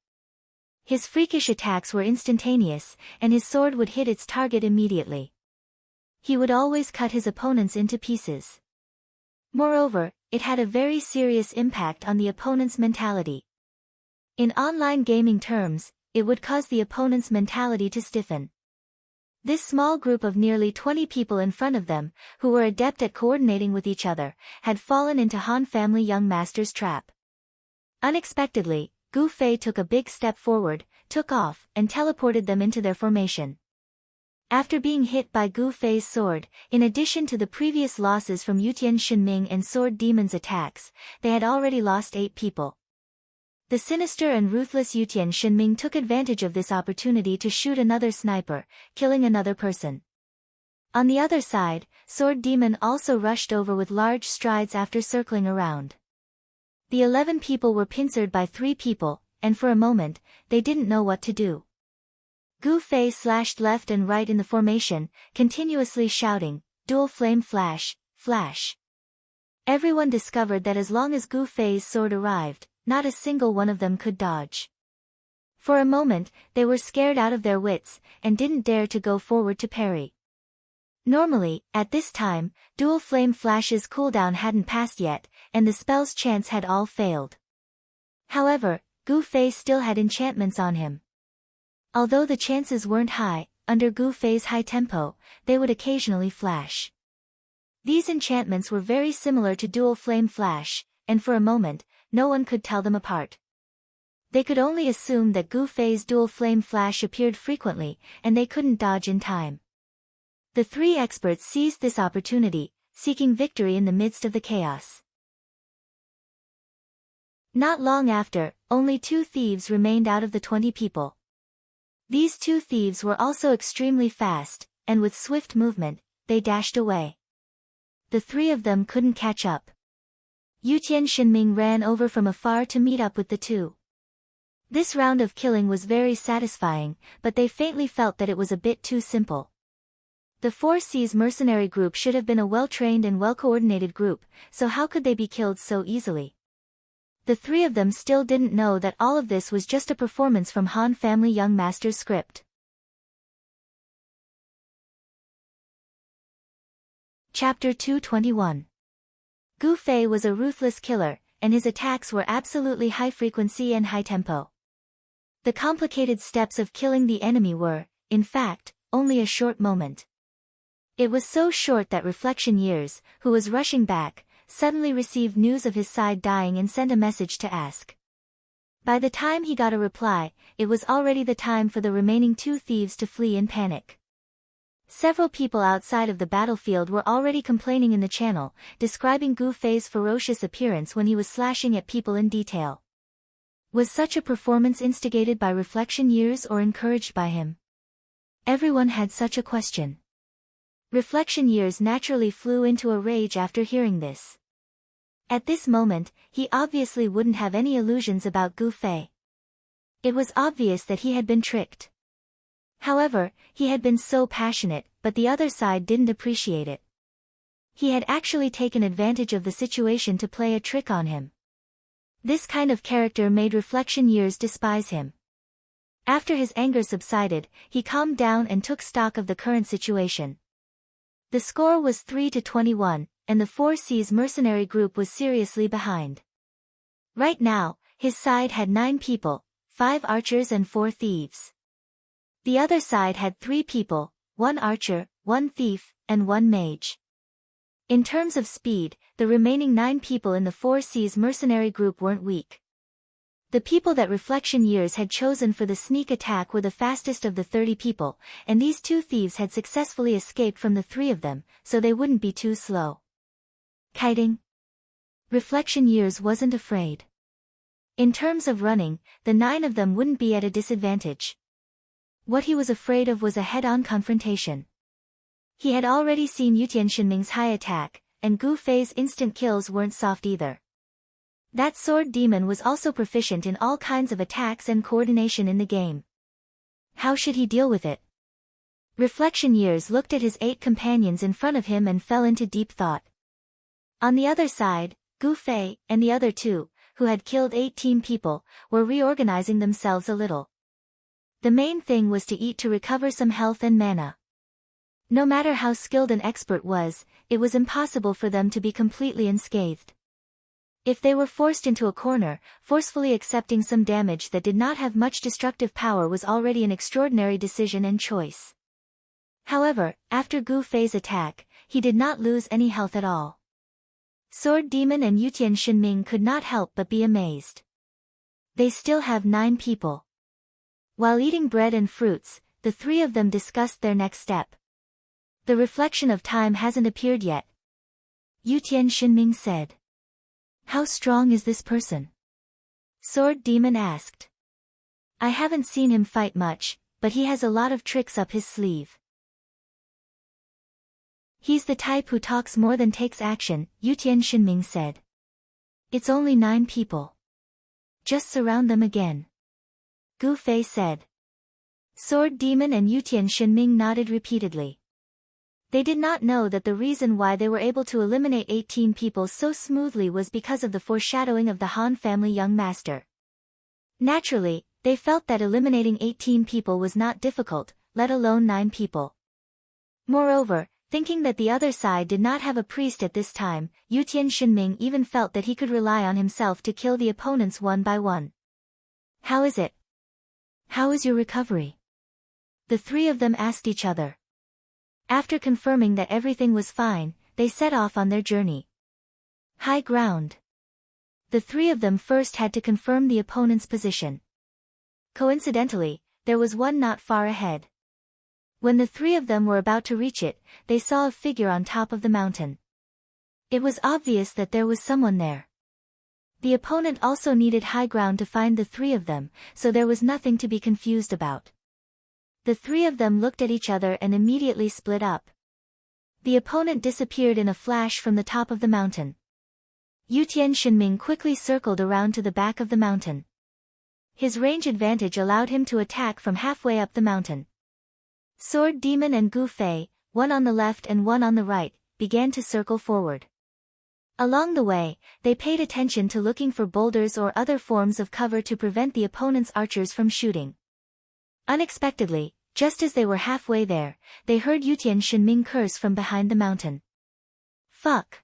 His freakish attacks were instantaneous, and his sword would hit its target immediately. He would always cut his opponents into pieces. Moreover, it had a very serious impact on the opponent's mentality. In online gaming terms, it would cause the opponent's mentality to stiffen. This small group of nearly 20 people in front of them, who were adept at coordinating with each other, had fallen into Han family young master's trap. Unexpectedly, Gu Fei took a big step forward, took off, and teleported them into their formation. After being hit by Gu Fei's sword, in addition to the previous losses from Yutian Shinming and Sword Demon's attacks, they had already lost 8 people. The sinister and ruthless Yutian Shinming took advantage of this opportunity to shoot another sniper, killing another person. On the other side, Sword Demon also rushed over with large strides after circling around. The 11 people were pincered by 3 people, and for a moment, they didn't know what to do. Gu Fei slashed left and right in the formation, continuously shouting, "Dual flame flash, flash." Everyone discovered that as long as Gu Fei's sword arrived, not a single one of them could dodge. For a moment, they were scared out of their wits, and didn't dare to go forward to parry. Normally, at this time, Dual Flame Flash's cooldown hadn't passed yet, and the spell's chance had all failed. However, Gu Fei still had enchantments on him. Although the chances weren't high, under Gu Fei's high tempo, they would occasionally flash. These enchantments were very similar to Dual Flame Flash, and for a moment, no one could tell them apart. They could only assume that Gu Fei's Dual Flame Flash appeared frequently, and they couldn't dodge in time. The 3 experts seized this opportunity, seeking victory in the midst of the chaos. Not long after, only 2 thieves remained out of the 20 people. These 2 thieves were also extremely fast, and with swift movement, they dashed away. The 3 of them couldn't catch up. Yutian Shinming ran over from afar to meet up with the 2. This round of killing was very satisfying, but they faintly felt that it was a bit too simple. The 4C's mercenary group should have been a well-trained and well-coordinated group, so how could they be killed so easily? The 3 of them still didn't know that all of this was just a performance from Han family young master's script. Chapter 221. Gu Fei was a ruthless killer, and his attacks were absolutely high frequency and high tempo. The complicated steps of killing the enemy were, in fact, only a short moment. It was so short that Reflection Years, who was rushing back, suddenly received news of his side dying and sent a message to ask. By the time he got a reply, it was already the time for the remaining 2 thieves to flee in panic. Several people outside of the battlefield were already complaining in the channel, describing Gu Fei's ferocious appearance when he was slashing at people in detail. Was such a performance instigated by Reflection Years or encouraged by him? Everyone had such a question. Reflection Years naturally flew into a rage after hearing this. At this moment, he obviously wouldn't have any illusions about Gu Fei. It was obvious that he had been tricked. However, he had been so passionate, but the other side didn't appreciate it. He had actually taken advantage of the situation to play a trick on him. This kind of character made Reflection Years despise him. After his anger subsided, he calmed down and took stock of the current situation. The score was 3-21, and the 4C's mercenary group was seriously behind. Right now, his side had 9 people, 5 archers and 4 thieves. The other side had 3 people, 1 archer, 1 thief, and 1 mage. In terms of speed, the remaining 9 people in the 4C's mercenary group weren't weak. The people that Reflection Years had chosen for the sneak attack were the fastest of the 30 people, and these 2 thieves had successfully escaped from the 3 of them, so they wouldn't be too slow. Kiting. Reflection Years wasn't afraid. In terms of running, the 9 of them wouldn't be at a disadvantage. What he was afraid of was a head-on confrontation. He had already seen Yutian Shinming's high attack, and Gu Fei's instant kills weren't soft either. That sword demon was also proficient in all kinds of attacks and coordination in the game. How should he deal with it? Reflection Years looked at his 8 companions in front of him and fell into deep thought. On the other side, Gu Fei, and the other two, who had killed 18 people, were reorganizing themselves a little. The main thing was to eat to recover some health and mana. No matter how skilled an expert was, it was impossible for them to be completely unscathed. If they were forced into a corner, forcefully accepting some damage that did not have much destructive power was already an extraordinary decision and choice. However, after Gu Fei's attack, he did not lose any health at all. Sword Demon and Yutian Shinming could not help but be amazed. They still have 9 people. While eating bread and fruits, the 3 of them discussed their next step. The reflection of time hasn't appeared yet. Yutian Shinming said. How strong is this person? Sword Demon asked. I haven't seen him fight much, but he has a lot of tricks up his sleeve. He's the type who talks more than takes action, Yutian Shinming said. It's only 9 people. Just surround them again. Gu Fei said. Sword Demon and Yutian Shinming nodded repeatedly. They did not know that the reason why they were able to eliminate 18 people so smoothly was because of the foreshadowing of the Han family young master. Naturally, they felt that eliminating 18 people was not difficult, let alone 9 people. Moreover, thinking that the other side did not have a priest at this time, Yutian Shinming even felt that he could rely on himself to kill the opponents one by one. How is it? How is your recovery? The 3 of them asked each other. After confirming that everything was fine, they set off on their journey. High ground. The 3 of them first had to confirm the opponent's position. Coincidentally, there was one not far ahead. When the 3 of them were about to reach it, they saw a figure on top of the mountain. It was obvious that there was someone there. The opponent also needed high ground to find the 3 of them, so there was nothing to be confused about. The 3 of them looked at each other and immediately split up. The opponent disappeared in a flash from the top of the mountain. Yutian Shinming quickly circled around to the back of the mountain. His range advantage allowed him to attack from halfway up the mountain. Sword Demon and Gu Fei, one on the left and one on the right, began to circle forward. Along the way, they paid attention to looking for boulders or other forms of cover to prevent the opponent's archers from shooting. Unexpectedly, just as they were halfway there, they heard Yutian Shinming curse from behind the mountain. Fuck!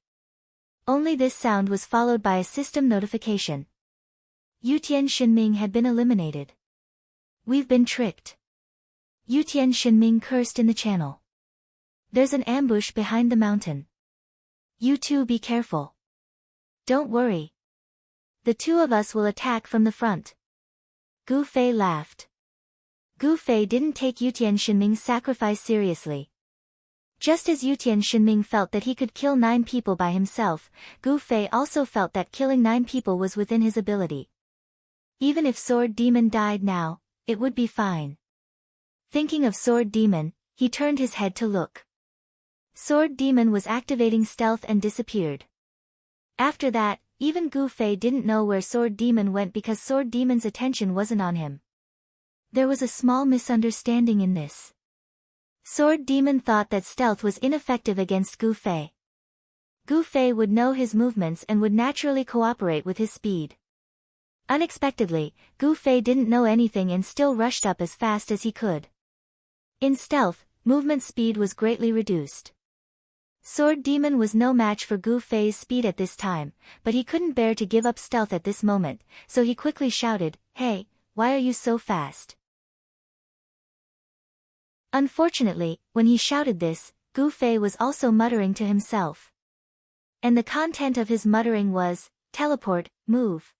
Only this sound was followed by a system notification. Yutian Shinming had been eliminated. We've been tricked. Yutian Shinming cursed in the channel. There's an ambush behind the mountain. You two be careful. Don't worry. The 2 of us will attack from the front. Gu Fei laughed. Gu Fei didn't take Yutian Shinming's sacrifice seriously. Just as Yutian Shinming felt that he could kill 9 people by himself, Gu Fei also felt that killing 9 people was within his ability. Even if Sword Demon died now, it would be fine. Thinking of Sword Demon, he turned his head to look. Sword Demon was activating stealth and disappeared. After that, even Gu Fei didn't know where Sword Demon went because Sword Demon's attention wasn't on him. There was a small misunderstanding in this. Sword Demon thought that stealth was ineffective against Gu Fei. Gu Fei would know his movements and would naturally cooperate with his speed. Unexpectedly, Gu Fei didn't know anything and still rushed up as fast as he could. In stealth, movement speed was greatly reduced. Sword Demon was no match for Gu Fei's speed at this time, but he couldn't bear to give up stealth at this moment, so he quickly shouted, "Hey, why are you so fast?" Unfortunately, when he shouted this, Gu Fei was also muttering to himself. And the content of his muttering was, "Teleport, move."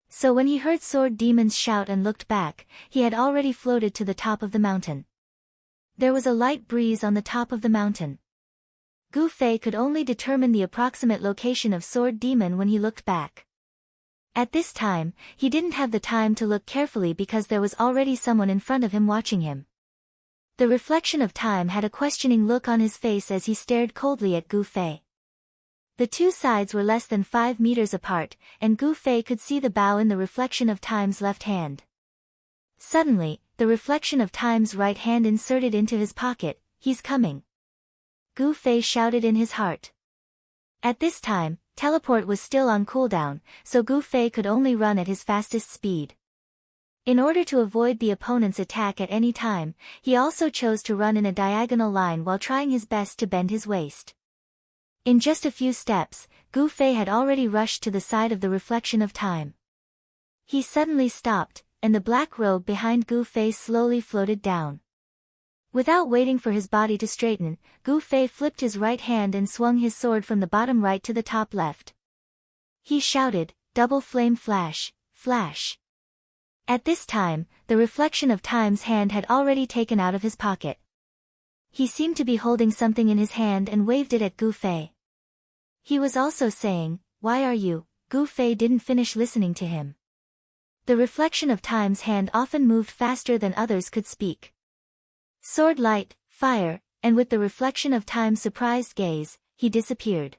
So when he heard Sword Demon's shout and looked back, he had already floated to the top of the mountain. There was a light breeze on the top of the mountain. Gu Fei could only determine the approximate location of Sword Demon when he looked back. At this time, he didn't have the time to look carefully because there was already someone in front of him watching him. The reflection of time had a questioning look on his face as he stared coldly at Gu Fei. The 2 sides were less than 5 meters apart, and Gu Fei could see the bow in the reflection of time's left hand. Suddenly, the reflection of time's right hand inserted into his pocket. "He's coming." Gu Fei shouted in his heart. At this time, teleport was still on cooldown, so Gu Fei could only run at his fastest speed. In order to avoid the opponent's attack at any time, he also chose to run in a diagonal line while trying his best to bend his waist. In just a few steps, Gu Fei had already rushed to the side of the reflection of time. He suddenly stopped, and the black robe behind Gu Fei slowly floated down. Without waiting for his body to straighten, Gu Fei flipped his right hand and swung his sword from the bottom right to the top left. He shouted, "Double flame flash, flash." At this time, the reflection of time's hand had already taken out of his pocket. He seemed to be holding something in his hand and waved it at Gu Fei. He was also saying, "Why are you?" Gu Fei didn't finish listening to him. The reflection of time's hand often moved faster than others could speak. Sword light, fire, and with the reflection of time's surprised gaze, he disappeared.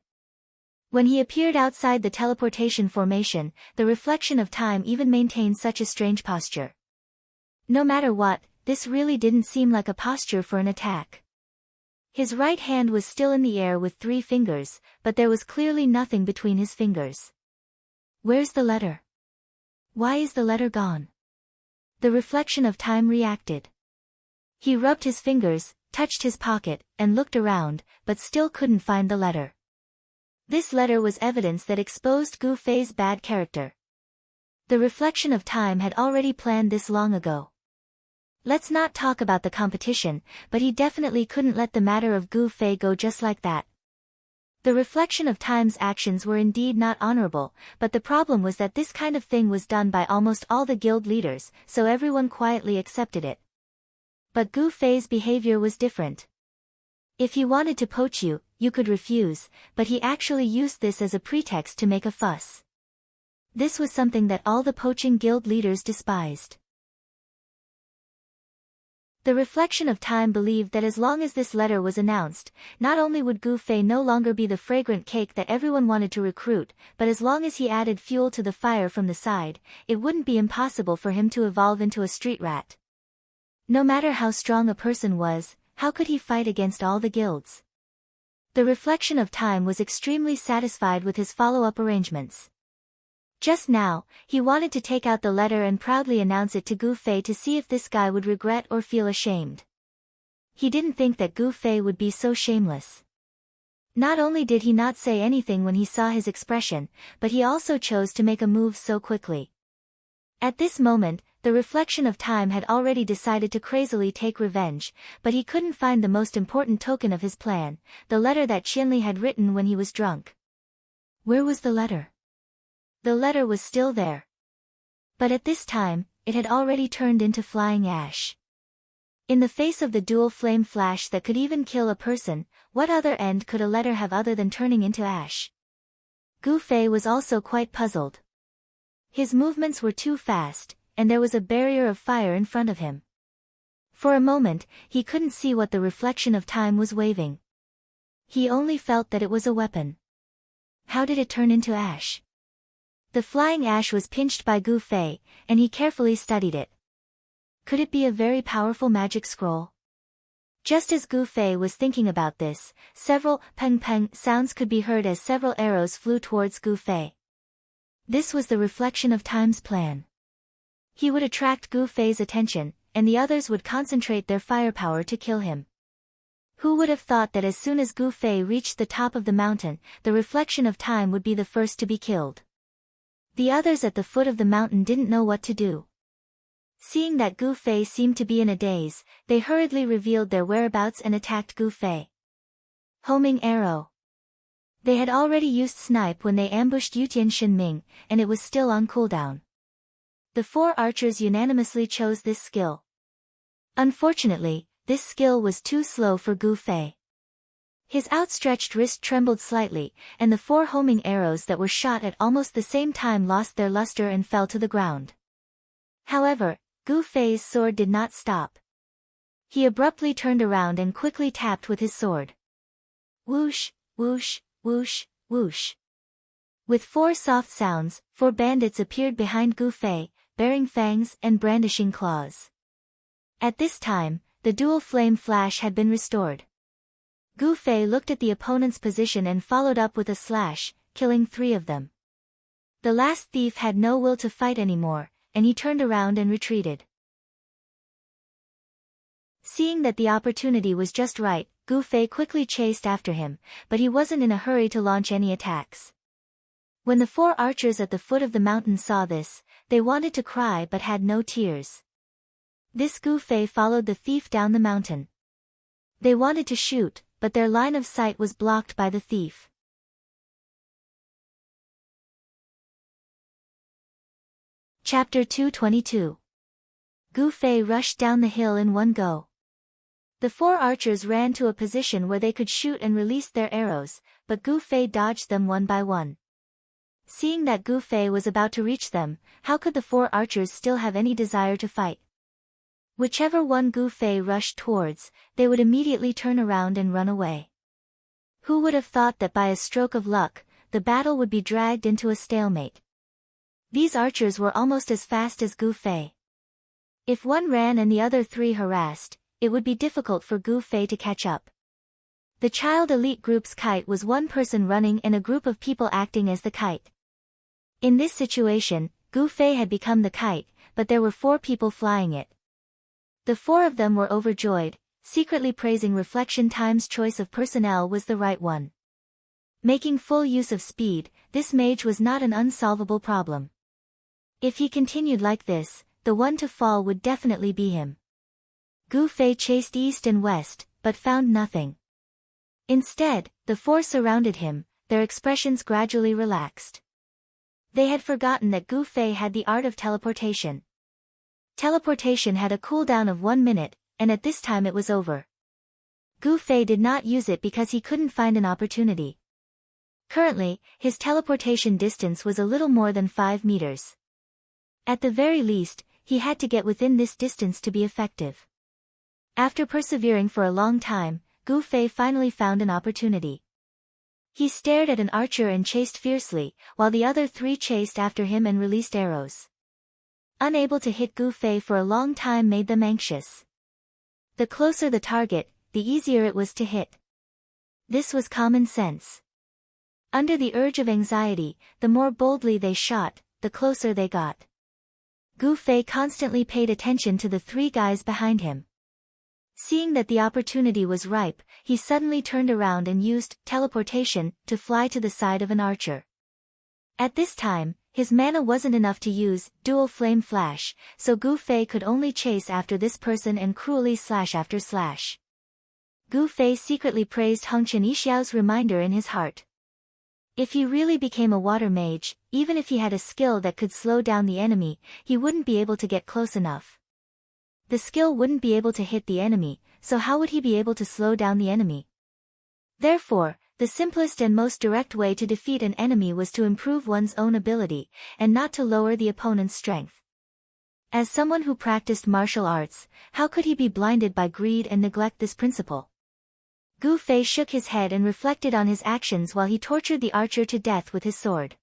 When he appeared outside the teleportation formation, the reflection of time even maintained such a strange posture. No matter what, this really didn't seem like a posture for an attack. His right hand was still in the air with 3 fingers, but there was clearly nothing between his fingers. Where's the letter? Why is the letter gone? The reflection of time reacted. He rubbed his fingers, touched his pocket, and looked around, but still couldn't find the letter. This letter was evidence that exposed Gu Fei's bad character. The reflection of time had already planned this long ago. Let's not talk about the competition, but he definitely couldn't let the matter of Gu Fei go just like that. The reflection of time's actions were indeed not honorable, but the problem was that this kind of thing was done by almost all the guild leaders, so everyone quietly accepted it. But Gu Fei's behavior was different. If he wanted to poach you, you could refuse, but he actually used this as a pretext to make a fuss. This was something that all the poaching guild leaders despised. The reflection of time believed that as long as this letter was announced, not only would Gu Fei no longer be the fragrant cake that everyone wanted to recruit, but as long as he added fuel to the fire from the side, it wouldn't be impossible for him to evolve into a street rat. No matter how strong a person was, how could he fight against all the guilds? The reflection of time was extremely satisfied with his follow-up arrangements. Just now, he wanted to take out the letter and proudly announce it to Gu Fei to see if this guy would regret or feel ashamed. He didn't think that Gu Fei would be so shameless. Not only did he not say anything when he saw his expression, but he also chose to make a move so quickly. At this moment, the reflection of time had already decided to crazily take revenge, but he couldn't find the most important token of his plan, the letter that Qianli had written when he was drunk. Where was the letter? The letter was still there. But at this time, it had already turned into flying ash. In the face of the dual flame flash that could even kill a person, what other end could a letter have other than turning into ash? Gu Fei was also quite puzzled. His movements were too fast, and there was a barrier of fire in front of him. For a moment, he couldn't see what the reflection of time was waving. He only felt that it was a weapon. How did it turn into ash? The flying ash was pinched by Gu Fei, and he carefully studied it. Could it be a very powerful magic scroll? Just as Gu Fei was thinking about this, several peng-peng sounds could be heard as several arrows flew towards Gu Fei. This was the reflection of time's plan. He would attract Gu Fei's attention, and the others would concentrate their firepower to kill him. Who would have thought that as soon as Gu Fei reached the top of the mountain, the reflection of time would be the first to be killed? The others at the foot of the mountain didn't know what to do. Seeing that Gu Fei seemed to be in a daze, they hurriedly revealed their whereabouts and attacked Gu Fei. Homing arrow. They had already used snipe when they ambushed Yutian Shenming, and it was still on cooldown. The 4 archers unanimously chose this skill. Unfortunately, this skill was too slow for Gu Fei. His outstretched wrist trembled slightly, and the 4 homing arrows that were shot at almost the same time lost their luster and fell to the ground. However, Gu Fei's sword did not stop. He abruptly turned around and quickly tapped with his sword. Whoosh, whoosh, whoosh, whoosh. With 4 soft sounds, 4 bandits appeared behind Gu Fei, bearing fangs and brandishing claws. At this time, the dual flame flash had been restored. Gu Fei looked at the opponent's position and followed up with a slash, killing 3 of them. The last thief had no will to fight anymore, and he turned around and retreated. Seeing that the opportunity was just right, Gu Fei quickly chased after him, but he wasn't in a hurry to launch any attacks. When the 4 archers at the foot of the mountain saw this, they wanted to cry but had no tears. This Gu Fei followed the thief down the mountain. They wanted to shoot, but their line of sight was blocked by the thief. Chapter 222. Gu Fei rushed down the hill in one go. The 4 archers ran to a position where they could shoot and release their arrows, but Gu Fei dodged them one by one. Seeing that Gu Fei was about to reach them, how could the 4 archers still have any desire to fight? Whichever one Gu Fei rushed towards, they would immediately turn around and run away. Who would have thought that by a stroke of luck, the battle would be dragged into a stalemate? These archers were almost as fast as Gu Fei. If one ran and the other 3 harassed, it would be difficult for Gu Fei to catch up. The child elite group's kite was one person running and a group of people acting as the kite. In this situation, Gu Fei had become the kite, but there were 4 people flying it. The 4 of them were overjoyed, secretly praising Reflection Time's choice of personnel was the right one. Making full use of speed, this mage was not an unsolvable problem. If he continued like this, the one to fall would definitely be him. Gu Fei chased east and west, but found nothing. Instead, the 4 surrounded him, their expressions gradually relaxed. They had forgotten that Gu Fei had the art of teleportation. Teleportation had a cooldown of 1 minute, and at this time it was over. Gu Fei did not use it because he couldn't find an opportunity. Currently, his teleportation distance was a little more than 5 meters. At the very least, he had to get within this distance to be effective. After persevering for a long time, Gu Fei finally found an opportunity. He stared at an archer and chased fiercely, while the other 3 chased after him and released arrows. Unable to hit Gu Fei for a long time made them anxious. The closer the target, the easier it was to hit. This was common sense. Under the urge of anxiety, the more boldly they shot, the closer they got. Gu Fei constantly paid attention to the 3 guys behind him. Seeing that the opportunity was ripe, he suddenly turned around and used teleportation to fly to the side of an archer. At this time, his mana wasn't enough to use dual flame flash, so Gu Fei could only chase after this person and cruelly slash after slash. Gu Fei secretly praised Hengchen Yixiao's reminder in his heart. If he really became a water mage, even if he had a skill that could slow down the enemy, he wouldn't be able to get close enough. The skill wouldn't be able to hit the enemy, so how would he be able to slow down the enemy? Therefore, the simplest and most direct way to defeat an enemy was to improve one's own ability, and not to lower the opponent's strength. As someone who practiced martial arts, how could he be blinded by greed and neglect this principle? Gu Fei shook his head and reflected on his actions while he tortured the archer to death with his sword.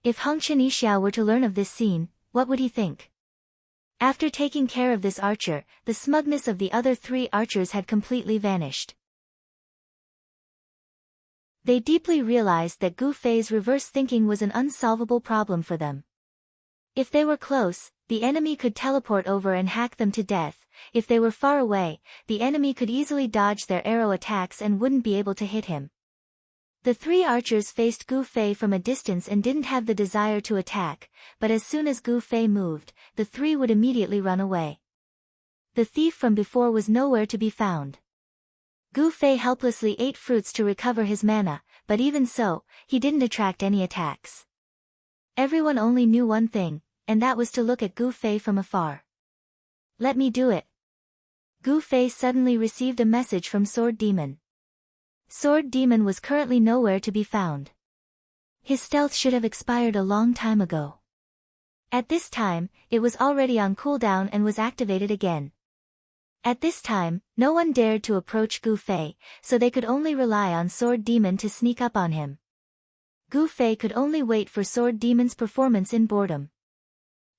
If Hengchen Yixiao were to learn of this scene, what would he think? After taking care of this archer, the smugness of the other 3 archers had completely vanished. They deeply realized that Gu Fei's reverse thinking was an unsolvable problem for them. If they were close, the enemy could teleport over and hack them to death. If they were far away, the enemy could easily dodge their arrow attacks and wouldn't be able to hit him. The 3 archers faced Gu Fei from a distance and didn't have the desire to attack, but as soon as Gu Fei moved, the 3 would immediately run away. The thief from before was nowhere to be found. Gu Fei helplessly ate fruits to recover his mana, but even so, he didn't attract any attacks. Everyone only knew one thing, and that was to look at Gu Fei from afar. Let me do it. Gu Fei suddenly received a message from Sword Demon. Sword Demon was currently nowhere to be found. His stealth should have expired a long time ago. At this time, it was already on cooldown and was activated again. At this time, no one dared to approach Gu Fei, so they could only rely on Sword Demon to sneak up on him. Gu Fei could only wait for Sword Demon's performance in boredom.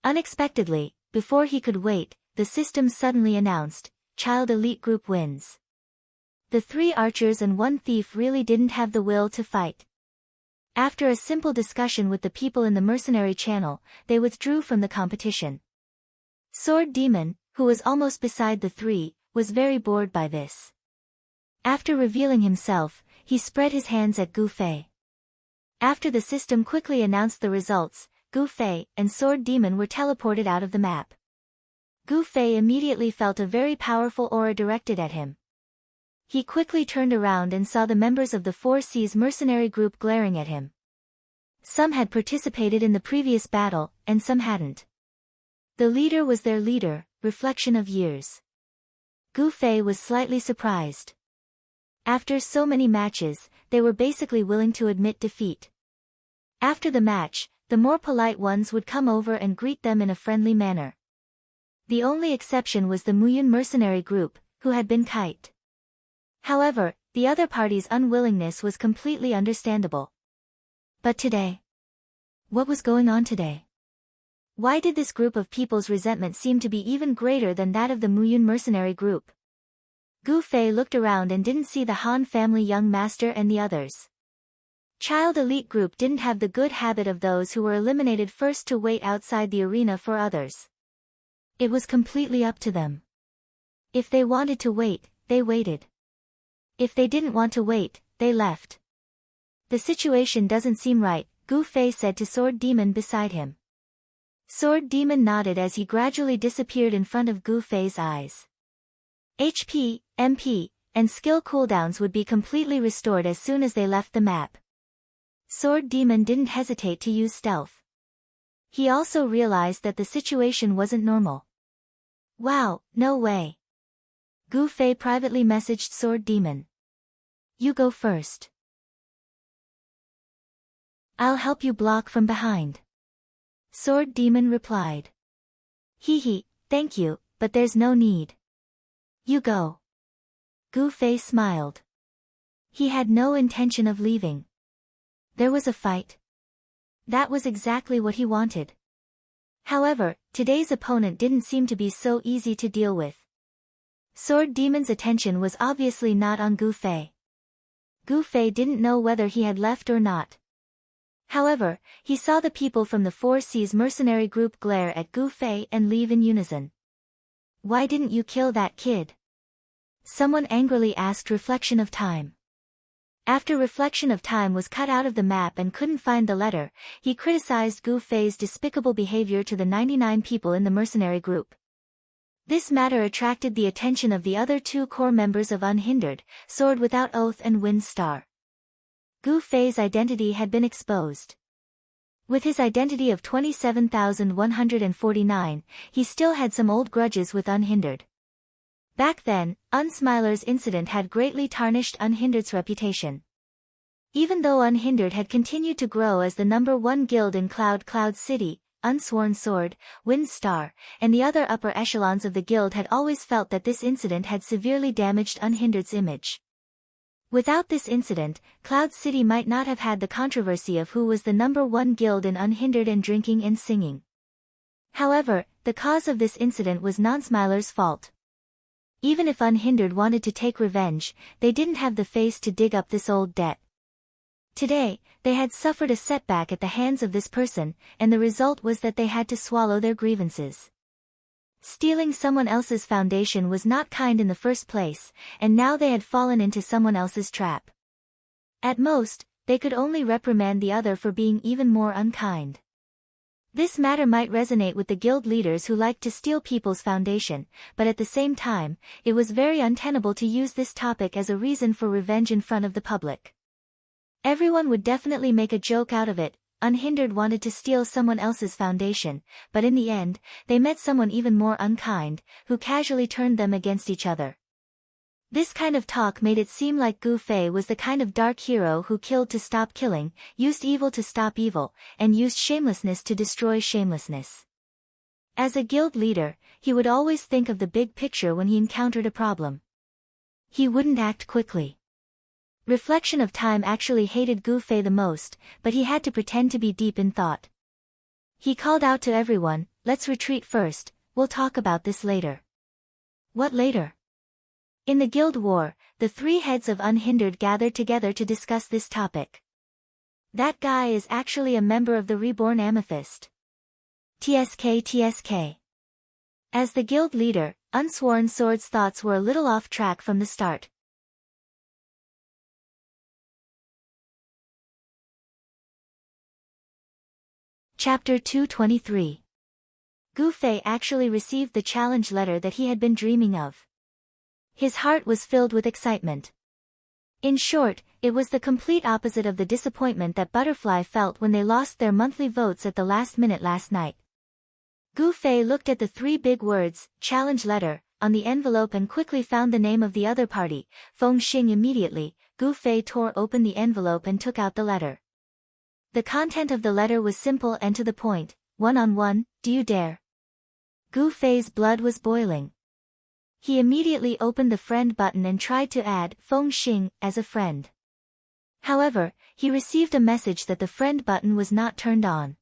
Unexpectedly, before he could wait, the system suddenly announced, Child Elite Group wins. The 3 archers and 1 thief really didn't have the will to fight. After a simple discussion with the people in the mercenary channel, they withdrew from the competition. Sword Demon, who was almost beside the 3, was very bored by this. After revealing himself, he spread his hands at Gu Fei. After the system quickly announced the results, Gu Fei and Sword Demon were teleported out of the map. Gu Fei immediately felt a very powerful aura directed at him. He quickly turned around and saw the members of the 4C's mercenary group glaring at him. Some had participated in the previous battle, and some hadn't. The leader was their leader, reflection of years. Gu Fei was slightly surprised. After so many matches, they were basically willing to admit defeat. After the match, the more polite ones would come over and greet them in a friendly manner. The only exception was the Muyun mercenary group, who had been kite. However, the other party's unwillingness was completely understandable. But today? What was going on today? Why did this group of people's resentment seem to be even greater than that of the Muyun mercenary group? Gu Fei looked around and didn't see the Han family young master and the others. Child elite group didn't have the good habit of those who were eliminated first to wait outside the arena for others. It was completely up to them. If they wanted to wait, they waited. If they didn't want to wait, they left. The situation doesn't seem right, Gu Fei said to Sword Demon beside him. Sword Demon nodded as he gradually disappeared in front of Gu Fei's eyes. HP, MP, and skill cooldowns would be completely restored as soon as they left the map. Sword Demon didn't hesitate to use stealth. He also realized that the situation wasn't normal. Wow, no way. Gu Fei privately messaged Sword Demon. You go first. I'll help you block from behind. Sword Demon replied. Hee, thank you, but there's no need. You go. Gu Fei smiled. He had no intention of leaving. There was a fight. That was exactly what he wanted. However, today's opponent didn't seem to be so easy to deal with. Sword Demon's attention was obviously not on Gu Fei. Gu Fei didn't know whether he had left or not. However, he saw the people from the 4C's mercenary group glare at Gu Fei and leave in unison. Why didn't you kill that kid? Someone angrily asked Reflection of Time. After Reflection of Time was cut out of the map and couldn't find the letter, he criticized Gu Fei's despicable behavior to the 99 people in the mercenary group. This matter attracted the attention of the other 2 core members of Unhindered, Sword Without Oath and Wind Star. Gu Fei's identity had been exposed. With his identity of 27,149, he still had some old grudges with Unhindered. Back then, Unsmiler's incident had greatly tarnished Unhindered's reputation. Even though Unhindered had continued to grow as the #1 guild in Cloud City, Unsworn Sword, Wind Star, and the other upper echelons of the guild had always felt that this incident had severely damaged Unhindered's image. Without this incident, Cloud City might not have had the controversy of who was the #1 guild in Unhindered and drinking and singing. However, the cause of this incident was Nonsmiler's fault. Even if Unhindered wanted to take revenge, they didn't have the face to dig up this old debt. Today, they had suffered a setback at the hands of this person, and the result was that they had to swallow their grievances. Stealing someone else's foundation was not kind in the first place, and now they had fallen into someone else's trap. At most, they could only reprimand the other for being even more unkind. This matter might resonate with the guild leaders who liked to steal people's foundation, but at the same time, it was very untenable to use this topic as a reason for revenge in front of the public. Everyone would definitely make a joke out of it. Unhindered wanted to steal someone else's foundation, but in the end, they met someone even more unkind, who casually turned them against each other. This kind of talk made it seem like Gu Fei was the kind of dark hero who killed to stop killing, used evil to stop evil, and used shamelessness to destroy shamelessness. As a guild leader, he would always think of the big picture when he encountered a problem. He wouldn't act quickly. Reflection of Time actually hated Gu Fei the most, but he had to pretend to be deep in thought. He called out to everyone, "Let's retreat first, we'll talk about this later." What later? In the guild war, the three heads of Unhindered gathered together to discuss this topic. That guy is actually a member of the Reborn Amethyst. TSK. As the guild leader, Unsworn Sword's thoughts were a little off track from the start. Chapter 223. Gu Fei actually received the challenge letter that he had been dreaming of. His heart was filled with excitement. In short, it was the complete opposite of the disappointment that Butterfly felt when they lost their monthly votes at the last minute last night. Gu Fei looked at the three big words, challenge letter, on the envelope and quickly found the name of the other party, Feng Xing. Immediately, Gu Fei tore open the envelope and took out the letter. The content of the letter was simple and to the point. One-on-one, do you dare? Gu Fei's blood was boiling. He immediately opened the friend button and tried to add Feng Xing as a friend. However, he received a message that the friend button was not turned on.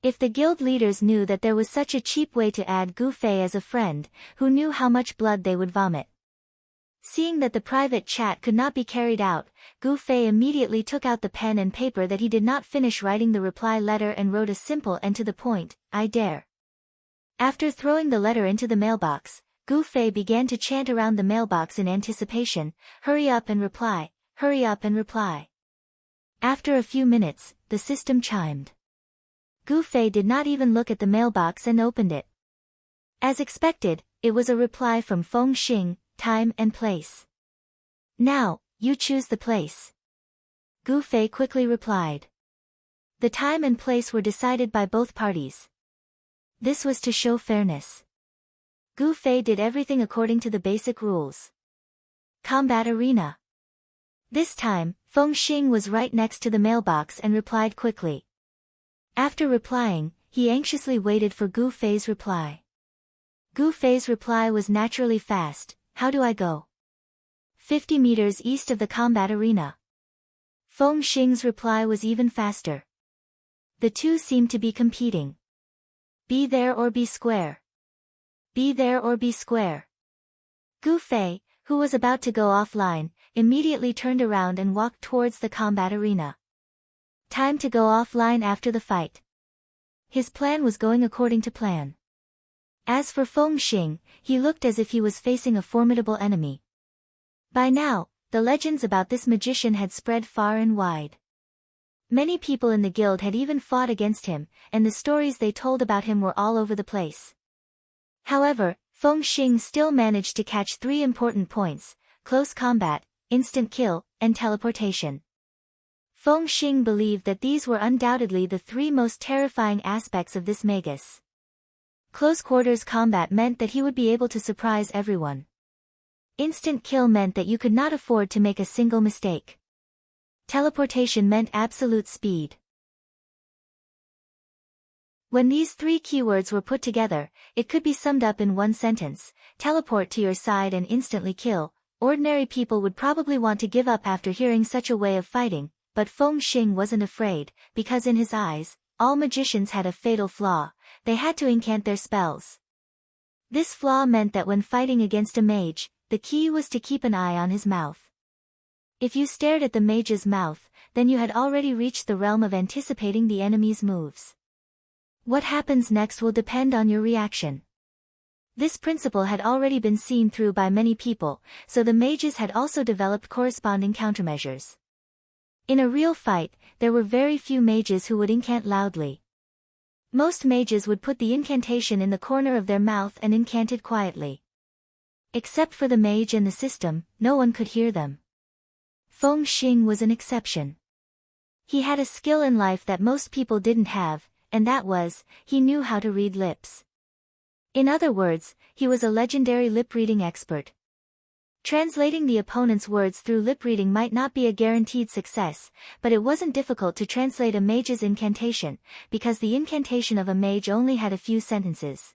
If the guild leaders knew that there was such a cheap way to add Gu Fei as a friend, who knew how much blood they would vomit? Seeing that the private chat could not be carried out, Gu Fei immediately took out the pen and paper that he did not finish writing the reply letter and wrote a simple and to the point, I dare. After throwing the letter into the mailbox, Gu Fei began to chant around the mailbox in anticipation, hurry up and reply, hurry up and reply. After a few minutes, the system chimed. Gu Fei did not even look at the mailbox and opened it. As expected, it was a reply from Feng Xing, time and place. Now, you choose the place. Gu Fei quickly replied. The time and place were decided by both parties. This was to show fairness. Gu Fei did everything according to the basic rules. Combat arena. This time, Feng Xing was right next to the mailbox and replied quickly. After replying, he anxiously waited for Gu Fei's reply. Gu Fei's reply was naturally fast. How do I go? 50 meters east of the combat arena. Feng Xing's reply was even faster. The two seemed to be competing. Be there or be square. Be there or be square. Gu Fei, who was about to go offline, immediately turned around and walked towards the combat arena. Time to go offline after the fight. His plan was going according to plan. As for Feng Xing, he looked as if he was facing a formidable enemy. By now, the legends about this magician had spread far and wide. Many people in the guild had even fought against him, and the stories they told about him were all over the place. However, Feng Xing still managed to catch three important points: close combat, instant kill, and teleportation. Feng Xing believed that these were undoubtedly the three most terrifying aspects of this magus. Close quarters combat meant that he would be able to surprise everyone. Instant kill meant that you could not afford to make a single mistake. Teleportation meant absolute speed. When these three keywords were put together, it could be summed up in one sentence: teleport to your side and instantly kill. Ordinary people would probably want to give up after hearing such a way of fighting, but Feng Xing wasn't afraid, because in his eyes, all magicians had a fatal flaw: they had to incant their spells. This flaw meant that when fighting against a mage, the key was to keep an eye on his mouth. If you stared at the mage's mouth, then you had already reached the realm of anticipating the enemy's moves. What happens next will depend on your reaction. This principle had already been seen through by many people, so the mages had also developed corresponding countermeasures. In a real fight, there were very few mages who would incant loudly. Most mages would put the incantation in the corner of their mouth and incanted quietly. Except for the mage and the system, no one could hear them. Feng Xing was an exception. He had a skill in life that most people didn't have, and that was, he knew how to read lips. In other words, he was a legendary lip-reading expert. Translating the opponent's words through lip-reading might not be a guaranteed success, but it wasn't difficult to translate a mage's incantation, because the incantation of a mage only had a few sentences.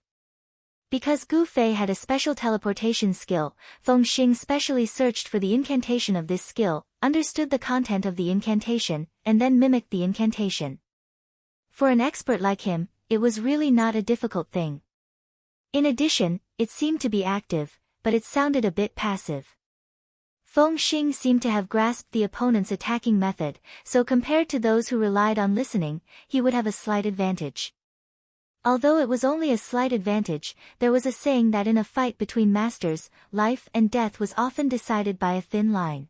Because Gu Fei had a special teleportation skill, Feng Xing specially searched for the incantation of this skill, understood the content of the incantation, and then mimicked the incantation. For an expert like him, it was really not a difficult thing. In addition, it seemed to be active, but it sounded a bit passive. Feng Xing seemed to have grasped the opponent's attacking method, so compared to those who relied on listening, he would have a slight advantage. Although it was only a slight advantage, there was a saying that in a fight between masters, life and death was often decided by a thin line.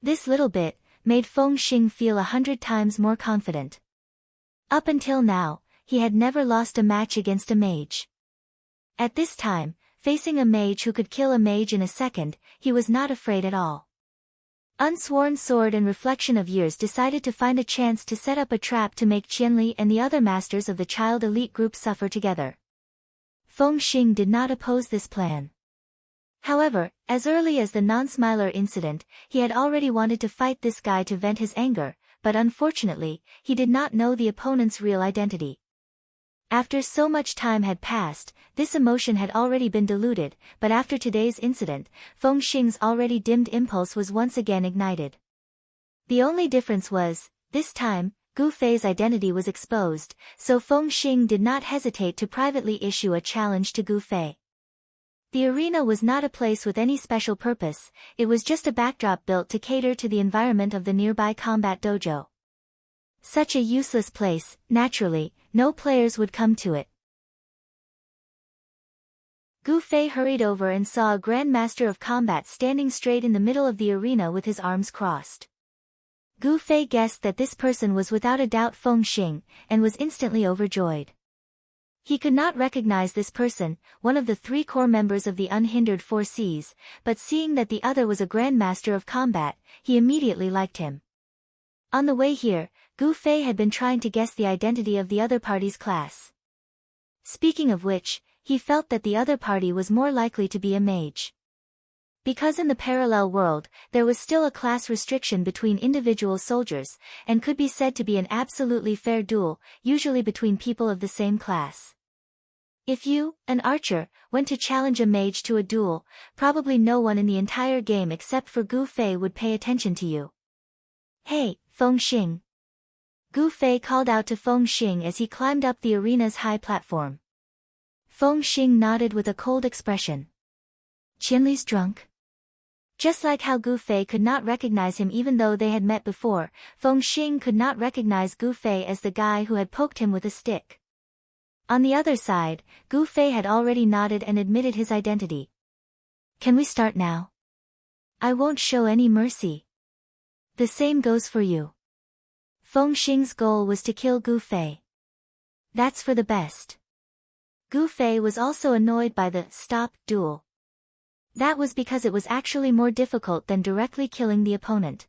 This little bit made Feng Xing feel 100 times more confident. Up until now, he had never lost a match against a mage. At this time, facing a mage who could kill a mage in a second, he was not afraid at all. Unsworn Sword and Reflection of Years decided to find a chance to set up a trap to make Qianli and the other masters of the child elite group suffer together. Feng Xing did not oppose this plan. However, as early as the non-smiler incident, he had already wanted to fight this guy to vent his anger, but unfortunately, he did not know the opponent's real identity. After so much time had passed, this emotion had already been diluted, but after today's incident, Feng Xing's already dimmed impulse was once again ignited. The only difference was, this time, Gu Fei's identity was exposed, so Feng Xing did not hesitate to privately issue a challenge to Gu Fei. The arena was not a place with any special purpose, it was just a backdrop built to cater to the environment of the nearby combat dojo. Such a useless place, naturally, no players would come to it. Gu Fei hurried over and saw a Grand Master of Combat standing straight in the middle of the arena with his arms crossed. Gu Fei guessed that this person was without a doubt Feng Xing, and was instantly overjoyed. He could not recognize this person, one of the 3 core members of the Unhindered 4 Cs, but seeing that the other was a Grand Master of Combat, he immediately liked him. On the way here, Gu Fei had been trying to guess the identity of the other party's class. Speaking of which, he felt that the other party was more likely to be a mage. Because in the parallel world, there was still a class restriction between individual soldiers, and could be said to be an absolutely fair duel, usually between people of the same class. If you, an archer, went to challenge a mage to a duel, probably no one in the entire game except for Gu Fei would pay attention to you. "Hey, Feng Xing." Gu Fei called out to Feng Xing as he climbed up the arena's high platform. Feng Xing nodded with a cold expression. "Qianli's drunk?" Just like how Gu Fei could not recognize him even though they had met before, Feng Xing could not recognize Gu Fei as the guy who had poked him with a stick. On the other side, Gu Fei had already nodded and admitted his identity. "Can we start now? I won't show any mercy." "The same goes for you." Feng Xing's goal was to kill Gu Fei. "That's for the best." Gu Fei was also annoyed by the stop duel. That was because it was actually more difficult than directly killing the opponent.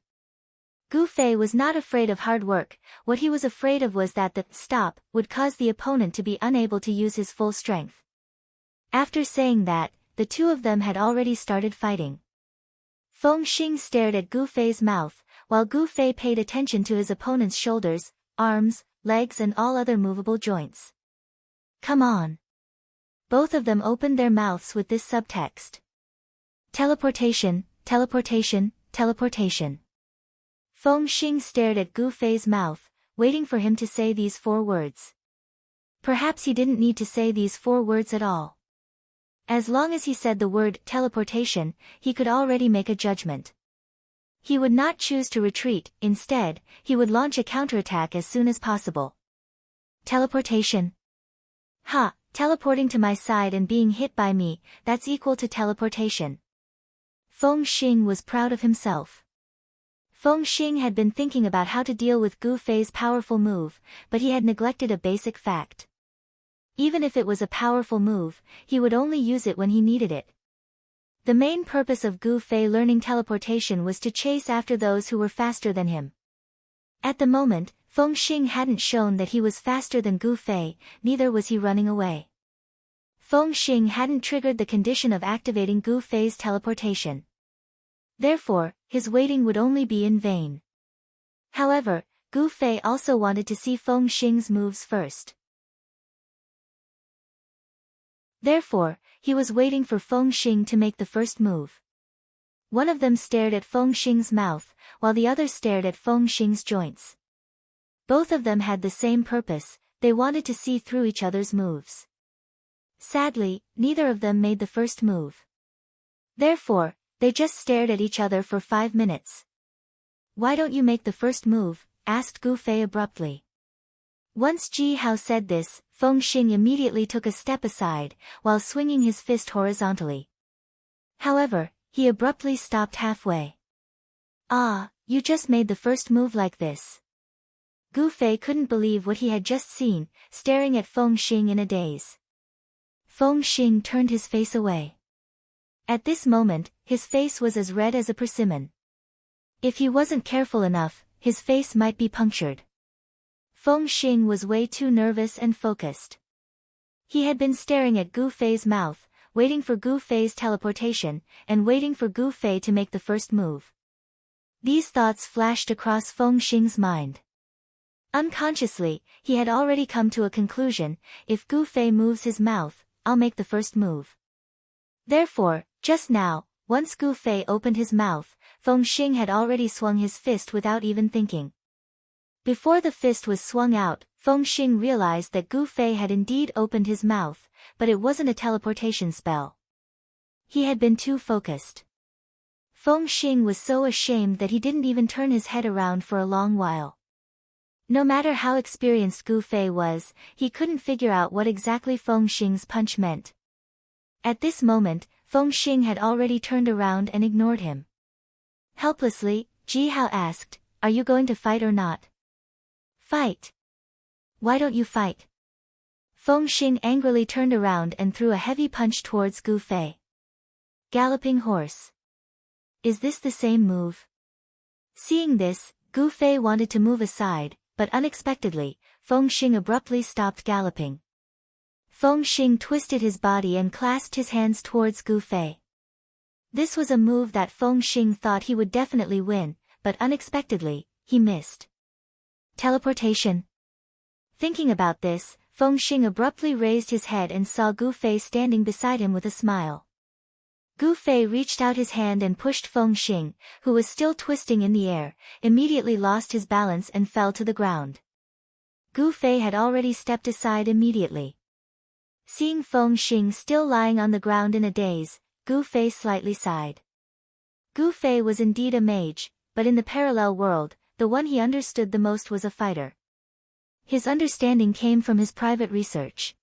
Gu Fei was not afraid of hard work, what he was afraid of was that the stop would cause the opponent to be unable to use his full strength. After saying that, the two of them had already started fighting. Feng Xing stared at Gu Fei's mouth, while Gu Fei paid attention to his opponent's shoulders, arms, legs and all other movable joints. "Come on." Both of them opened their mouths with this subtext. "Teleportation, teleportation, teleportation." Feng Xing stared at Gu Fei's mouth, waiting for him to say these 4 words. Perhaps he didn't need to say these 4 words at all. As long as he said the word teleportation, he could already make a judgment. He would not choose to retreat, instead, he would launch a counterattack as soon as possible. "Teleportation. Ha, teleporting to my side and being hit by me, that's equal to teleportation." Feng Xing was proud of himself. Feng Xing had been thinking about how to deal with Gu Fei's powerful move, but he had neglected a basic fact. Even if it was a powerful move, he would only use it when he needed it. The main purpose of Gu Fei learning teleportation was to chase after those who were faster than him. At the moment, Feng Xing hadn't shown that he was faster than Gu Fei, neither was he running away. Feng Xing hadn't triggered the condition of activating Gu Fei's teleportation. Therefore, his waiting would only be in vain. However, Gu Fei also wanted to see Feng Xing's moves first. Therefore, he was waiting for Feng Xing to make the first move. One of them stared at Feng Xing's mouth, while the other stared at Feng Xing's joints. Both of them had the same purpose, they wanted to see through each other's moves. Sadly, neither of them made the first move. Therefore, they just stared at each other for 5 minutes. "Why don't you make the first move?" asked Gu Fei abruptly. Once Ji Hao said this, Feng Xing immediately took a step aside, while swinging his fist horizontally. However, he abruptly stopped halfway. "Ah, you just made the first move like this." Gu Fei couldn't believe what he had just seen, staring at Feng Xing in a daze. Feng Xing turned his face away. At this moment, his face was as red as a persimmon. If he wasn't careful enough, his face might be punctured. Feng Xing was way too nervous and focused. He had been staring at Gu Fei's mouth, waiting for Gu Fei's teleportation, and waiting for Gu Fei to make the first move. These thoughts flashed across Feng Xing's mind. Unconsciously, he had already come to a conclusion: if Gu Fei moves his mouth, I'll make the first move. Therefore, just now, once Gu Fei opened his mouth, Feng Xing had already swung his fist without even thinking. Before the fist was swung out, Feng Xing realized that Gu Fei had indeed opened his mouth, but it wasn't a teleportation spell. He had been too focused. Feng Xing was so ashamed that he didn't even turn his head around for a long while. No matter how experienced Gu Fei was, he couldn't figure out what exactly Feng Xing's punch meant. At this moment, Feng Xing had already turned around and ignored him. Helplessly, Ji Hao asked, "Are you going to fight or not?" "Fight? Why don't you fight?" Feng Xing angrily turned around and threw a heavy punch towards Gu Fei. Galloping horse. Is this the same move? Seeing this, Gu Fei wanted to move aside, but unexpectedly, Feng Xing abruptly stopped galloping. Feng Xing twisted his body and clasped his hands towards Gu Fei. This was a move that Feng Xing thought he would definitely win, but unexpectedly, he missed. Teleportation. Thinking about this, Feng Xing abruptly raised his head and saw Gu Fei standing beside him with a smile. Gu Fei reached out his hand and pushed Feng Xing, who was still twisting in the air, immediately lost his balance and fell to the ground. Gu Fei had already stepped aside immediately. Seeing Feng Xing still lying on the ground in a daze, Gu Fei slightly sighed. Gu Fei was indeed a mage, but in the parallel world, the one he understood the most was a fighter. His understanding came from his private research.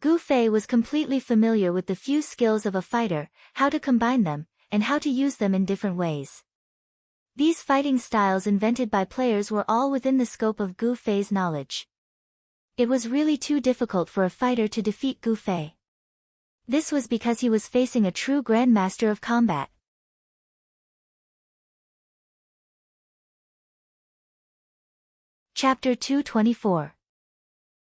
Gu Fei was completely familiar with the few skills of a fighter, how to combine them, and how to use them in different ways. These fighting styles invented by players were all within the scope of Gu Fei's knowledge. It was really too difficult for a fighter to defeat Gu Fei. This was because he was facing a true grandmaster of combat. Chapter 224.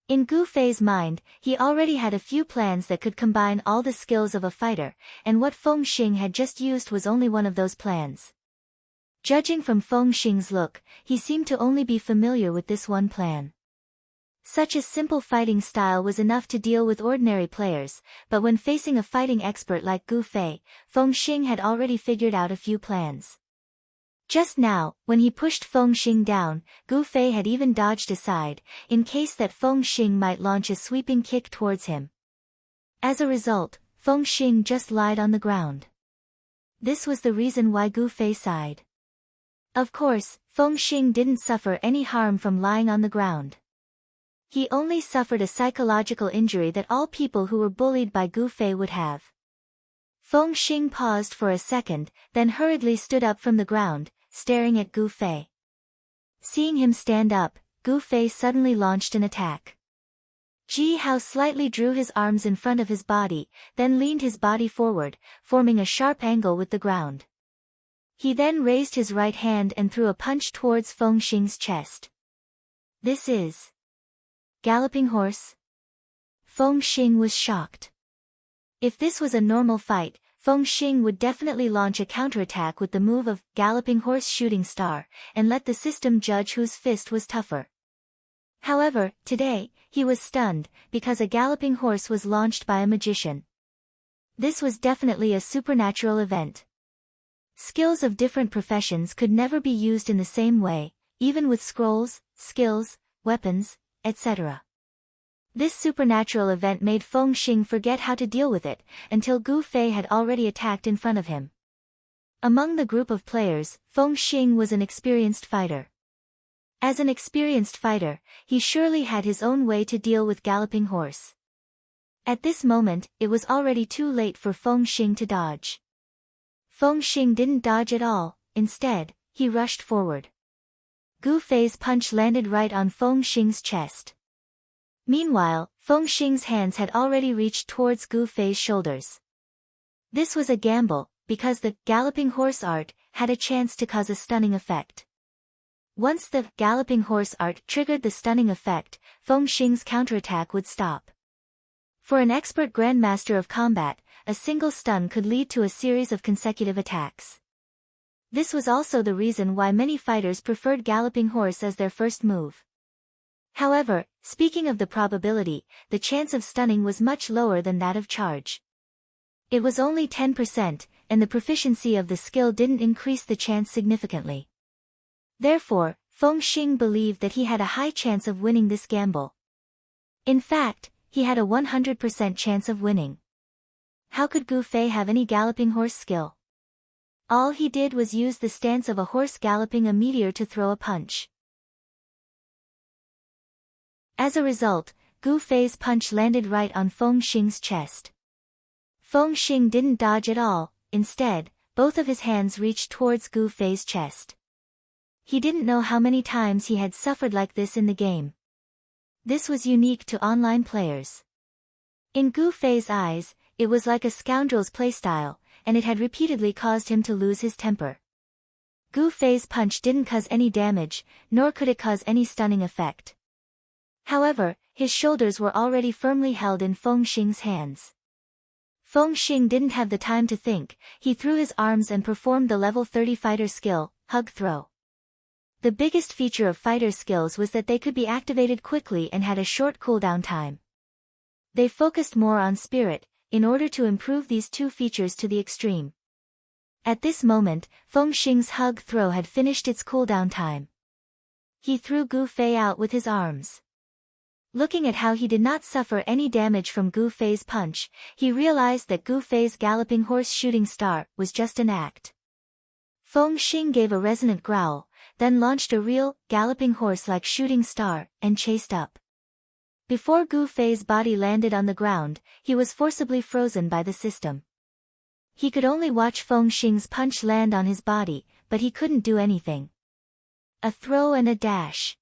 In Gu Fei's mind, he already had a few plans that could combine all the skills of a fighter, and what Feng Xing had just used was only one of those plans. Judging from Feng Xing's look, he seemed to only be familiar with this one plan. Such a simple fighting style was enough to deal with ordinary players, but when facing a fighting expert like Gu Fei, Feng Xing had already figured out a few plans. Just now, when he pushed Feng Xing down, Gu Fei had even dodged aside, in case that Feng Xing might launch a sweeping kick towards him. As a result, Feng Xing just lied on the ground. This was the reason why Gu Fei sighed. Of course, Feng Xing didn't suffer any harm from lying on the ground. He only suffered a psychological injury that all people who were bullied by Gu Fei would have. Feng Xing paused for a second, then hurriedly stood up from the ground, staring at Gu Fei. Seeing him stand up, Gu Fei suddenly launched an attack. Ji Hao slightly drew his arms in front of his body, then leaned his body forward, forming a sharp angle with the ground. He then raised his right hand and threw a punch towards Feng Xing's chest. This is Galloping Horse? Feng Xing was shocked. If this was a normal fight, Feng Xing would definitely launch a counterattack with the move of Galloping Horse Shooting Star, and let the system judge whose fist was tougher. However, today, he was stunned, because a galloping horse was launched by a magician. This was definitely a supernatural event. Skills of different professions could never be used in the same way, even with scrolls, skills, weapons, etc. This supernatural event made Feng Xing forget how to deal with it, until Gu Fei had already attacked in front of him. Among the group of players, Feng Xing was an experienced fighter. As an experienced fighter, he surely had his own way to deal with Galloping Horse. At this moment, it was already too late for Feng Xing to dodge. Feng Xing didn't dodge at all, instead, he rushed forward. Gu Fei's punch landed right on Feng Xing's chest. Meanwhile, Feng Xing's hands had already reached towards Gu Fei's shoulders. This was a gamble, because the Galloping Horse art had a chance to cause a stunning effect. Once the Galloping Horse art triggered the stunning effect, Feng Xing's counterattack would stop. For an expert grandmaster of combat, a single stun could lead to a series of consecutive attacks. This was also the reason why many fighters preferred Galloping Horse as their first move. However, speaking of the probability, the chance of stunning was much lower than that of charge. It was only 10%, and the proficiency of the skill didn't increase the chance significantly. Therefore, Feng Xing believed that he had a high chance of winning this gamble. In fact, he had a 100% chance of winning. How could Gu Fei have any Galloping Horse skill? All he did was use the stance of a horse galloping a meteor to throw a punch. As a result, Gu Fei's punch landed right on Feng Xing's chest. Feng Xing didn't dodge at all, instead, both of his hands reached towards Gu Fei's chest. He didn't know how many times he had suffered like this in the game. This was unique to online players. In Gu Fei's eyes, it was like a scoundrel's playstyle, and it had repeatedly caused him to lose his temper. Gu Fei's punch didn't cause any damage, nor could it cause any stunning effect. However, his shoulders were already firmly held in Feng Xing's hands. Feng Xing didn't have the time to think, he threw his arms and performed the level 30 fighter skill, Hug Throw. The biggest feature of fighter skills was that they could be activated quickly and had a short cooldown time. They focused more on spirit, in order to improve these two features to the extreme. At this moment, Feng Xing's Hug Throw had finished its cooldown time. He threw Gu Fei out with his arms. Looking at how he did not suffer any damage from Gu Fei's punch, he realized that Gu Fei's Galloping Horse shooting star was just an act. Feng Xing gave a resonant growl, then launched a real, Galloping Horse-like shooting star, and chased up. Before Gu Fei's body landed on the ground, he was forcibly frozen by the system. He could only watch Feng Xing's punch land on his body, but he couldn't do anything. A throw and a dash.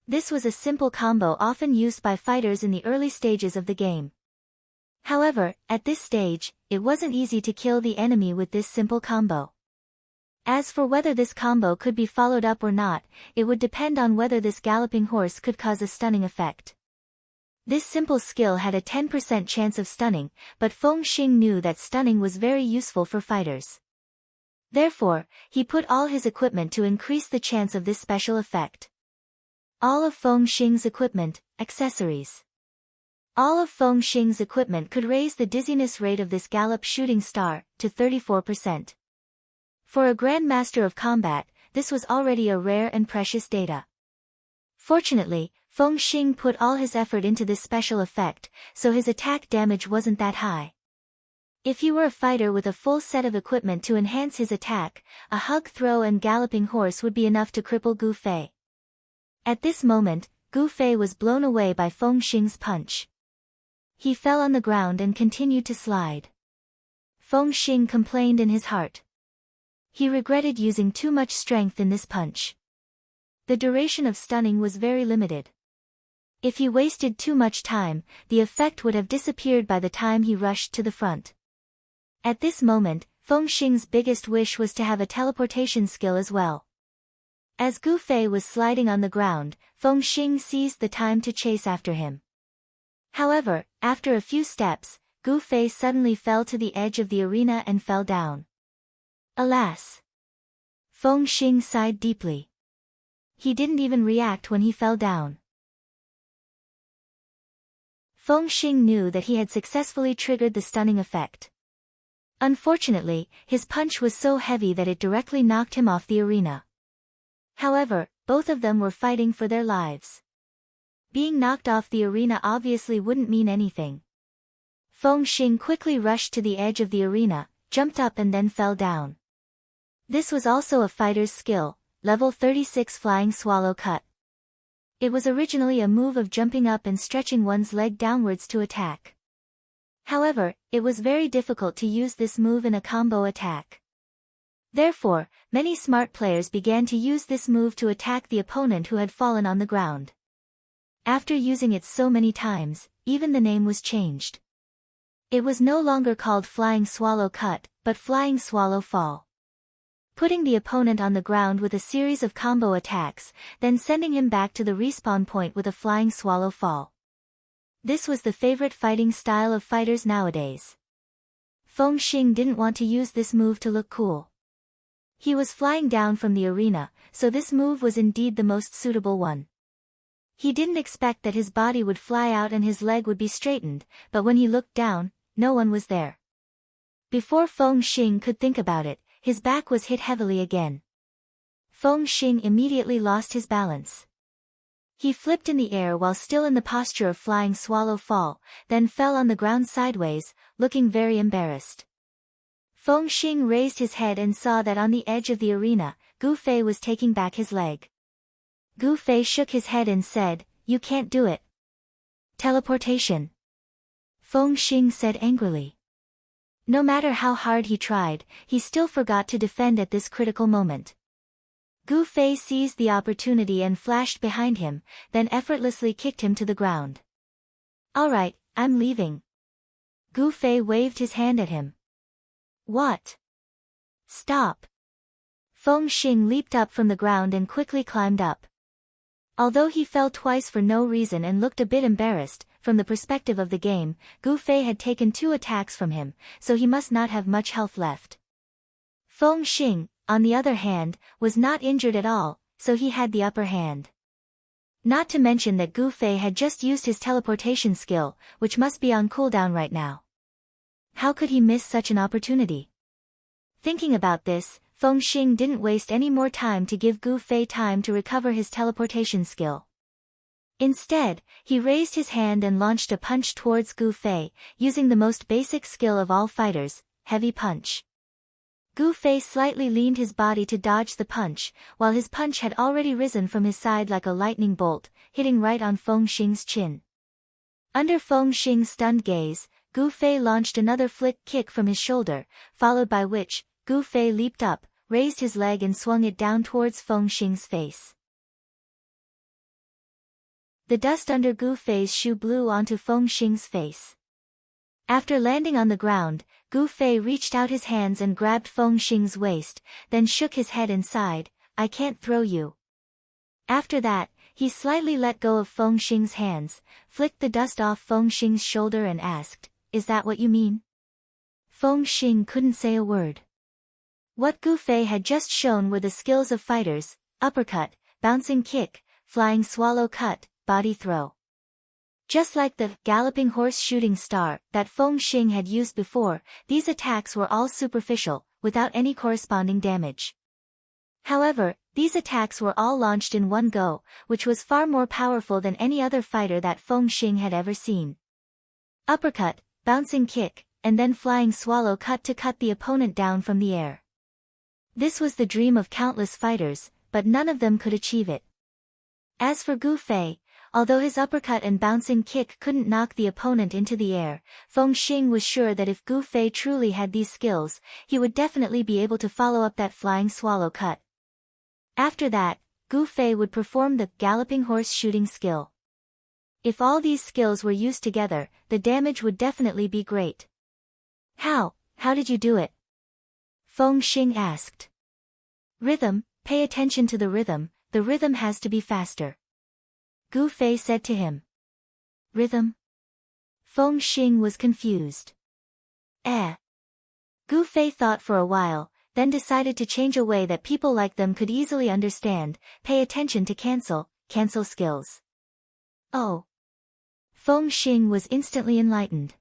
This was a simple combo often used by fighters in the early stages of the game. However, at this stage, it wasn't easy to kill the enemy with this simple combo. As for whether this combo could be followed up or not, it would depend on whether this Galloping Horse could cause a stunning effect. This simple skill had a 10% chance of stunning, but Feng Xing knew that stunning was very useful for fighters. Therefore, he put all his equipment to increase the chance of this special effect. All of Feng Xing's equipment, accessories. All of Feng Xing's equipment could raise the dizziness rate of this gallop shooting star to 34%. For a Grandmaster of Combat, this was already a rare and precious data. Fortunately, Feng Xing put all his effort into this special effect, so his attack damage wasn't that high. If he were a fighter with a full set of equipment to enhance his attack, a Hug Throw and Galloping Horse would be enough to cripple Gu Fei. At this moment, Gu Fei was blown away by Feng Xing's punch. He fell on the ground and continued to slide. Feng Xing complained in his heart. He regretted using too much strength in this punch. The duration of stunning was very limited. If he wasted too much time, the effect would have disappeared by the time he rushed to the front. At this moment, Feng Xing's biggest wish was to have a teleportation skill as well. As Gu Fei was sliding on the ground, Feng Xing seized the time to chase after him. However, after a few steps, Gu Fei suddenly fell to the edge of the arena and fell down. Alas! Feng Xing sighed deeply. He didn't even react when he fell down. Feng Xing knew that he had successfully triggered the stunning effect. Unfortunately, his punch was so heavy that it directly knocked him off the arena. However, both of them were fighting for their lives. Being knocked off the arena obviously wouldn't mean anything. Feng Xing quickly rushed to the edge of the arena, jumped up and then fell down. This was also a fighter's skill, level 36 Flying Swallow Cut. It was originally a move of jumping up and stretching one's leg downwards to attack. However, it was very difficult to use this move in a combo attack. Therefore, many smart players began to use this move to attack the opponent who had fallen on the ground. After using it so many times, even the name was changed. It was no longer called Flying Swallow Cut, but Flying Swallow Fall. Putting the opponent on the ground with a series of combo attacks, then sending him back to the respawn point with a Flying Swallow Fall. This was the favorite fighting style of fighters nowadays. Feng Xing didn't want to use this move to look cool. He was flying down from the arena, so this move was indeed the most suitable one. He didn't expect that his body would fly out and his leg would be straightened, but when he looked down, no one was there. Before Feng Xing could think about it, his back was hit heavily again. Feng Xing immediately lost his balance. He flipped in the air while still in the posture of Flying Swallow Fall, then fell on the ground sideways, looking very embarrassed. Feng Xing raised his head and saw that on the edge of the arena, Gu Fei was taking back his leg. Gu Fei shook his head and said, "You can't do it." Teleportation. Feng Xing said angrily. No matter how hard he tried, he still forgot to defend at this critical moment. Gu Fei seized the opportunity and flashed behind him, then effortlessly kicked him to the ground. "Alright, I'm leaving." Gu Fei waved his hand at him. "What? Stop." Feng Xing leaped up from the ground and quickly climbed up. Although he fell twice for no reason and looked a bit embarrassed, from the perspective of the game, Gu Fei had taken 2 attacks from him, so he must not have much health left. Feng Xing, on the other hand, was not injured at all, so he had the upper hand. Not to mention that Gu Fei had just used his teleportation skill, which must be on cooldown right now. How could he miss such an opportunity? Thinking about this, Feng Xing didn't waste any more time to give Gu Fei time to recover his teleportation skill. Instead, he raised his hand and launched a punch towards Gu Fei, using the most basic skill of all fighters, Heavy Punch. Gu Fei slightly leaned his body to dodge the punch, while his punch had already risen from his side like a lightning bolt, hitting right on Feng Xing's chin. Under Feng Xing's stunned gaze, Gu Fei launched another flick kick from his shoulder, followed by which, Gu Fei leaped up, raised his leg and swung it down towards Feng Xing's face. The dust under Gu Fei's shoe blew onto Feng Xing's face. After landing on the ground, Gu Fei reached out his hands and grabbed Feng Xing's waist, then shook his head and sighed, "I can't throw you." After that, he slightly let go of Feng Xing's hands, flicked the dust off Feng Xing's shoulder and asked, "Is that what you mean?" Feng Xing couldn't say a word. What Gu Fei had just shown were the skills of fighters: uppercut, bouncing kick, flying swallow cut, body throw. Just like the galloping horse shooting star that Feng Xing had used before, these attacks were all superficial, without any corresponding damage. However, these attacks were all launched in one go, which was far more powerful than any other fighter that Feng Xing had ever seen. Uppercut, bouncing kick, and then flying swallow cut to cut the opponent down from the air. This was the dream of countless fighters, but none of them could achieve it. As for Gu Fei, although his uppercut and bouncing kick couldn't knock the opponent into the air, Feng Xing was sure that if Gu Fei truly had these skills, he would definitely be able to follow up that flying swallow cut. After that, Gu Fei would perform the galloping horse shooting skill. If all these skills were used together, the damage would definitely be great. How did you do it?" Feng Xing asked. "Rhythm, pay attention to the rhythm has to be faster." Gu Fei said to him. "Rhythm?" Feng Xing was confused. Gu Fei thought for a while, then decided to change a way that people like them could easily understand: pay attention to cancel skills. Oh. Feng Xing was instantly enlightened.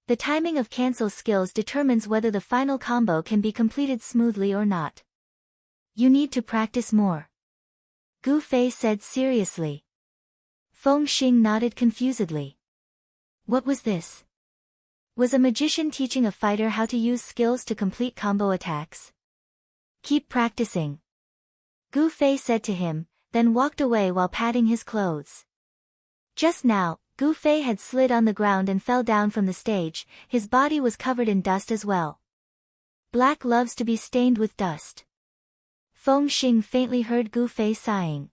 The timing of cancel skills determines whether the final combo can be completed smoothly or not. You need to practice more," Gu Fei said seriously. Feng Xing nodded confusedly. What was this? Was a magician teaching a fighter how to use skills to complete combo attacks? Keep practicing, Gu Fei said to him, then walked away while patting his clothes. Just now, Gu Fei had slid on the ground and fell down from the stage. His body was covered in dust as well. Black loves to be stained with dust. Feng Xing faintly heard Gu Fei sighing.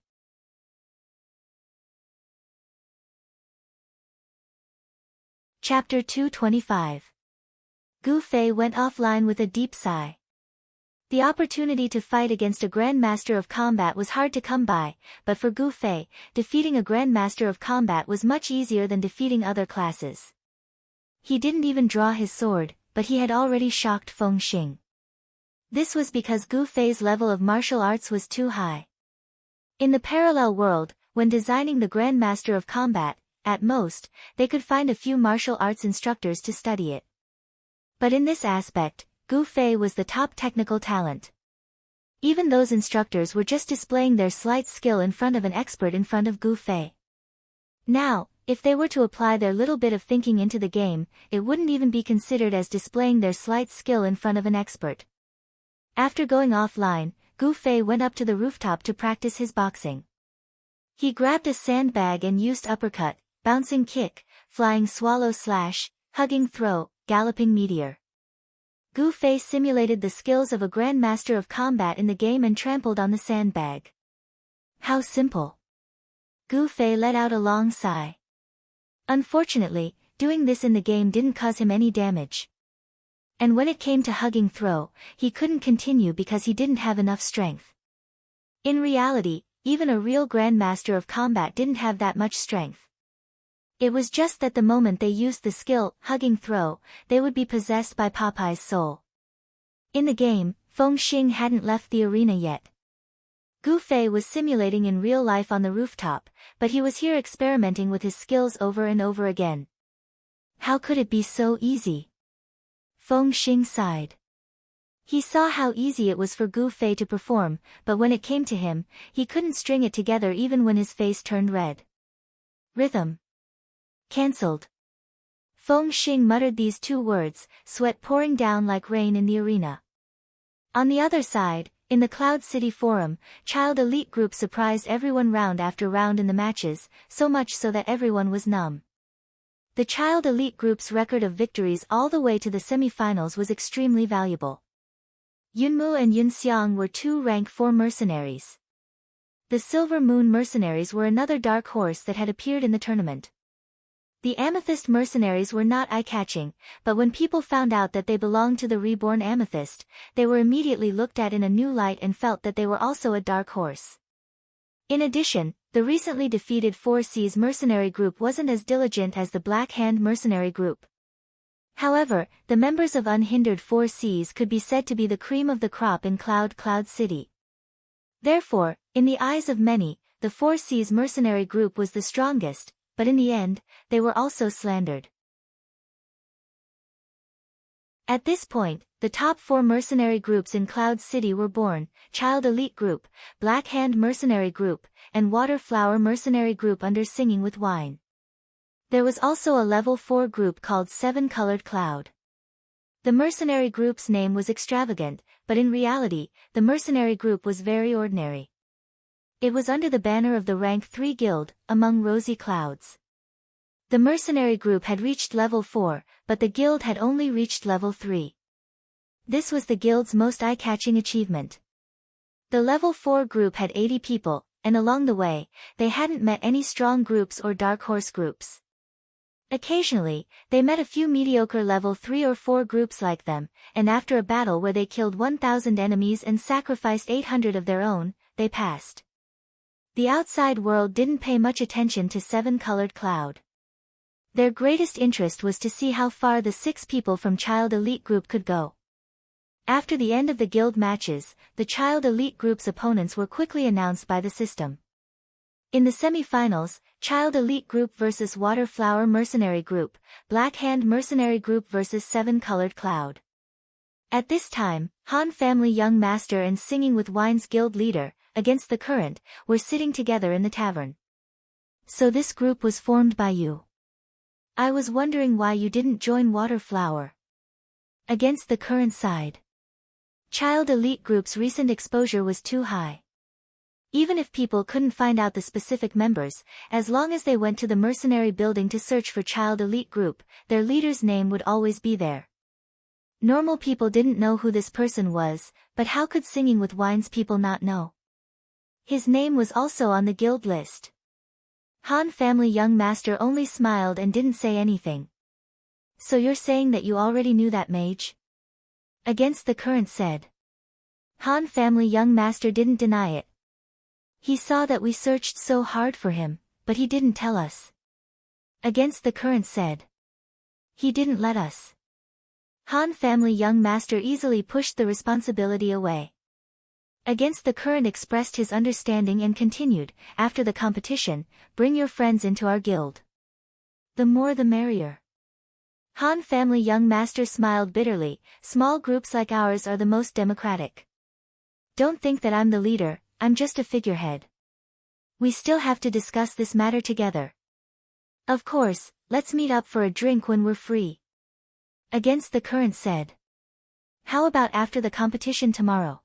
Chapter 225. Gu Fei went offline with a deep sigh. The opportunity to fight against a Grandmaster of Combat was hard to come by, but for Gu Fei, defeating a Grandmaster of Combat was much easier than defeating other classes. He didn't even draw his sword, but he had already shocked Feng Xing. This was because Gu Fei's level of martial arts was too high. In the parallel world, when designing the Grandmaster of Combat, at most, they could find a few martial arts instructors to study it. But in this aspect, Gu Fei was the top technical talent. Even those instructors were just displaying their slight skill in front of an expert in front of Gu Fei. Now, if they were to apply their little bit of thinking into the game, it wouldn't even be considered as displaying their slight skill in front of an expert. After going offline, Gu Fei went up to the rooftop to practice his boxing. He grabbed a sandbag and used uppercut, bouncing kick, flying swallow slash, hugging throw, galloping meteor. Gu Fei simulated the skills of a Grandmaster of Combat in the game and trampled on the sandbag. How simple. Gu Fei let out a long sigh. Unfortunately, doing this in the game didn't cause him any damage. And when it came to hugging throw, he couldn't continue because he didn't have enough strength. In reality, even a real Grandmaster of Combat didn't have that much strength. It was just that the moment they used the skill, hugging throw, they would be possessed by Popeye's soul. In the game, Feng Xing hadn't left the arena yet. Gu Fei was simulating in real life on the rooftop, but he was here experimenting with his skills over and over again. How could it be so easy? Feng Xing sighed. He saw how easy it was for Gu Fei to perform, but when it came to him, he couldn't string it together even when his face turned red. Rhythm. Cancelled. Feng Xing muttered these two words, sweat pouring down like rain in the arena. On the other side, in the Cloud City Forum, Child Elite Group surprised everyone round after round in the matches, so much so that everyone was numb. The Child Elite Group's record of victories all the way to the semi-finals was extremely valuable. Yunmu and Yunxiang were two rank 4 mercenaries. The Silver Moon mercenaries were another dark horse that had appeared in the tournament. The Amethyst mercenaries were not eye-catching, but when people found out that they belonged to the Reborn Amethyst, they were immediately looked at in a new light and felt that they were also a dark horse. In addition, the recently defeated 4 Seas mercenary group wasn't as diligent as the Black Hand mercenary group. However, the members of Unhindered 4 Seas could be said to be the cream of the crop in Cloud City. Therefore, in the eyes of many, the 4 Seas mercenary group was the strongest, but in the end, they were also slandered. At this point, the top 4 mercenary groups in Cloud City were born: Child Elite Group, Black Hand Mercenary Group, and Water Flower Mercenary Group under Singing with Wine. There was also a level 4 group called 7 Colored Cloud. The mercenary group's name was extravagant, but in reality, the mercenary group was very ordinary. It was under the banner of the rank 3 guild, Among Rosy Clouds. The mercenary group had reached level 4, but the guild had only reached level 3. This was the guild's most eye-catching achievement. The level 4 group had 80 people, and along the way, they hadn't met any strong groups or dark horse groups. Occasionally, they met a few mediocre level 3 or 4 groups like them, and after a battle where they killed 1,000 enemies and sacrificed 800 of their own, they passed. The outside world didn't pay much attention to 7 Colored Cloud. Their greatest interest was to see how far the 6 people from Child Elite Group could go. After the end of the guild matches, the Child Elite Group's opponents were quickly announced by the system. In the semi-finals, Child Elite Group vs Water Flower Mercenary Group, Black Hand Mercenary Group vs 7 Colored Cloud. At this time, Han Family Young Master and Singing with Wine's guild leader, Against the Current, were sitting together in the tavern. So this group was formed by you. I was wondering why you didn't join Waterflower. Against the current side. Child elite group's recent exposure was too high. Even if people couldn't find out the specific members, as long as they went to the mercenary building to search for child elite group, their leader's name would always be there. Normal people didn't know who this person was, but how could Singing with Wine's people not know? His name was also on the guild list. Han family young master only smiled and didn't say anything. So you're saying that you already knew that mage? Against the current said. Han family young master didn't deny it. He saw that we searched so hard for him, but he didn't tell us. Against the current said. He didn't let us. Han family young master easily pushed the responsibility away. Against the current expressed his understanding and continued, after the competition, bring your friends into our guild. The more the merrier. Han family young master smiled bitterly, small groups like ours are the most democratic. Don't think that I'm the leader, I'm just a figurehead. We still have to discuss this matter together. Of course, let's meet up for a drink when we're free. Against the current said. How about after the competition tomorrow?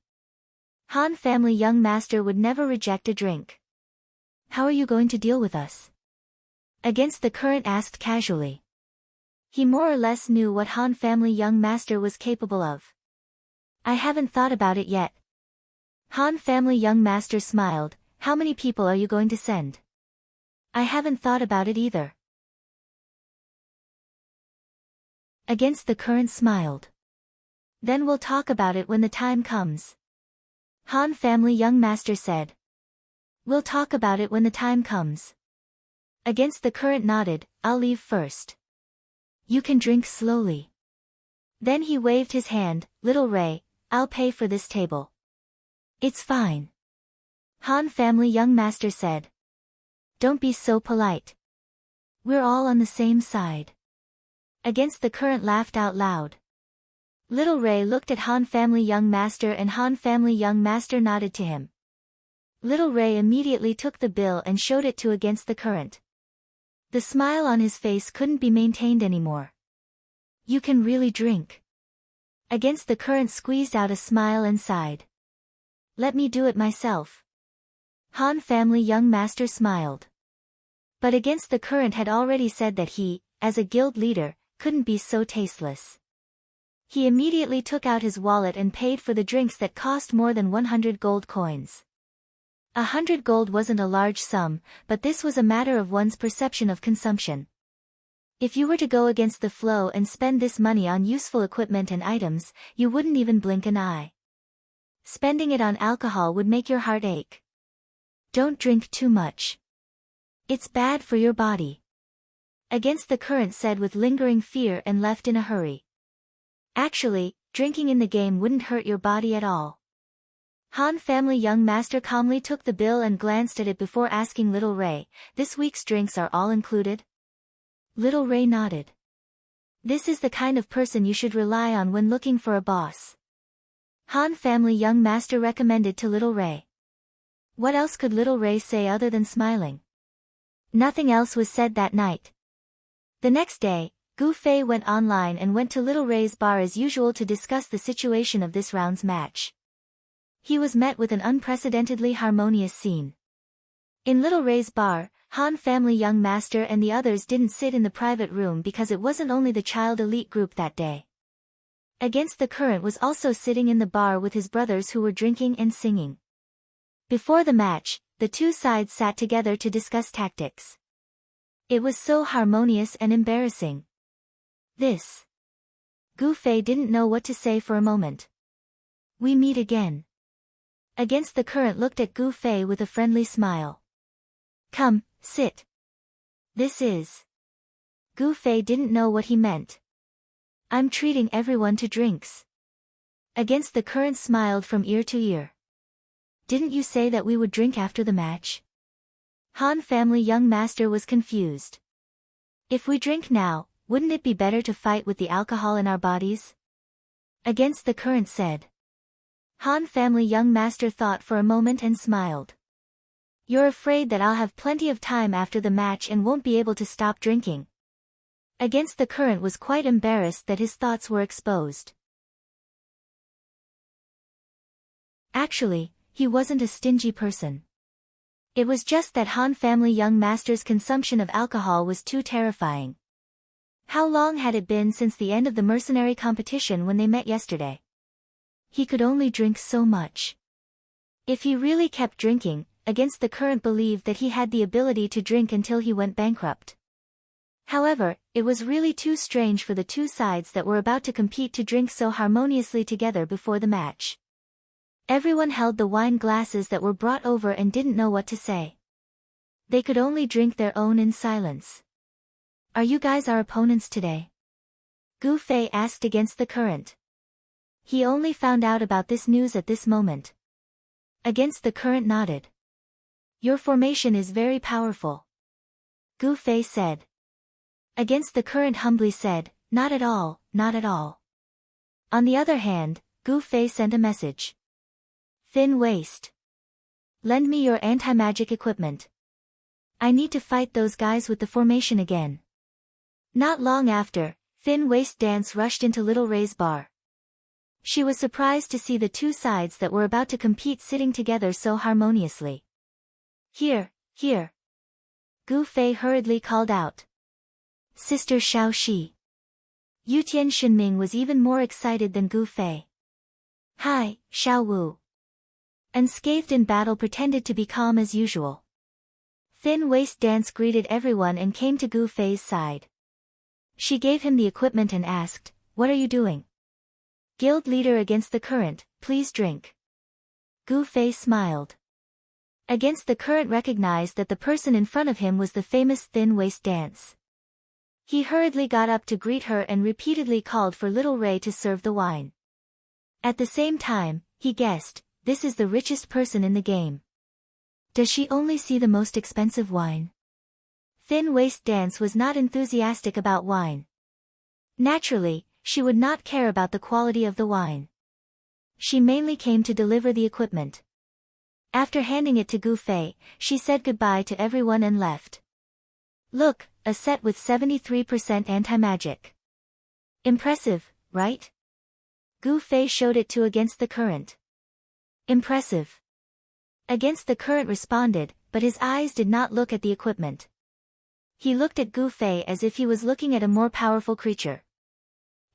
Han family young master would never reject a drink. How are you going to deal with us? Against the current asked casually. He more or less knew what Han family young master was capable of. I haven't thought about it yet. Han family young master smiled, how many people are you going to send? I haven't thought about it either. Against the current smiled. Then we'll talk about it when the time comes. Han family young master said. We'll talk about it when the time comes. Against the current nodded, I'll leave first. You can drink slowly. Then he waved his hand, Little Ray, I'll pay for this table. It's fine. Han family young master said. Don't be so polite. We're all on the same side. Against the current laughed out loud. Little Ray looked at Han family young master and Han family young master nodded to him. Little Ray immediately took the bill and showed it to Against the current. The smile on his face couldn't be maintained anymore. You can really drink. Against the current squeezed out a smile and sighed. Let me do it myself. Han family young master smiled. But Against the current had already said that he, as a guild leader, couldn't be so tasteless. He immediately took out his wallet and paid for the drinks that cost more than 100 gold coins. 100 gold wasn't a large sum, but this was a matter of one's perception of consumption. If you were to go against the flow and spend this money on useful equipment and items, you wouldn't even blink an eye. Spending it on alcohol would make your heart ache. Don't drink too much. It's bad for your body. Against the current said with lingering fear and left in a hurry. Actually, drinking in the game wouldn't hurt your body at all. Han family young master calmly took the bill and glanced at it before asking Little Ray, this week's drinks are all included? Little Ray nodded. This is the kind of person you should rely on when looking for a boss. Han family young master recommended to Little Ray. What else could Little Ray say other than smiling? Nothing else was said that night. The next day, Gu Fei went online and went to Little Ray's bar as usual to discuss the situation of this round's match. He was met with an unprecedentedly harmonious scene. In Little Ray's bar, Han family young master and the others didn't sit in the private room because it wasn't only the child elite group that day. Against the current was also sitting in the bar with his brothers who were drinking and singing. Before the match, the two sides sat together to discuss tactics. It was so harmonious and embarrassing. This. Gu Fei didn't know what to say for a moment. We meet again. Against the current looked at Gu Fei with a friendly smile. Come, sit. This is. Gu Fei didn't know what he meant. I'm treating everyone to drinks. Against the current smiled from ear to ear. Didn't you say that we would drink after the match? Han family young master was confused. If we drink now, wouldn't it be better to fight with the alcohol in our bodies? Against the current said. Han family young master thought for a moment and smiled. You're afraid that I'll have plenty of time after the match and won't be able to stop drinking. Against the Current was quite embarrassed that his thoughts were exposed. Actually, he wasn't a stingy person. It was just that Han family young master's consumption of alcohol was too terrifying. How long had it been since the end of the mercenary competition when they met yesterday? He could only drink so much. If he really kept drinking, Against the Current believed that he had the ability to drink until he went bankrupt. However, it was really too strange for the two sides that were about to compete to drink so harmoniously together before the match. Everyone held the wine glasses that were brought over and didn't know what to say. They could only drink their own in silence. Are you guys our opponents today? Gu Fei asked Against the Current. He only found out about this news at this moment. Against the Current nodded. Your formation is very powerful. Gu Fei said. Against the Current humbly said, not at all, not at all. On the other hand, Gu Fei sent a message. Thin waist. Lend me your anti-magic equipment. I need to fight those guys with the formation again. Not long after, Thin Waist Dance rushed into Little Ray's bar. She was surprised to see the two sides that were about to compete sitting together so harmoniously. Here, here. Gu Fei hurriedly called out. Sister Xiao Shi. Yutian Shenming was even more excited than Gu Fei. Hi, Xiao Wu. Unscathed in battle pretended to be calm as usual. Thin Waist Dance greeted everyone and came to Gu Fei's side. She gave him the equipment and asked, what are you doing? Guild leader Against the Current, please drink. Gu Fei smiled. Against the Current recognized that the person in front of him was the famous Thin Waist Dance. He hurriedly got up to greet her and repeatedly called for Little Ray to serve the wine. At the same time, he guessed, this is the richest person in the game. Does she only see the most expensive wine? Thin Waist Dance was not enthusiastic about wine. Naturally, she would not care about the quality of the wine. She mainly came to deliver the equipment. After handing it to Gu Fei, she said goodbye to everyone and left. Look, a set with 73% anti-magic. Impressive, right? Gu Fei showed it to Against the Current. Impressive. Against the Current responded, but his eyes did not look at the equipment. He looked at Gu Fei as if he was looking at a more powerful creature.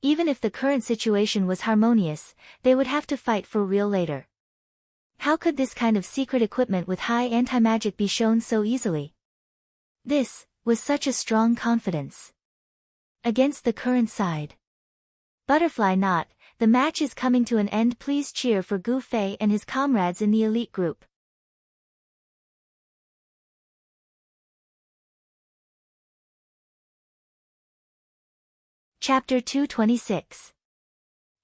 Even if the current situation was harmonious, they would have to fight for real later. How could this kind of secret equipment with high anti-magic be shown so easily? This was such a strong confidence. Against the Current side. Butterfly Knot, the match is coming to an end. Please cheer for Gu Fei and his comrades in the elite group. Chapter 226.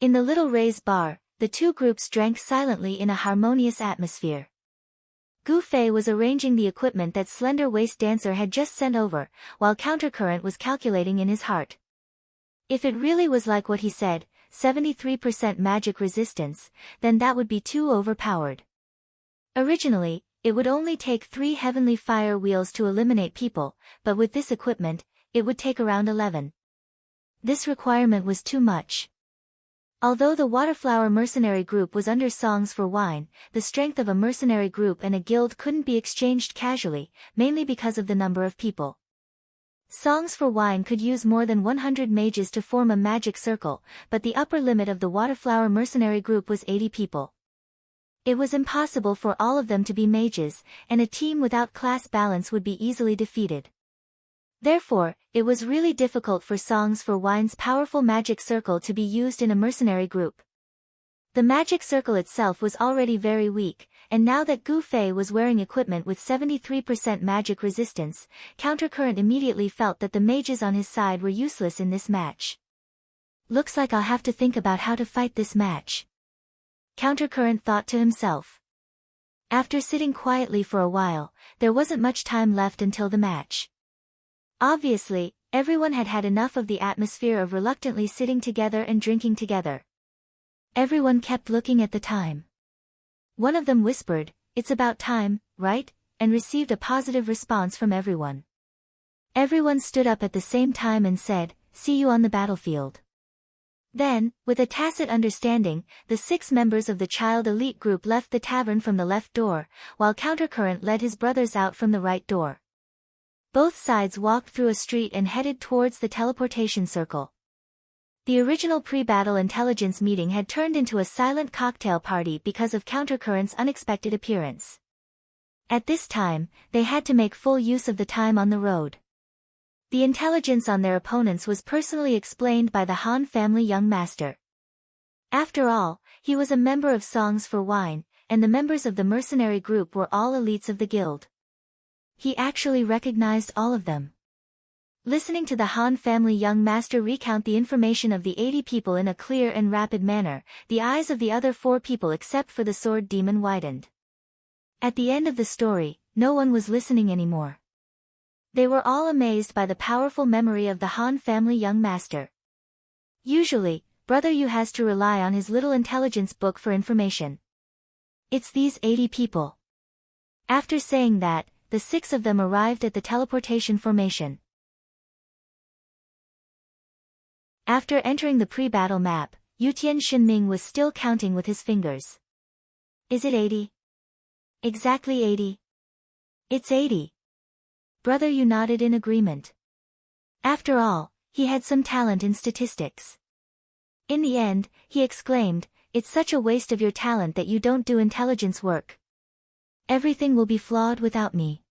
In the Little Ray's bar, the two groups drank silently in a harmonious atmosphere. Gu Fei was arranging the equipment that Slender Waist Dancer had just sent over, while Countercurrent was calculating in his heart. If it really was like what he said, 73% magic resistance, then that would be too overpowered. Originally, it would only take 3 heavenly fire wheels to eliminate people, but with this equipment, it would take around 11. This requirement was too much. Although the Waterflower mercenary group was under Songs for Wine, the strength of a mercenary group and a guild couldn't be exchanged casually, mainly because of the number of people. Songs for Wine could use more than 100 mages to form a magic circle, but the upper limit of the Waterflower mercenary group was 80 people. It was impossible for all of them to be mages, and a team without class balance would be easily defeated. Therefore, it was really difficult for Songs for Wine's powerful magic circle to be used in a mercenary group. The magic circle itself was already very weak, and now that Gu Fei was wearing equipment with 73% magic resistance, Countercurrent immediately felt that the mages on his side were useless in this match. Looks like I'll have to think about how to fight this match. Countercurrent thought to himself. After sitting quietly for a while, there wasn't much time left until the match. Obviously, everyone had had enough of the atmosphere of reluctantly sitting together and drinking together. Everyone kept looking at the time. One of them whispered, "It's about time, right, and received a positive response from everyone. Everyone stood up at the same time and said, "See you on the battlefield." Then, with a tacit understanding, the 6 members of the child elite group left the tavern from the left door, while Countercurrent led his brothers out from the right door. Both sides walked through a street and headed towards the teleportation circle. The original pre-battle intelligence meeting had turned into a silent cocktail party because of Countercurrent's unexpected appearance. At this time, they had to make full use of the time on the road. The intelligence on their opponents was personally explained by the Han family young master. After all, he was a member of Songs for Wine, and the members of the mercenary group were all elites of the guild. He actually recognized all of them. Listening to the Han family young master recount the information of the 80 people in a clear and rapid manner, the eyes of the other 4 people except for the sword demon widened. At the end of the story, no one was listening anymore. They were all amazed by the powerful memory of the Han family young master. Usually, Brother Yu has to rely on his little intelligence book for information. It's these 80 people. After saying that, the 6 of them arrived at the teleportation formation. After entering the pre-battle map, Yutian Shinming was still counting with his fingers. Is it 80? Exactly 80. It's 80. Brother Yu nodded in agreement. After all, he had some talent in statistics. In the end, he exclaimed, "It's such a waste of your talent that you don't do intelligence work. Everything will be flawed without me."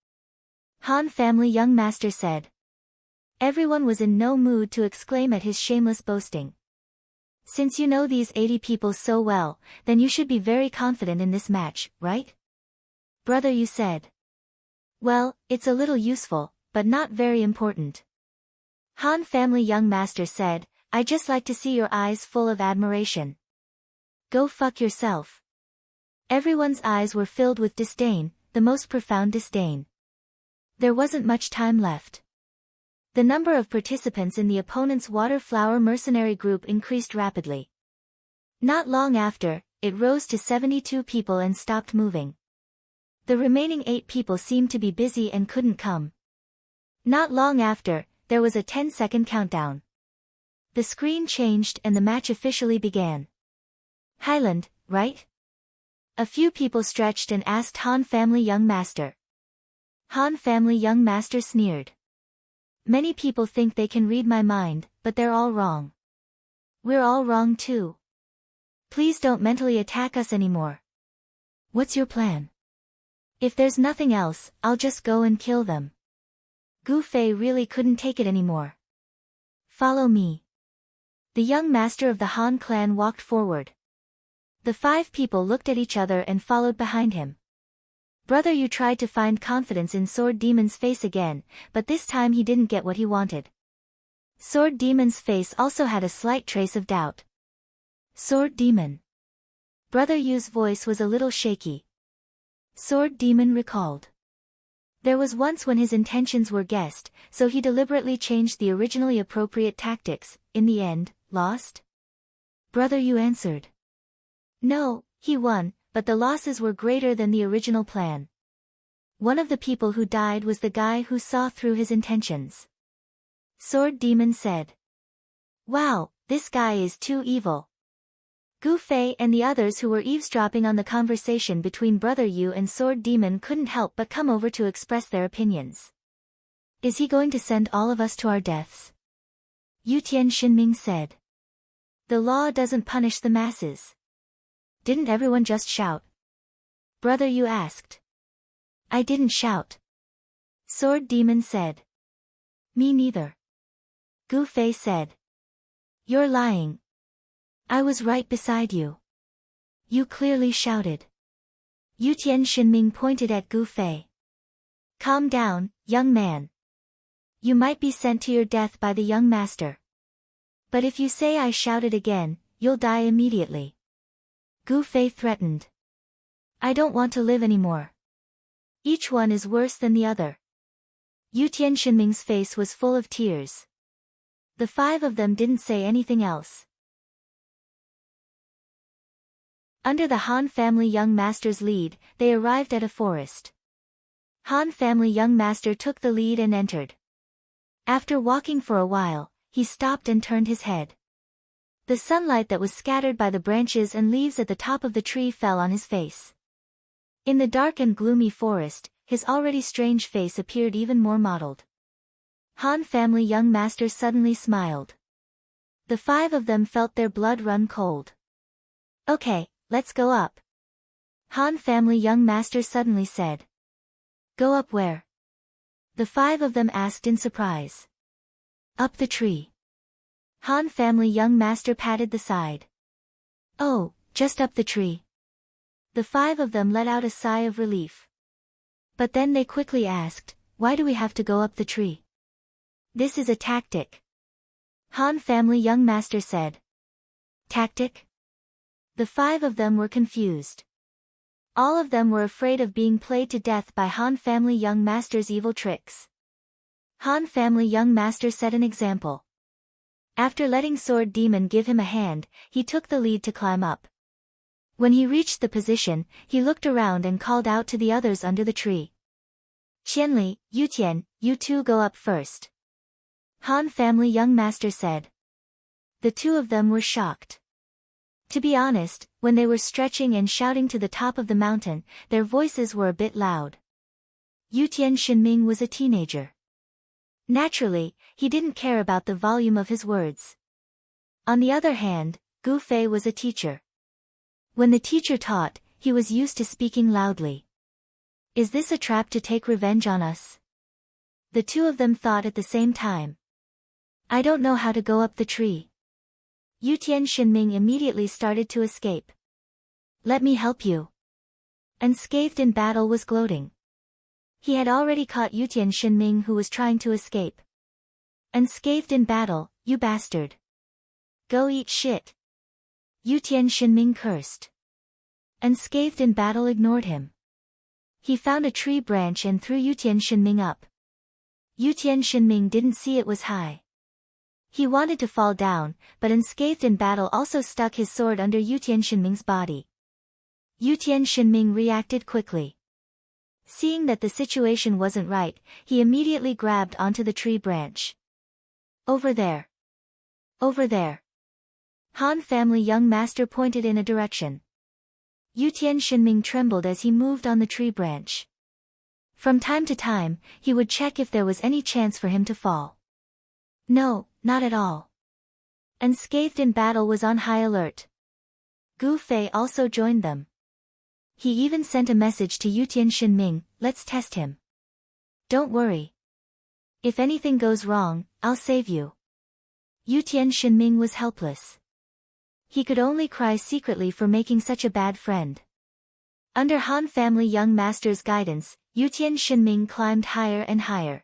Han family young master said. Everyone was in no mood to exclaim at his shameless boasting. "Since you know these 80 people so well, then you should be very confident in this match, right?" Brother Yu said. "Well, it's a little useful, but not very important." Han family young master said, "I just like to see your eyes full of admiration." Go fuck yourself. Everyone's eyes were filled with disdain, the most profound disdain. There wasn't much time left. The number of participants in the opponent's water flower mercenary group increased rapidly. Not long after, it rose to 72 people and stopped moving. The remaining 8 people seemed to be busy and couldn't come. Not long after, there was a 10-second countdown. The screen changed and the match officially began. "Highland, right?" A few people stretched and asked Han family young master. Han family young master sneered. "Many people think they can read my mind, but they're all wrong. We're all wrong too. Please don't mentally attack us anymore. What's your plan?" "If there's nothing else, I'll just go and kill them." Gu Fei really couldn't take it anymore. "Follow me." The young master of the Han clan walked forward. The 5 people looked at each other and followed behind him. Brother Yu tried to find confidence in Sword Demon's face again, but this time he didn't get what he wanted. Sword Demon's face also had a slight trace of doubt. "Sword Demon." Brother Yu's voice was a little shaky. Sword Demon recalled. There was once when his intentions were guessed, so he deliberately changed the originally appropriate tactics, in the end, lost? Brother Yu answered. No, he won, but the losses were greater than the original plan. One of the people who died was the guy who saw through his intentions. Sword Demon said. Wow, this guy is too evil. Gu Fei and the others who were eavesdropping on the conversation between Brother Yu and Sword Demon couldn't help but come over to express their opinions. Is he going to send all of us to our deaths? Yutian Shinming said. The law doesn't punish the masses. Didn't everyone just shout? Brother Yu asked. I didn't shout. Sword Demon said. Me neither. Gu Fei said. You're lying. I was right beside you. You clearly shouted. Yutian Shinming pointed at Gu Fei. Calm down, young man. You might be sent to your death by the young master. But if you say I shouted again, you'll die immediately. Gu Fei threatened. I don't want to live anymore. Each one is worse than the other. Yutian Shinming's face was full of tears. The 5 of them didn't say anything else. Under the Han family young master's lead, they arrived at a forest. Han family young master took the lead and entered. After walking for a while, he stopped and turned his head. The sunlight that was scattered by the branches and leaves at the top of the tree fell on his face. In the dark and gloomy forest, his already strange face appeared even more mottled. Han family young master suddenly smiled. The five of them felt their blood run cold. Okay, let's go up. Han family young master suddenly said. Go up where? The five of them asked in surprise. Up the tree. Han family young master patted the side. Oh, just up the tree. The five of them let out a sigh of relief. But then they quickly asked, why do we have to go up the tree? This is a tactic. Han family young master said. Tactic? The five of them were confused. All of them were afraid of being played to death by Han family young master's evil tricks. Han family young master set an example. After letting Sword Demon give him a hand, he took the lead to climb up. When he reached the position, he looked around and called out to the others under the tree. Qianli, Yutian, you two go up first. Han family young master said. The two of them were shocked. To be honest, when they were stretching and shouting to the top of the mountain, their voices were a bit loud. Yutian Shinming was a teenager. Naturally, he didn't care about the volume of his words. On the other hand, Gu Fei was a teacher. When the teacher taught, he was used to speaking loudly. Is this a trap to take revenge on us? The two of them thought at the same time. I don't know how to go up the tree. Yutian Shinming immediately started to escape. Let me help you. Unscathed in battle was gloating. He had already caught Yutian Shinming who was trying to escape. Unscathed in battle, you bastard. Go eat shit. Yutian Shinming cursed. Unscathed in battle ignored him. He found a tree branch and threw Yutian Shinming up. Yutian Shinming didn't see it was high. He wanted to fall down, but Unscathed in battle also stuck his sword under Yutian Shinming's body. Yutian Shinming reacted quickly. Seeing that the situation wasn't right, he immediately grabbed onto the tree branch. Over there. Over there. Han family young master pointed in a direction. Yutian Shinming trembled as he moved on the tree branch. From time to time, he would check if there was any chance for him to fall. No, not at all. Unscathed in battle was on high alert. Gu Fei also joined them. He even sent a message to Yutian Shinming, let's test him. Don't worry. If anything goes wrong, I'll save you. Yutian Shinming was helpless. He could only cry secretly for making such a bad friend. Under Han family young master's guidance, Yutian Shinming climbed higher and higher.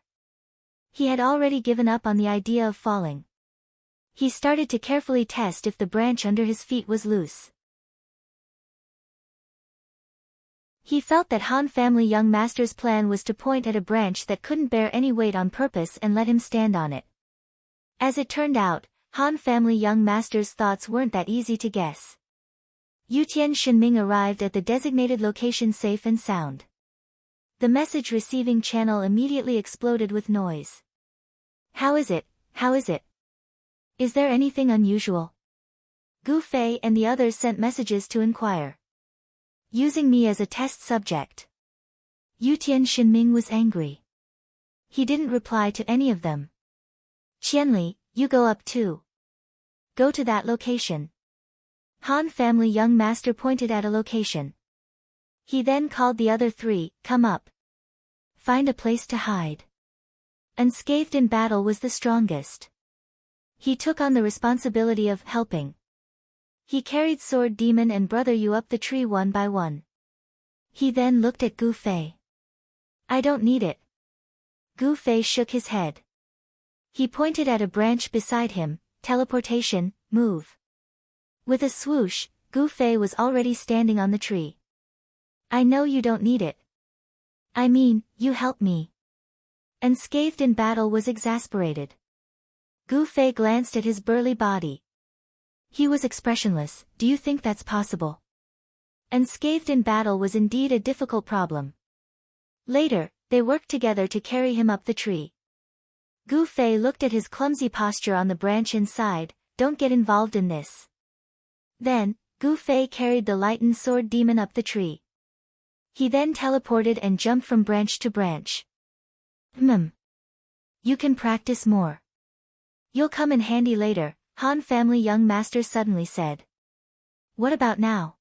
He had already given up on the idea of falling. He started to carefully test if the branch under his feet was loose. He felt that Han family young master's plan was to point at a branch that couldn't bear any weight on purpose and let him stand on it. As it turned out, Han family young master's thoughts weren't that easy to guess. Yutian Shinming arrived at the designated location safe and sound. The message receiving channel immediately exploded with noise. How is it? How is it? Is there anything unusual? Gu Fei and the others sent messages to inquire. Using me as a test subject. Yutian Shinming was angry. He didn't reply to any of them. Qianli, you go up too. Go to that location. Han family young master pointed at a location. He then called the other three, come up. Find a place to hide. Unscathed in battle was the strongest. He took on the responsibility of helping. He carried Sword Demon and Brother Yu up the tree one by one. He then looked at Gu Fei. I don't need it. Gu Fei shook his head. He pointed at a branch beside him, teleportation, move. With a swoosh, Gu Fei was already standing on the tree. I know you don't need it. I mean, you help me. Unscathed in battle was exasperated. Gu Fei glanced at his burly body. He was expressionless, do you think that's possible? Unscathed in battle was indeed a difficult problem. Later, They worked together to carry him up the tree. Gu Fei looked at his clumsy posture on the branch and sighed, "Don't get involved in this." Then, Gu Fei carried the lightened sword demon up the tree. He then teleported and jumped from branch to branch. You can practice more. You'll come in handy later, Han family young master suddenly said. What about now?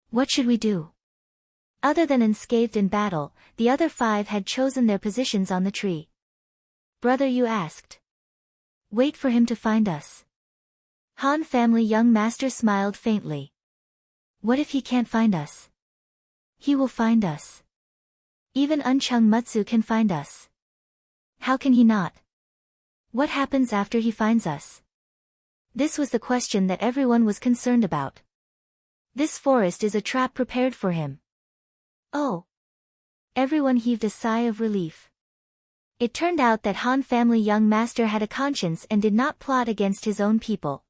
What should we do? Other than unscathed in battle, the other 5 had chosen their positions on the tree. Brother, you asked. Wait for him to find us. Han family young master smiled faintly. What if he can't find us? He will find us. Even Unchung Mutsu can find us. How can he not? What happens after he finds us? This was the question that everyone was concerned about. This forest is a trap prepared for him. Oh! Everyone heaved a sigh of relief. It turned out that Han family young master had a conscience and did not plot against his own people.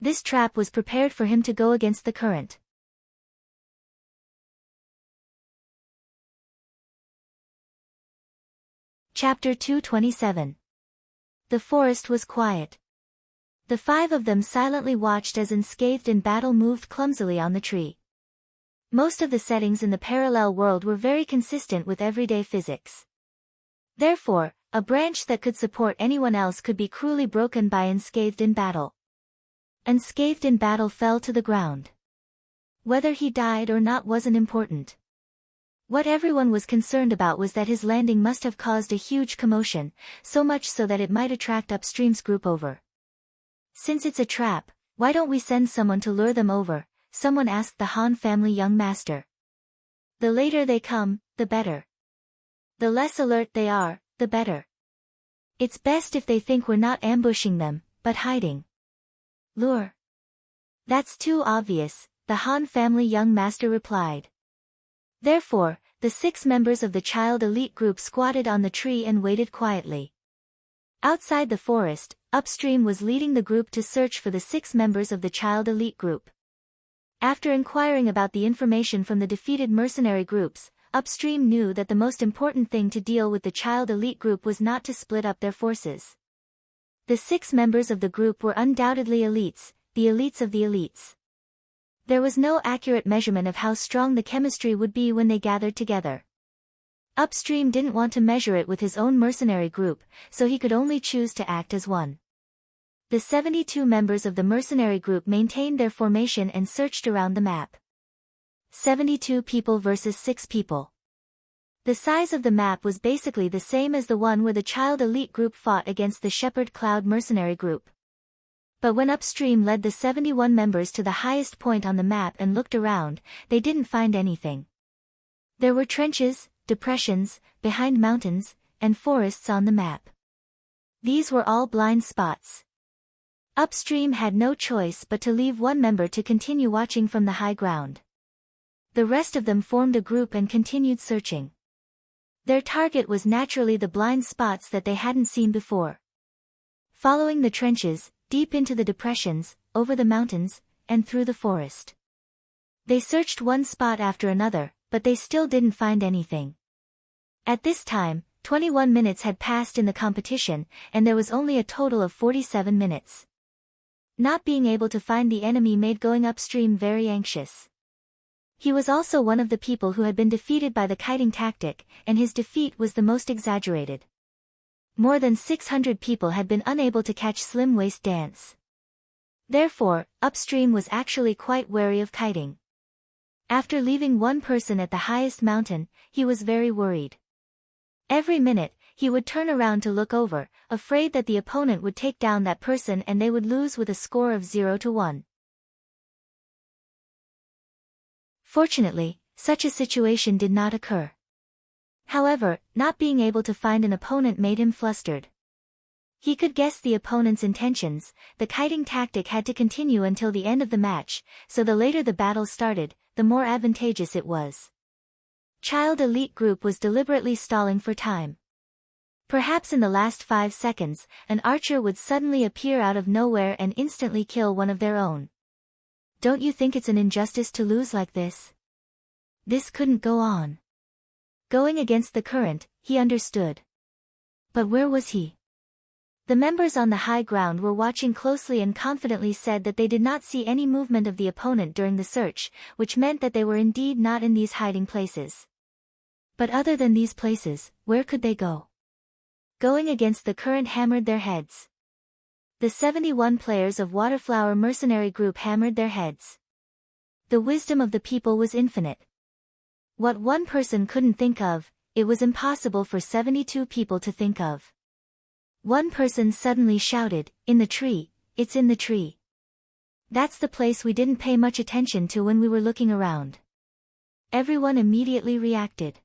This trap was prepared for him to go against the current. Chapter 227. The forest was quiet. The 5 of them silently watched as Unscathed in battle moved clumsily on the tree. Most of the settings in the parallel world were very consistent with everyday physics. Therefore, a branch that could support anyone else could be cruelly broken by Unscathed in battle. Unscathed in battle fell to the ground. Whether he died or not wasn't important. What everyone was concerned about was that his landing must have caused a huge commotion, so much so that it might attract Upstream's group over. Since it's a trap, why don't we send someone to lure them over? Someone asked the Han family young master. The later they come, the better. The less alert they are, the better. It's best if they think we're not ambushing them, but hiding. Lure? That's too obvious, the Han family young master replied. Therefore, the 6 members of the child elite group squatted on the tree and waited quietly. Outside the forest, Upstream was leading the group to search for the 6 members of the child elite group. After inquiring about the information from the defeated mercenary groups, Upstream knew that the most important thing to deal with the child elite group was not to split up their forces. The 6 members of the group were undoubtedly elites, the elites of the elites. There was no accurate measurement of how strong the chemistry would be when they gathered together. Upstream didn't want to measure it with his own mercenary group, so he could only choose to act as one. The 72 members of the mercenary group maintained their formation and searched around the map. 72 people versus 6 people. The size of the map was basically the same as the one where the child elite group fought against the Shepherd Cloud mercenary group. But when Upstream led the 71 members to the highest point on the map and looked around, they didn't find anything. There were trenches, depressions, behind mountains, and forests on the map. These were all blind spots. Upstream had no choice but to leave one member to continue watching from the high ground. The rest of them formed a group and continued searching. Their target was naturally the blind spots that they hadn't seen before. Following the trenches, deep into the depressions, over the mountains, and through the forest. They searched one spot after another, but they still didn't find anything. At this time, 21 minutes had passed in the competition, and there was only a total of 47 minutes. Not being able to find the enemy made going Upstream very anxious. He was also one of the people who had been defeated by the kiting tactic, and his defeat was the most exaggerated. More than 600 people had been unable to catch Slim Waist Dance. Therefore, Upstream was actually quite wary of kiting. After leaving one person at the highest mountain, he was very worried. Every minute, he would turn around to look over, afraid that the opponent would take down that person and they would lose with a score of 0-1. Fortunately, such a situation did not occur. However, not being able to find an opponent made him flustered. He could guess the opponent's intentions. The kiting tactic had to continue until the end of the match, so the later the battle started, the more advantageous it was. Child Elite Group was deliberately stalling for time. Perhaps in the last 5 seconds, an archer would suddenly appear out of nowhere and instantly kill one of their own. Don't you think it's an injustice to lose like this? This couldn't go on. Going against the current, he understood. But where was he? The members on the high ground were watching closely and confidently said that they did not see any movement of the opponent during the search, which meant that they were indeed not in these hiding places. But other than these places, where could they go? Going against the current hammered their heads. The 71 players of Waterflower Mercenary Group hammered their heads. The wisdom of the people was infinite. What one person couldn't think of, it was impossible for 72 people to think of. One person suddenly shouted, "In the tree, it's in the tree. That's the place we didn't pay much attention to when we were looking around." Everyone immediately reacted.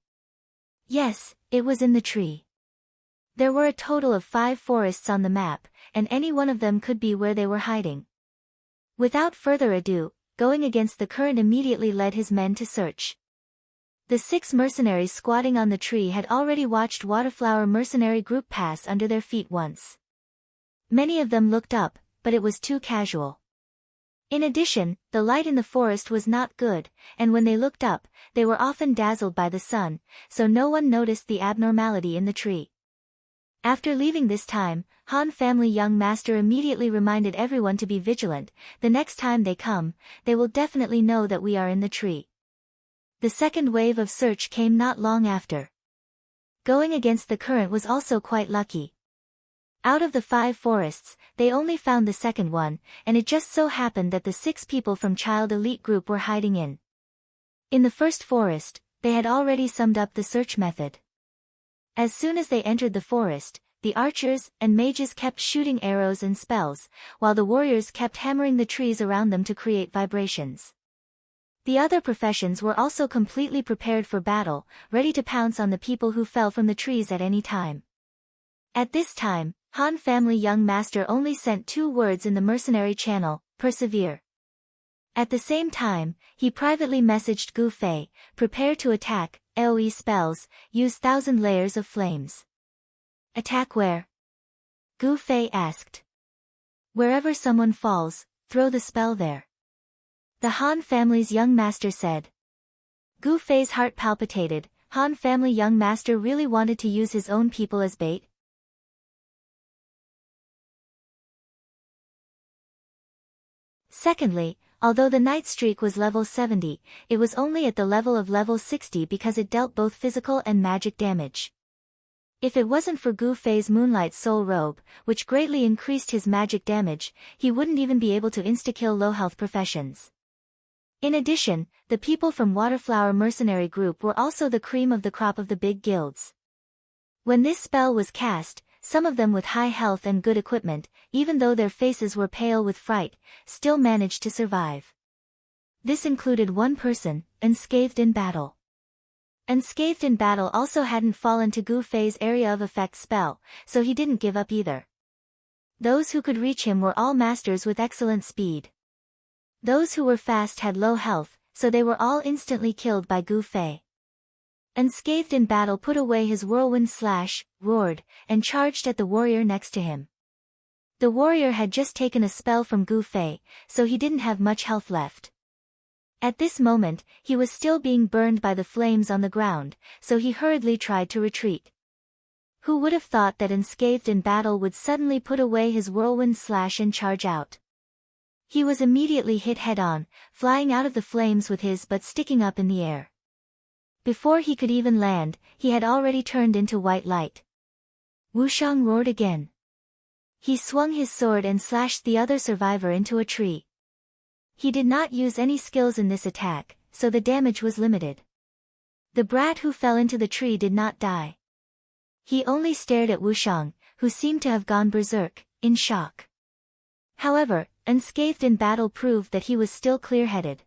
Yes, it was in the tree. There were a total of 5 forests on the map, and any one of them could be where they were hiding. Without further ado, Going against the current immediately led his men to search. The 6 mercenaries squatting on the tree had already watched Waterflower Mercenary Group pass under their feet once. Many of them looked up, but it was too casual. In addition, the light in the forest was not good, and when they looked up, they were often dazzled by the sun, so no one noticed the abnormality in the tree. After leaving this time, Han family young master immediately reminded everyone to be vigilant. The next time they come, they will definitely know that we are in the tree. The second wave of search came not long after. Going against the current was also quite lucky. Out of the 5 forests, they only found the second one, and it just so happened that the 6 people from Child Elite Group were hiding in. In the first forest, they had already summed up the search method. As soon as they entered the forest, the archers and mages kept shooting arrows and spells, while the warriors kept hammering the trees around them to create vibrations. The other professions were also completely prepared for battle, ready to pounce on the people who fell from the trees at any time. At this time, Han family young master only sent 2 words in the mercenary channel: persevere. At the same time, he privately messaged Gu Fei, prepare to attack, AoE spells, use 1,000 layers of flames. Attack where? Gu Fei asked. Wherever someone falls, throw the spell there. The Han family's young master said. Gu Fei's heart palpitated. Han family young master really wanted to use his own people as bait? Secondly, although the night streak was level 70, it was only at the level of level 60 because it dealt both physical and magic damage. If it wasn't for Gu Fei's Moonlight Soul Robe, which greatly increased his magic damage, he wouldn't even be able to insta-kill low-health professions. In addition, the people from Waterflower Mercenary Group were also the cream of the crop of the big guilds. When this spell was cast, some of them with high health and good equipment, even though their faces were pale with fright, still managed to survive. This included one person, unscathed in battle. Unscathed in battle also hadn't fallen to Gu Fei's area of effect spell, so he didn't give up either. Those who could reach him were all masters with excellent speed. Those who were fast had low health, so they were all instantly killed by Gu Fei. Unscathed in battle put away his whirlwind slash, roared, and charged at the warrior next to him. The warrior had just taken a spell from Gu Fei, so he didn't have much health left. At this moment, he was still being burned by the flames on the ground, so he hurriedly tried to retreat. Who would have thought that unscathed in battle would suddenly put away his whirlwind slash and charge out? He was immediately hit head-on, flying out of the flames with his butt sticking up in the air. Before he could even land, he had already turned into white light. Wushang roared again. He swung his sword and slashed the other survivor into a tree. He did not use any skills in this attack, so the damage was limited. The brat who fell into the tree did not die. He only stared at Wushang, who seemed to have gone berserk, in shock. However, unscathed in battle proved that he was still clear-headed.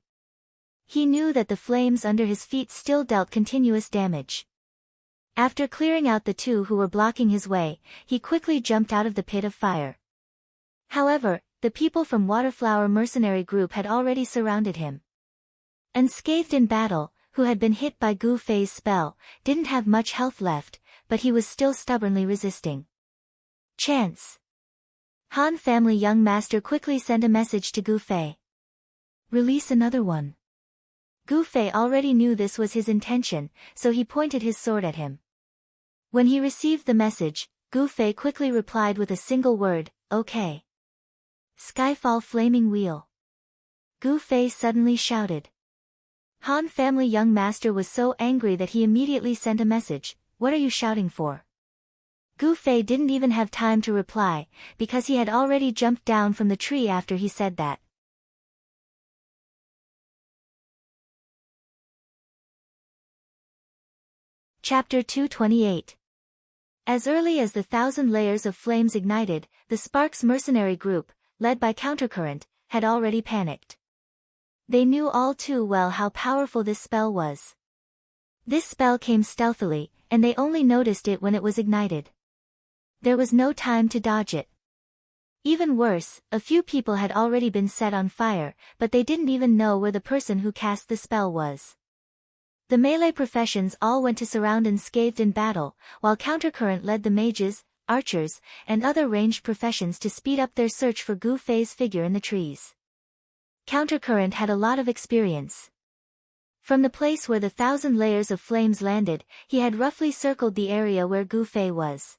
He knew that the flames under his feet still dealt continuous damage. After clearing out the 2 who were blocking his way, he quickly jumped out of the pit of fire. However, the people from Waterflower Mercenary Group had already surrounded him. Unscathed in battle, who had been hit by Gu Fei's spell, didn't have much health left, but he was still stubbornly resisting. Chance. Han family young master quickly sent a message to Gu Fei. Release another one. Gu Fei already knew this was his intention, so he pointed his sword at him. When he received the message, Gu Fei quickly replied with a single word, "Okay." Skyfall Flaming Wheel. Gu Fei suddenly shouted. Han family young master was so angry that he immediately sent a message, "What are you shouting for?" Gu Fei didn't even have time to reply, because he had already jumped down from the tree after he said that. Chapter 228. As early as the 1,000 layers of flames ignited, the Sparks mercenary group, led by Countercurrent, had already panicked. They knew all too well how powerful this spell was. This spell came stealthily, and they only noticed it when it was ignited. There was no time to dodge it. Even worse, a few people had already been set on fire, but they didn't even know where the person who cast the spell was. The melee professions all went to surround Unscathed in battle, while Countercurrent led the mages, archers, and other ranged professions to speed up their search for Gu Fei's figure in the trees. Countercurrent had a lot of experience. From the place where the 1,000 layers of flames landed, he had roughly circled the area where Gu Fei was.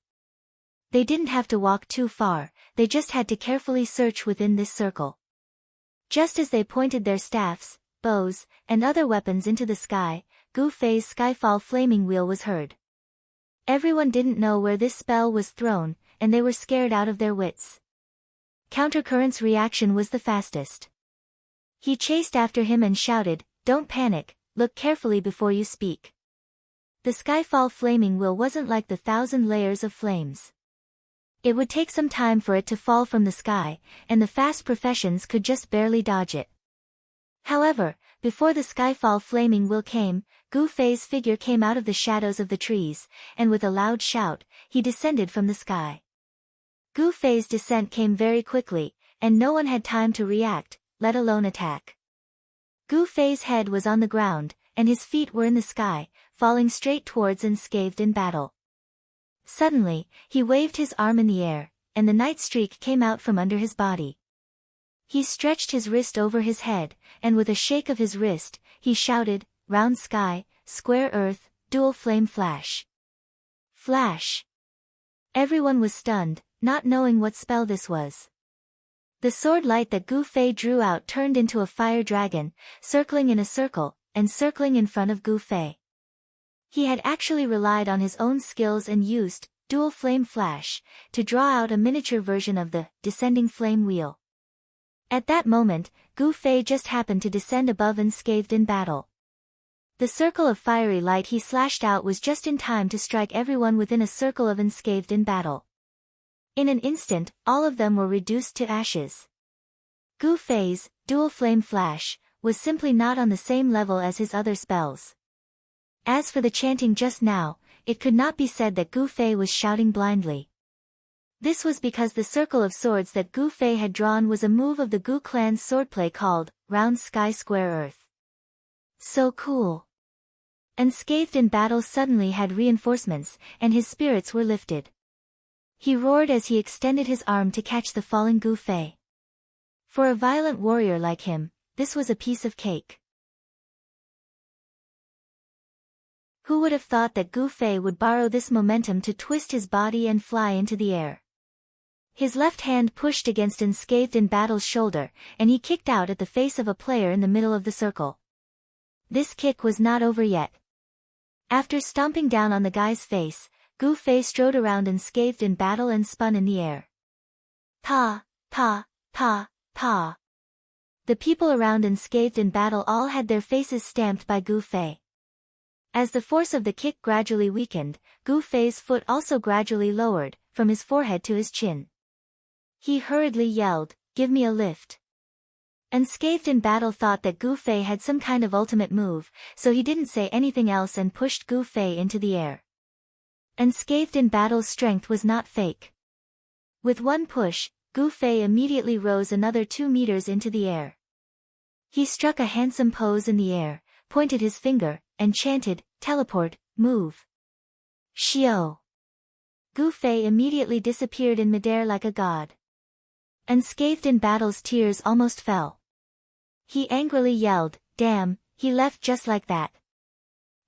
They didn't have to walk too far, they just had to carefully search within this circle. Just as they pointed their staffs, bows, and other weapons into the sky, Gu Fei's Skyfall Flaming Wheel was heard. Everyone didn't know where this spell was thrown, and they were scared out of their wits. Countercurrent's reaction was the fastest. He chased after him and shouted, "Don't panic, look carefully before you speak." The Skyfall Flaming Wheel wasn't like the 1,000 layers of flames. It would take some time for it to fall from the sky, and the fast professions could just barely dodge it. However, before the Skyfall Flaming Wheel came, Gu Fei's figure came out of the shadows of the trees, and with a loud shout, he descended from the sky. Gu Fei's descent came very quickly, and no one had time to react, let alone attack. Gu Fei's head was on the ground, and his feet were in the sky, falling straight towards Unscathed in battle. Suddenly, he waved his arm in the air, and the night streak came out from under his body. He stretched his wrist over his head, and with a shake of his wrist, he shouted, "Round sky, square earth, dual flame flash." Flash! Everyone was stunned, not knowing what spell this was. The sword light that Gu Fei drew out turned into a fire dragon, circling in a circle, and circling in front of Gu Fei. He had actually relied on his own skills and used dual flame flash to draw out a miniature version of the descending flame wheel. At that moment, Gu Fei just happened to descend above Unscathed in battle. The circle of fiery light he slashed out was just in time to strike everyone within a circle of Unscathed in battle. In an instant, all of them were reduced to ashes. Gu Fei's dual flame flash was simply not on the same level as his other spells. As for the chanting just now, it could not be said that Gu Fei was shouting blindly. This was because the circle of swords that Gu Fei had drawn was a move of the Gu clan's swordplay called Round Sky Square Earth. So cool. Unscathed in battle suddenly had reinforcements, and his spirits were lifted. He roared as he extended his arm to catch the falling Gu Fei. For a violent warrior like him, this was a piece of cake. Who would have thought that Gu Fei would borrow this momentum to twist his body and fly into the air? His left hand pushed against Unscathed in battle's shoulder, and he kicked out at the face of a player in the middle of the circle. This kick was not over yet. After stomping down on the guy's face, Gu Fei strode around Unscathed in battle and spun in the air. Pa, pa, pa, pa. The people around Unscathed in battle all had their faces stamped by Gu Fei. As the force of the kick gradually weakened, Gu Fei's foot also gradually lowered, from his forehead to his chin. He hurriedly yelled, "Give me a lift." Unscathed in battle thought that Gu Fei had some kind of ultimate move, so he didn't say anything else and pushed Gu Fei into the air. Unscathed in battle's strength was not fake. With one push, Gu Fei immediately rose another 2 meters into the air. He struck a handsome pose in the air, pointed his finger, and chanted, "Teleport, move." Shio. Gu Fei immediately disappeared in midair like a god. Unscathed in battle's tears almost fell. He angrily yelled, "Damn, He left just like that.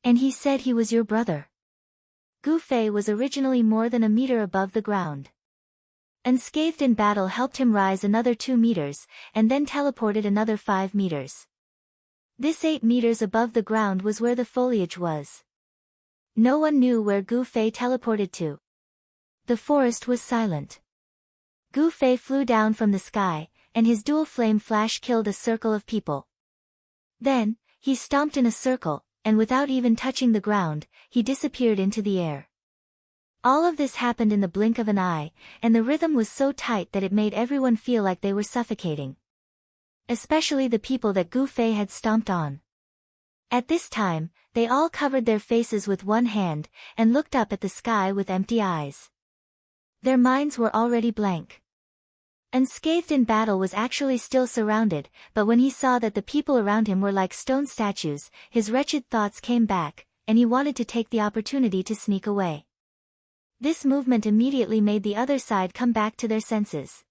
And he said he was your brother. Gu Fei was originally more than a meter above the ground. Unscathed in battle helped him rise another 2 meters, and then teleported another 5 meters. This 8 meters above the ground was where the foliage was. No one knew where Gu Fei teleported to. The forest was silent. Gu Fei flew down from the sky, and his dual flame flash killed a circle of people. Then, he stomped in a circle, and without even touching the ground, he disappeared into the air. All of this happened in the blink of an eye, and the rhythm was so tight that it made everyone feel like they were suffocating. Especially the people that Gu Fei had stomped on. At this time, they all covered their faces with one hand, and looked up at the sky with empty eyes. Their minds were already blank. Unscathed in battle was actually still surrounded, but when he saw that the people around him were like stone statues, his wretched thoughts came back, and he wanted to take the opportunity to sneak away. This movement immediately made the other side come back to their senses.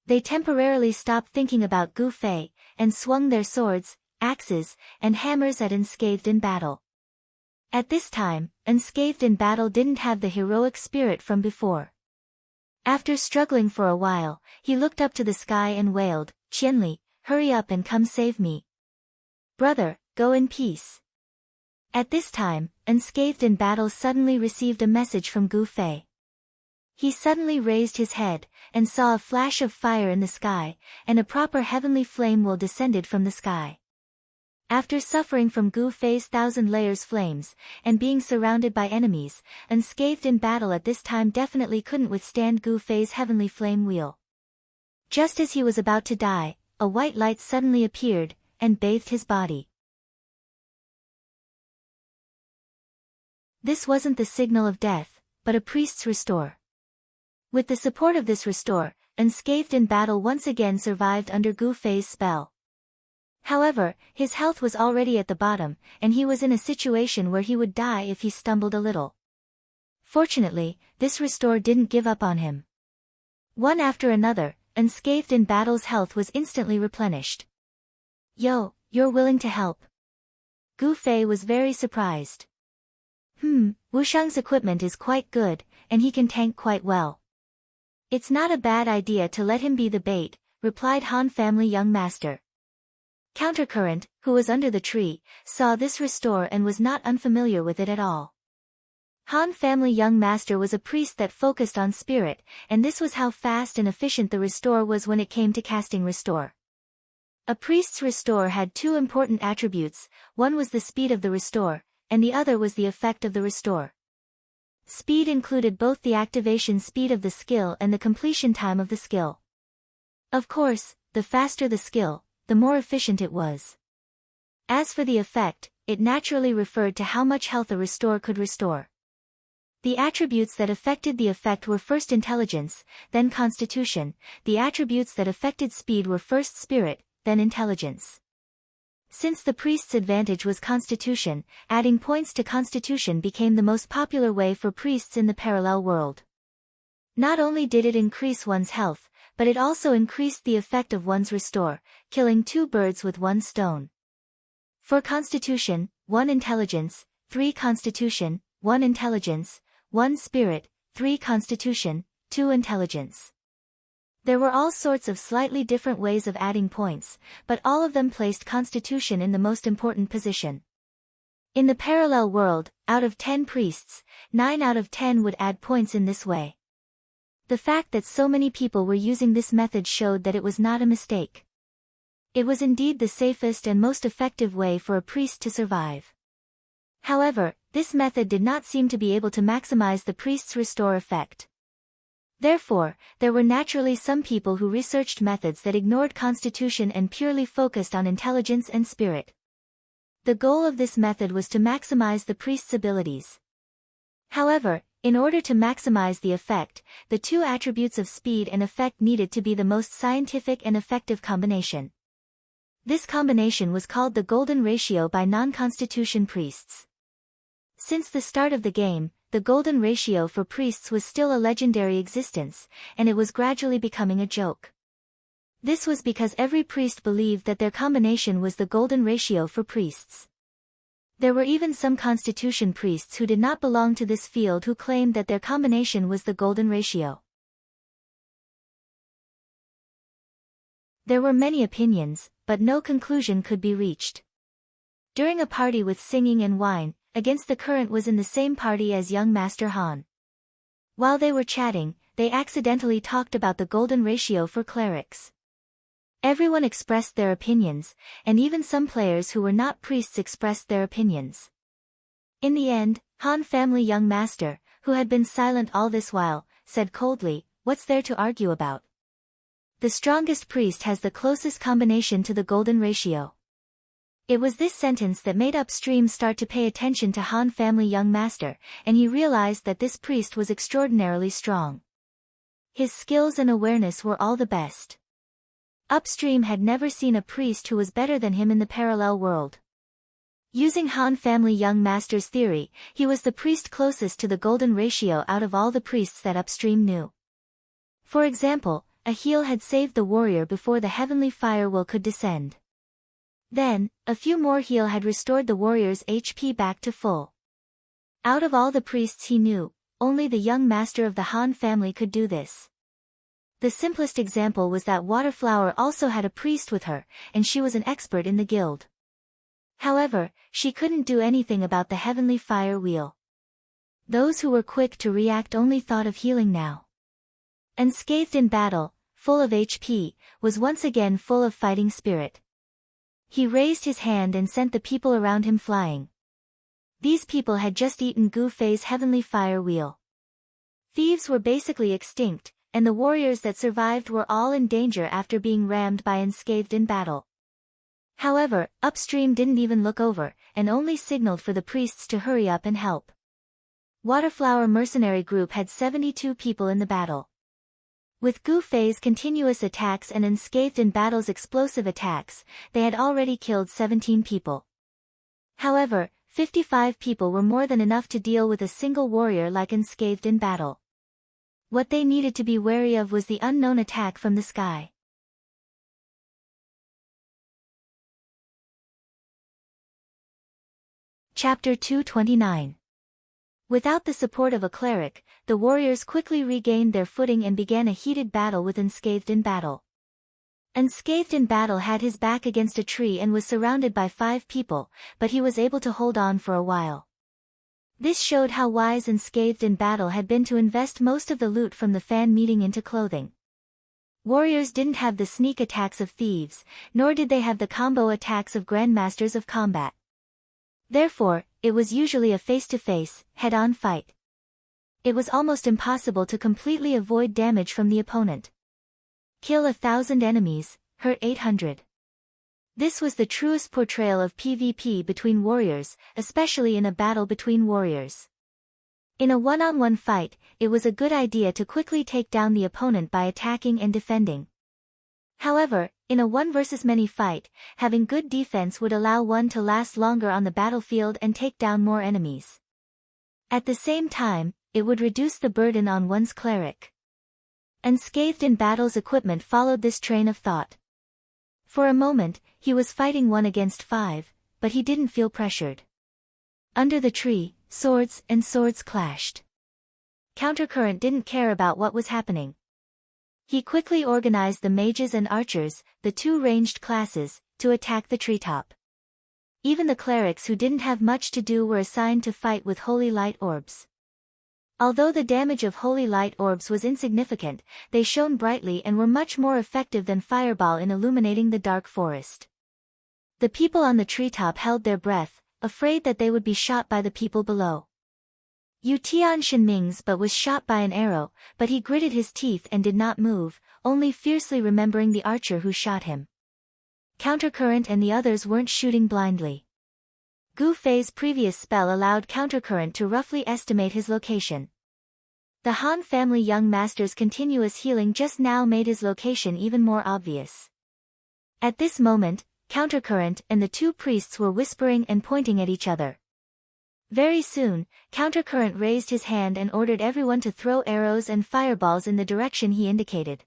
They temporarily stopped thinking about Gu Fei, and swung their swords, axes, and hammers at Unscathed in battle. At this time, Unscathed in battle didn't have the heroic spirit from before. After struggling for a while, he looked up to the sky and wailed, "Qianli, hurry up and come save me. Brother, go in peace." At this time, Unscathed in battle suddenly received a message from Gu Fei. He suddenly raised his head, and saw a flash of fire in the sky, and a proper heavenly flame will descended from the sky. After suffering from Gu Fei's 1,000 layers flames, and being surrounded by enemies, Unscathed in battle at this time definitely couldn't withstand Gu Fei's heavenly flame wheel. Just as he was about to die, a white light suddenly appeared, and bathed his body. This wasn't the signal of death, but a priest's restore. With the support of this restore, Unscathed in battle once again survived under Gu Fei's spell. However, his health was already at the bottom, and he was in a situation where he would die if he stumbled a little. Fortunately, this restore didn't give up on him. One after another, Unscathed in battle's health was instantly replenished. "Yo, you're willing to help?" Gu Fei was very surprised. Wushang's equipment is quite good, and he can tank quite well. "It's not a bad idea to let him be the bait," replied Han family young master. Countercurrent, who was under the tree, saw this restore and was not unfamiliar with it at all. Han family young master was a priest that focused on spirit, and this was how fast and efficient the restore was when it came to casting restore. A priest's restore had 2 important attributes, one was the speed of the restore, and the other was the effect of the restore. Speed included both the activation speed of the skill and the completion time of the skill. Of course, the faster the skill, the more efficient it was. As for the effect, it naturally referred to how much health a restore could restore. The attributes that affected the effect were first intelligence, then constitution. The attributes that affected speed were first spirit, then intelligence. Since the priest's advantage was constitution, adding points to constitution became the most popular way for priests in the parallel world. Not only did it increase one's health, but it also increased the effect of one's restore, killing 2 birds with 1 stone. For constitution, 1 intelligence, 3 constitution, 1 intelligence, 1 spirit, 3 constitution, 2 intelligence. There were all sorts of slightly different ways of adding points, but all of them placed constitution in the most important position. In the parallel world, out of 10 priests, 9 out of 10 would add points in this way. The fact that so many people were using this method showed that it was not a mistake. It was indeed the safest and most effective way for a priest to survive. However, this method did not seem to be able to maximize the priest's restore effect. Therefore, there were naturally some people who researched methods that ignored constitution and purely focused on intelligence and spirit. The goal of this method was to maximize the priest's abilities. However, in order to maximize the effect, the 2 attributes of speed and effect needed to be the most scientific and effective combination. This combination was called the golden ratio by non-constitution priests. Since the start of the game, the golden ratio for priests was still a legendary existence, and it was gradually becoming a joke. This was because every priest believed that their combination was the golden ratio for priests. There were even some constitution priests who did not belong to this field who claimed that their combination was the golden ratio. There were many opinions, but no conclusion could be reached. During a party with singing and wine, Against the Current was in the same party as young Master Han. While they were chatting, they accidentally talked about the golden ratio for clerics. Everyone expressed their opinions, and even some players who were not priests expressed their opinions. In the end, Han family young master, who had been silent all this while, said coldly, "What's there to argue about? The strongest priest has the closest combination to the golden ratio." It was this sentence that made Upstream start to pay attention to Han family young master, and he realized that this priest was extraordinarily strong. His skills and awareness were all the best. Upstream had never seen a priest who was better than him in the parallel world. Using Han family young master's theory, he was the priest closest to the golden ratio out of all the priests that Upstream knew. For example, a heal had saved the warrior before the heavenly fire will could descend. Then, a few more heal had restored the warrior's HP back to full. Out of all the priests he knew, only the young master of the Han family could do this. The simplest example was that Waterflower also had a priest with her, and she was an expert in the guild. However, she couldn't do anything about the heavenly fire wheel. Those who were quick to react only thought of healing now. Unscathed in battle, full of HP, was once again full of fighting spirit. He raised his hand and sent the people around him flying. These people had just eaten Gu Fei's heavenly fire wheel. Thieves were basically extinct, and the warriors that survived were all in danger after being rammed by Unscathed in battle. However, Upstream didn't even look over, and only signaled for the priests to hurry up and help. Waterflower mercenary group had 72 people in the battle. With Gu Fei's continuous attacks and Unscathed in battle's explosive attacks, they had already killed 17 people. However, 55 people were more than enough to deal with a single warrior like Unscathed in battle. What they needed to be wary of was the unknown attack from the sky. Chapter 229. Without the support of a cleric, the warriors quickly regained their footing and began a heated battle with Unscathed in battle. Unscathed in battle had his back against a tree and was surrounded by 5 people, but he was able to hold on for a while. This showed how wise Unscathed in battle had been to invest most of the loot from the fan meeting into clothing. Warriors didn't have the sneak attacks of thieves, nor did they have the combo attacks of grandmasters of combat. Therefore, it was usually a face-to-face, head-on fight. It was almost impossible to completely avoid damage from the opponent. Kill 1,000 enemies, hurt 800. This was the truest portrayal of PvP between warriors, especially in a battle between warriors. In a one-on-one fight, it was a good idea to quickly take down the opponent by attacking and defending. However, in a one-versus-many fight, having good defense would allow one to last longer on the battlefield and take down more enemies. At the same time, it would reduce the burden on one's cleric. Unscathed in battle's equipment followed this train of thought. For a moment, he was fighting 1 against 5, but he didn't feel pressured. Under the tree, swords and swords clashed. Countercurrent didn't care about what was happening. He quickly organized the mages and archers, the 2 ranged classes, to attack the treetop. Even the clerics who didn't have much to do were assigned to fight with holy light orbs. Although the damage of holy light orbs was insignificant, they shone brightly and were much more effective than fireball in illuminating the dark forest. The people on the treetop held their breath, afraid that they would be shot by the people below. Yu Tian Shenming's but was shot by an arrow, but he gritted his teeth and did not move, only fiercely remembering the archer who shot him. Countercurrent and the others weren't shooting blindly. Gu Fei's previous spell allowed Countercurrent to roughly estimate his location. The Han family young master's continuous healing just now made his location even more obvious. At this moment, Countercurrent and the 2 priests were whispering and pointing at each other. Very soon, Countercurrent raised his hand and ordered everyone to throw arrows and fireballs in the direction he indicated.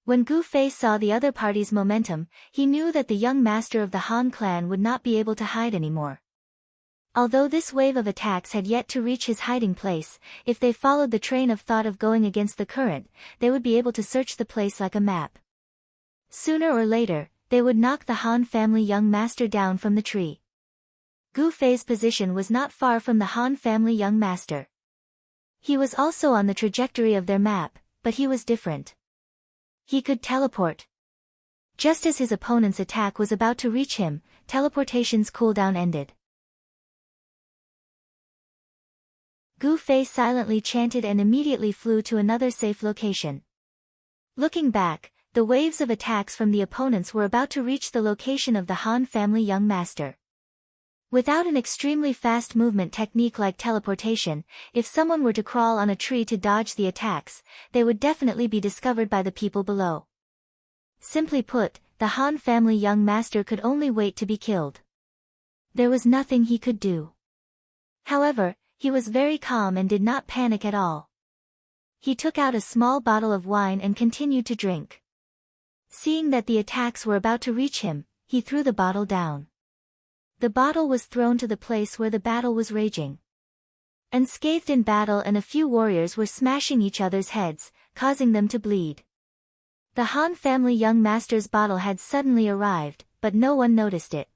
When Gu Fei saw the other party's momentum, he knew that the young master of the Han clan would not be able to hide anymore. Although this wave of attacks had yet to reach his hiding place, if they followed the train of thought of going against the current, they would be able to search the place like a map. Sooner or later, they would knock the Han family young master down from the tree. Gu Fei's position was not far from the Han family young master. He was also on the trajectory of their map, but he was different. He could teleport. Just as his opponent's attack was about to reach him, teleportation's cooldown ended. Gu Fei silently chanted and immediately flew to another safe location. Looking back, the waves of attacks from the opponents were about to reach the location of the Han family young master. Without an extremely fast movement technique like teleportation, if someone were to crawl on a tree to dodge the attacks, they would definitely be discovered by the people below. Simply put, the Han family young master could only wait to be killed. There was nothing he could do. However, he was very calm and did not panic at all. He took out a small bottle of wine and continued to drink. Seeing that the attacks were about to reach him, he threw the bottle down. The bottle was thrown to the place where the battle was raging. Unscathed in battle, and a few warriors were smashing each other's heads, causing them to bleed. The Han family young master's bottle had suddenly arrived, but no one noticed it.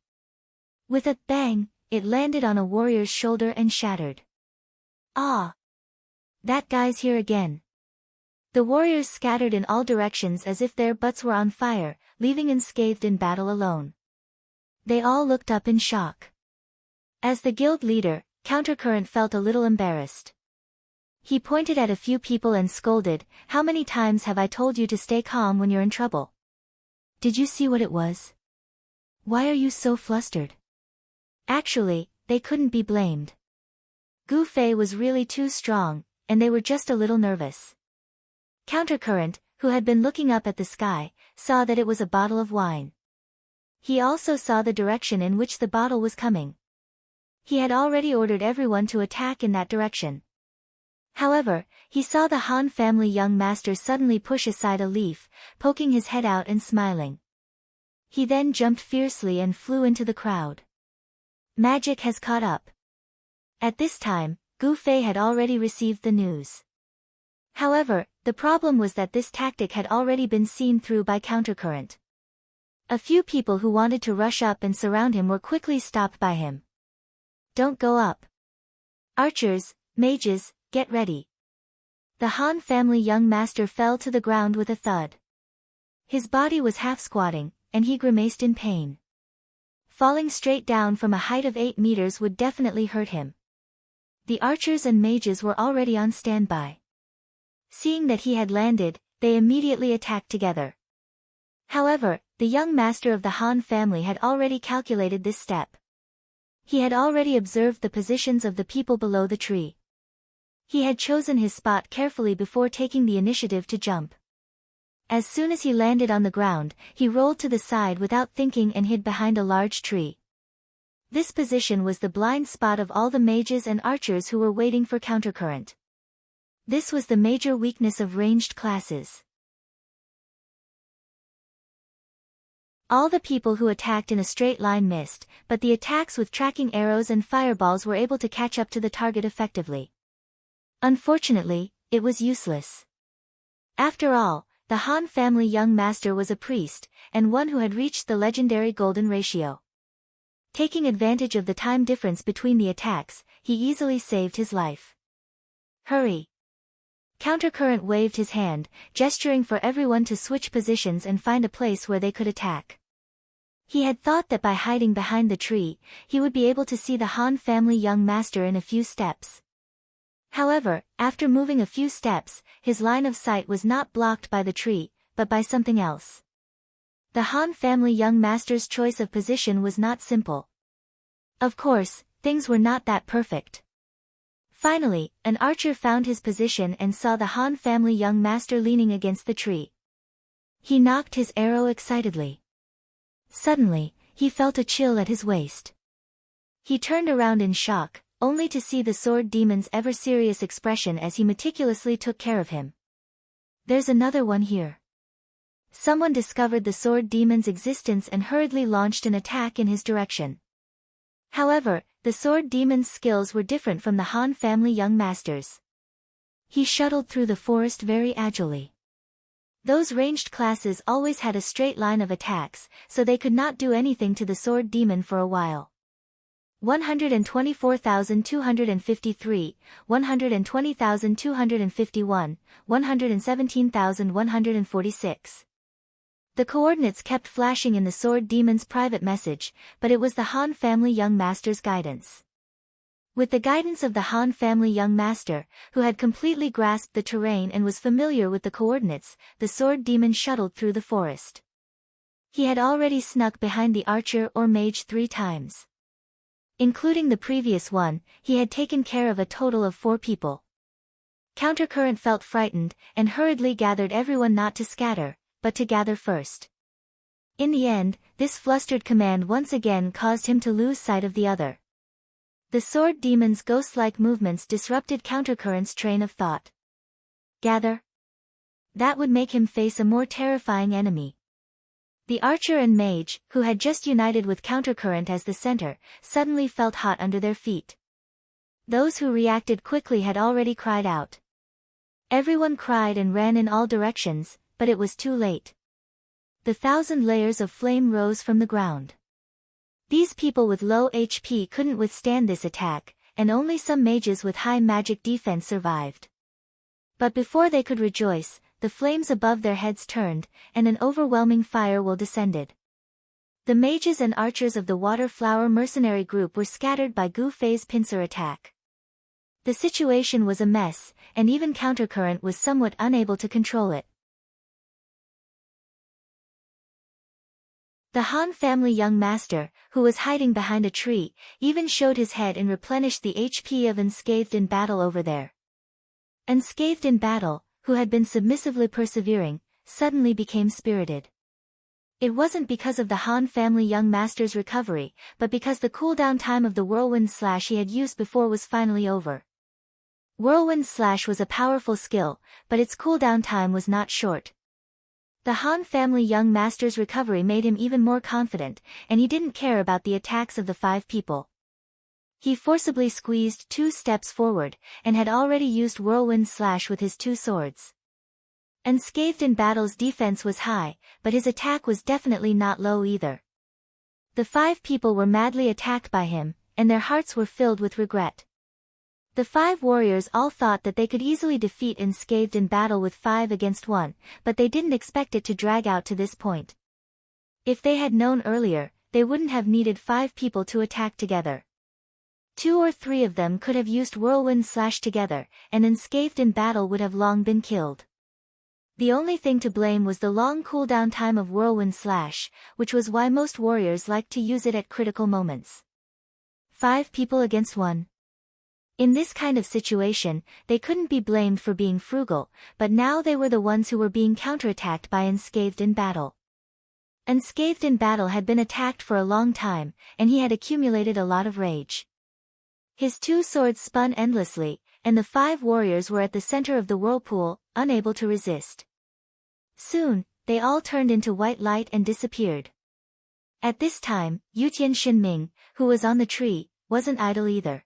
With a bang, it landed on a warrior's shoulder and shattered. Ah! That guy's here again. The warriors scattered in all directions as if their butts were on fire, leaving unscathed in battle alone. They all looked up in shock. As the guild leader, Countercurrent felt a little embarrassed. He pointed at a few people and scolded, "How many times have I told you to stay calm when you're in trouble? Did you see what it was? Why are you so flustered?" Actually, they couldn't be blamed. Gu Fei was really too strong, and they were just a little nervous. Countercurrent, who had been looking up at the sky, saw that it was a bottle of wine. He also saw the direction in which the bottle was coming. He had already ordered everyone to attack in that direction. However, he saw the Han family young master suddenly push aside a leaf, poking his head out and smiling. He then jumped fiercely and flew into the crowd. Magic has caught up. At this time, Gu Fei had already received the news. However, the problem was that this tactic had already been seen through by Countercurrent. A few people who wanted to rush up and surround him were quickly stopped by him. "Don't go up. Archers, mages, get ready." The Han family young master fell to the ground with a thud. His body was half squatting, and he grimaced in pain. Falling straight down from a height of 8 meters would definitely hurt him. The archers and mages were already on standby. Seeing that he had landed, they immediately attacked together. However, the young master of the Han family had already calculated this step. He had already observed the positions of the people below the tree. He had chosen his spot carefully before taking the initiative to jump. As soon as he landed on the ground, he rolled to the side without thinking and hid behind a large tree. This position was the blind spot of all the mages and archers who were waiting for Countercurrent. This was the major weakness of ranged classes. All the people who attacked in a straight line missed, but the attacks with tracking arrows and fireballs were able to catch up to the target effectively. Unfortunately, it was useless. After all, the Han family young master was a priest, and one who had reached the legendary golden ratio. Taking advantage of the time difference between the attacks, he easily saved his life. "Hurry!" Countercurrent waved his hand, gesturing for everyone to switch positions and find a place where they could attack. He had thought that by hiding behind the tree, he would be able to see the Han family young master in a few steps. However, after moving a few steps, his line of sight was not blocked by the tree, but by something else. The Han family young master's choice of position was not simple. Of course, things were not that perfect. Finally, an archer found his position and saw the Han family young master leaning against the tree. He knocked his arrow excitedly. Suddenly, he felt a chill at his waist. He turned around in shock, only to see the sword demon's ever-serious expression as he meticulously took care of him. "There's another one here." Someone discovered the sword demon's existence and hurriedly launched an attack in his direction. However, the sword demon's skills were different from the Han family young masters. He shuttled through the forest very agilely. Those ranged classes always had a straight line of attacks, so they could not do anything to the sword demon for a while. 124,253, 120,251, 117,146. The coordinates kept flashing in the sword demon's private message, but it was the Han family young master's guidance. With the guidance of the Han family young master, who had completely grasped the terrain and was familiar with the coordinates, the sword demon shuttled through the forest. He had already snuck behind the archer or mage 3 times. Including the previous one, he had taken care of a total of 4 people. Countercurrent felt frightened, and hurriedly gathered everyone not to scatter, but to gather first. In the end, this flustered command once again caused him to lose sight of the other. The sword demon's ghost-like movements disrupted Countercurrent's train of thought. Gather? That would make him face a more terrifying enemy. The archer and mage, who had just united with Countercurrent as the center, suddenly felt hot under their feet. Those who reacted quickly had already cried out. Everyone cried and ran in all directions, but it was too late. The 1,000 layers of flame rose from the ground. These people with low HP couldn't withstand this attack, and only some mages with high magic defense survived. But before they could rejoice, the flames above their heads turned, and an overwhelming firewall descended. The mages and archers of the Water Flower mercenary group were scattered by Gu Fei's pincer attack. The situation was a mess, and even Countercurrent was somewhat unable to control it. The Han family young master, who was hiding behind a tree, even showed his head and replenished the HP of Unscathed in battle over there. Unscathed in battle, who had been submissively persevering, suddenly became spirited. It wasn't because of the Han family young master's recovery, but because the cooldown time of the Whirlwind Slash he had used before was finally over. Whirlwind Slash was a powerful skill, but its cooldown time was not short. The Han family young master's recovery made him even more confident, and he didn't care about the attacks of the 5 people. He forcibly squeezed 2 steps forward, and had already used Whirlwind Slash with his 2 swords. Unscathed in battle's defense was high, but his attack was definitely not low either. The 5 people were madly attacked by him, and their hearts were filled with regret. The 5 warriors all thought that they could easily defeat Unscathed in battle with 5 against 1, but they didn't expect it to drag out to this point. If they had known earlier, they wouldn't have needed 5 people to attack together. 2 or 3 of them could have used Whirlwind Slash together, and Unscathed in battle would have long been killed. The only thing to blame was the long cooldown time of Whirlwind Slash, which was why most warriors liked to use it at critical moments. 5 people against 1. In this kind of situation, they couldn't be blamed for being frugal, but now they were the ones who were being counterattacked by Unscathed in battle. Unscathed in battle had been attacked for a long time, and he had accumulated a lot of rage. His 2 swords spun endlessly, and the 5 warriors were at the center of the whirlpool, unable to resist. Soon, they all turned into white light and disappeared. At this time, Yutian Shinming, who was on the tree, wasn't idle either.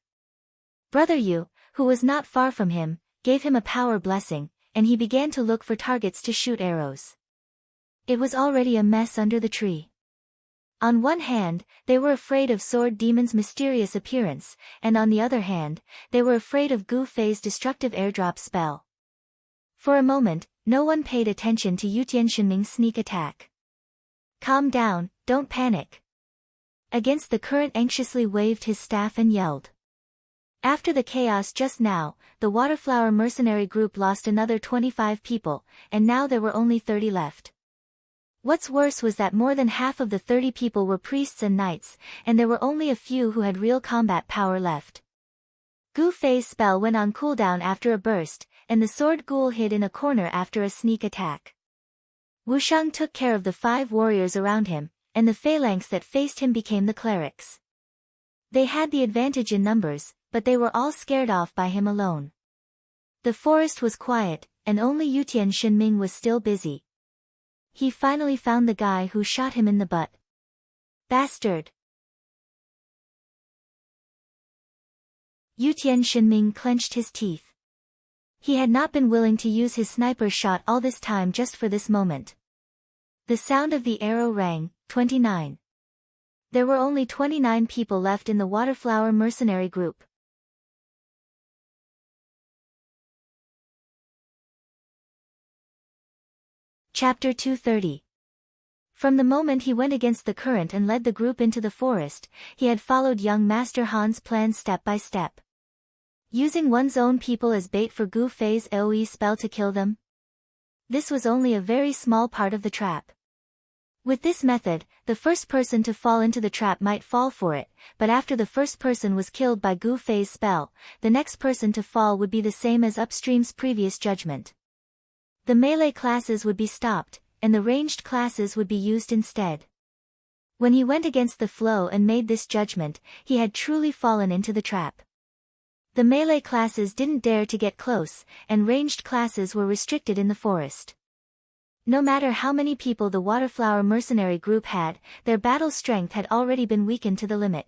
Brother Yu, who was not far from him, gave him a power blessing, and he began to look for targets to shoot arrows. It was already a mess under the tree. On one hand, they were afraid of Sword Demon's mysterious appearance, and on the other hand, they were afraid of Gu Fei's destructive airdrop spell. For a moment, no one paid attention to Yutian Shinming's sneak attack. Calm down, don't panic. Against the current anxiously waved his staff and yelled. After the chaos just now, the Waterflower mercenary group lost another 25 people, and now there were only 30 left. What's worse was that more than half of the 30 people were priests and knights, and there were only a few who had real combat power left. Gu Fei's spell went on cooldown after a burst, and the sword ghoul hid in a corner after a sneak attack. Wushang took care of the 5 warriors around him, and the phalanx that faced him became the clerics. They had the advantage in numbers, but they were all scared off by him alone. The forest was quiet, and only Yutian Shinming was still busy. He finally found the guy who shot him in the butt. Bastard! Yutian Shinming clenched his teeth. He had not been willing to use his sniper shot all this time just for this moment. The sound of the arrow rang. 29. There were only 29 people left in the Waterflower mercenary group. Chapter 230. From the moment he went against the current and led the group into the forest, he had followed young Master Han's plan step by step. Using one's own people as bait for Gu Fei's AoE spell to kill them? This was only a very small part of the trap. With this method, the first person to fall into the trap might fall for it, but after the first person was killed by Gu Fei's spell, the next person to fall would be the same as Upstream's previous judgment. The melee classes would be stopped, and the ranged classes would be used instead. When he went against the flow and made this judgment, he had truly fallen into the trap. The melee classes didn't dare to get close, and ranged classes were restricted in the forest. No matter how many people the Waterflower mercenary group had, their battle strength had already been weakened to the limit.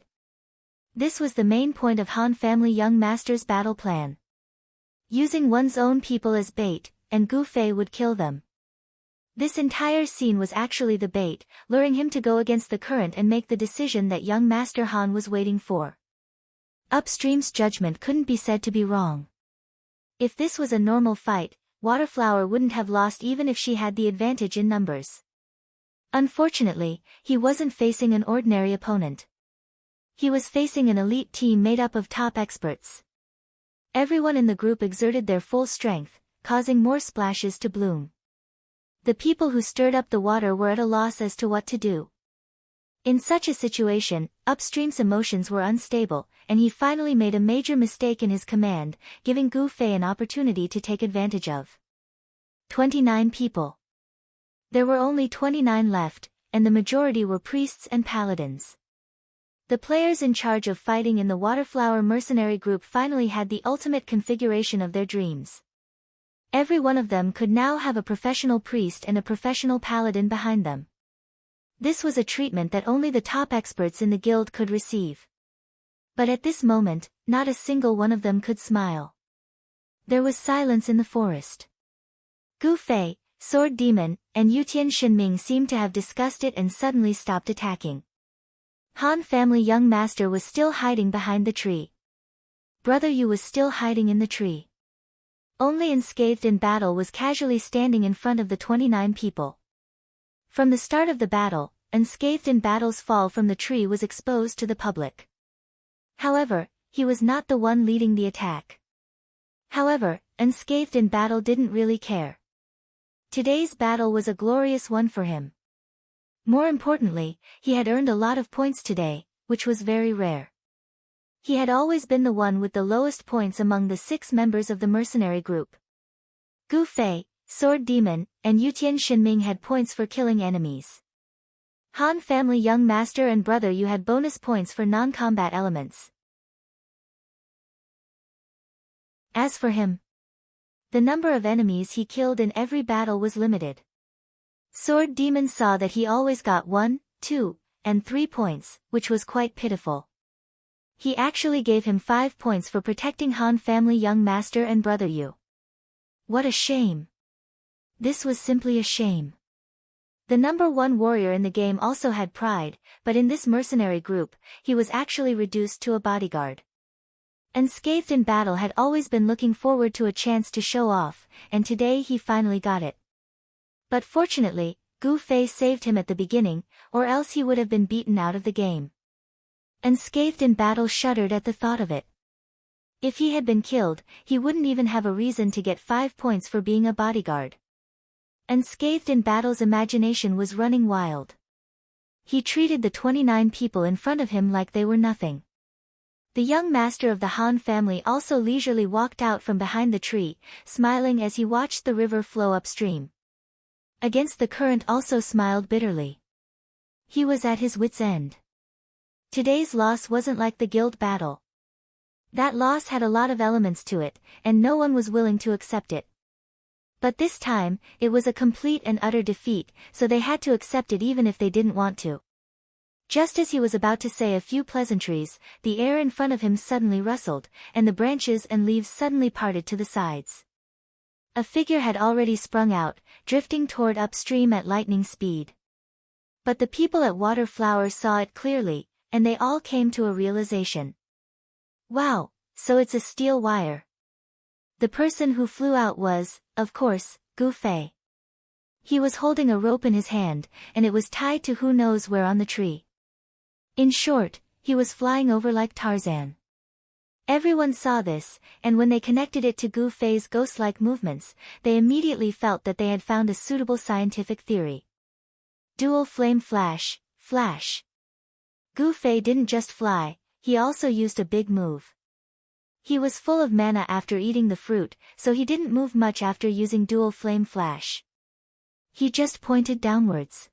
This was the main point of Han family young master's battle plan. Using one's own people as bait, and Gu Fei would kill them. This entire scene was actually the bait, luring him to go against the current and make the decision that young Master Han was waiting for. Upstream's judgment couldn't be said to be wrong. If this was a normal fight, Waterflower wouldn't have lost even if she had the advantage in numbers. Unfortunately, he wasn't facing an ordinary opponent. He was facing an elite team made up of top experts. Everyone in the group exerted their full strength, causing more splashes to bloom. The people who stirred up the water were at a loss as to what to do. In such a situation, Upstream's emotions were unstable, and he finally made a major mistake in his command, giving Gu Fei an opportunity to take advantage of. 29 people. There were only 29 left, and the majority were priests and paladins. The players in charge of fighting in the Waterflower mercenary group finally had the ultimate configuration of their dreams. Every one of them could now have a professional priest and a professional paladin behind them. This was a treatment that only the top experts in the guild could receive. But at this moment, not a single one of them could smile. There was silence in the forest. Gu Fei, Sword Demon, and Yutian Shinming seemed to have discussed it and suddenly stopped attacking. Han family young master was still hiding behind the tree. Brother Yu was still hiding in the tree. Only Unscathed in Battle was casually standing in front of the 29 people. From the start of the battle, Unscathed in Battle's fall from the tree was exposed to the public. However, he was not the one leading the attack. However, Unscathed in Battle didn't really care. Today's battle was a glorious one for him. More importantly, he had earned a lot of points today, which was very rare. He had always been the one with the lowest points among the 6 members of the mercenary group. Gu Fei, Sword Demon, and Yutian Shinming had points for killing enemies. Han family young master and brother Yu had bonus points for non-combat elements. As for him, the number of enemies he killed in every battle was limited. Sword Demon saw that he always got 1, 2, and 3 points, which was quite pitiful. He actually gave him 5 points for protecting Han family young master and brother Yu. What a shame. This was simply a shame. The number 1 warrior in the game also had pride, but in this mercenary group, he was actually reduced to a bodyguard. Unscathed in Battle had always been looking forward to a chance to show off, and today he finally got it. But fortunately, Gu Fei saved him at the beginning, or else he would have been beaten out of the game. Unscathed in Battle shuddered at the thought of it. If he had been killed, he wouldn't even have a reason to get 5 points for being a bodyguard. Unscathed in Battle's imagination was running wild. He treated the 29 people in front of him like they were nothing. The young master of the Han family also leisurely walked out from behind the tree, smiling as he watched the river flow upstream. Against the current also smiled bitterly. He was at his wit's end. Today's loss wasn't like the guild battle. That loss had a lot of elements to it, and no one was willing to accept it. But this time, it was a complete and utter defeat, so they had to accept it even if they didn't want to. Just as he was about to say a few pleasantries, the air in front of him suddenly rustled, and the branches and leaves suddenly parted to the sides. A figure had already sprung out, drifting toward upstream at lightning speed. But the people at Waterflower saw it clearly, and they all came to a realization. Wow, so it's a steel wire. The person who flew out was, of course, Gu Fei. He was holding a rope in his hand, and it was tied to who knows where on the tree. In short, he was flying over like Tarzan. Everyone saw this, and when they connected it to Gu Fei's ghost-like movements, they immediately felt that they had found a suitable scientific theory. Dual flame flash, flash. Gu Fei didn't just fly, he also used a big move. He was full of mana after eating the fruit, so he didn't move much after using dual flame flash. He just pointed downwards.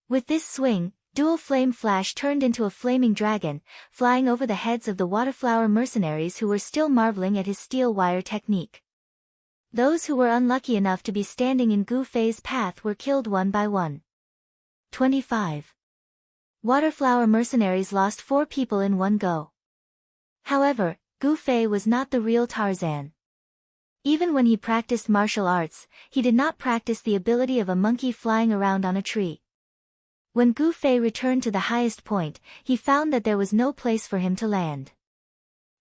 With this swing, Dual Flame Flash turned into a flaming dragon, flying over the heads of the Waterflower mercenaries who were still marveling at his steel wire technique. Those who were unlucky enough to be standing in Gu Fei's path were killed one by one. 25. Waterflower mercenaries lost 4 people in one go. However, Gu Fei was not the real Tarzan. Even when he practiced martial arts, he did not practice the ability of a monkey flying around on a tree. When Gu Fei returned to the highest point, he found that there was no place for him to land.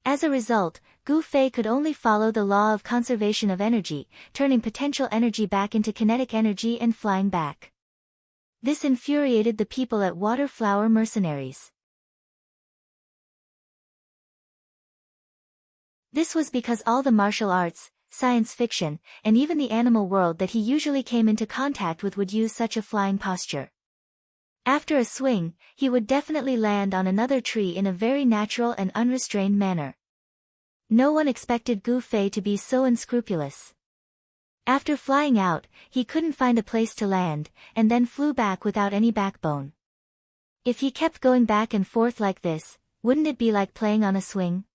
As a result, Gu Fei could only follow the law of conservation of energy, turning potential energy back into kinetic energy and flying back. This infuriated the people at Waterflower mercenaries. This was because all the martial arts, science fiction, and even the animal world that he usually came into contact with would use such a flying posture. After a swing, he would definitely land on another tree in a very natural and unrestrained manner. No one expected Gu Fei to be so unscrupulous. After flying out, he couldn't find a place to land, and then flew back without any backbone. If he kept going back and forth like this, wouldn't it be like playing on a swing?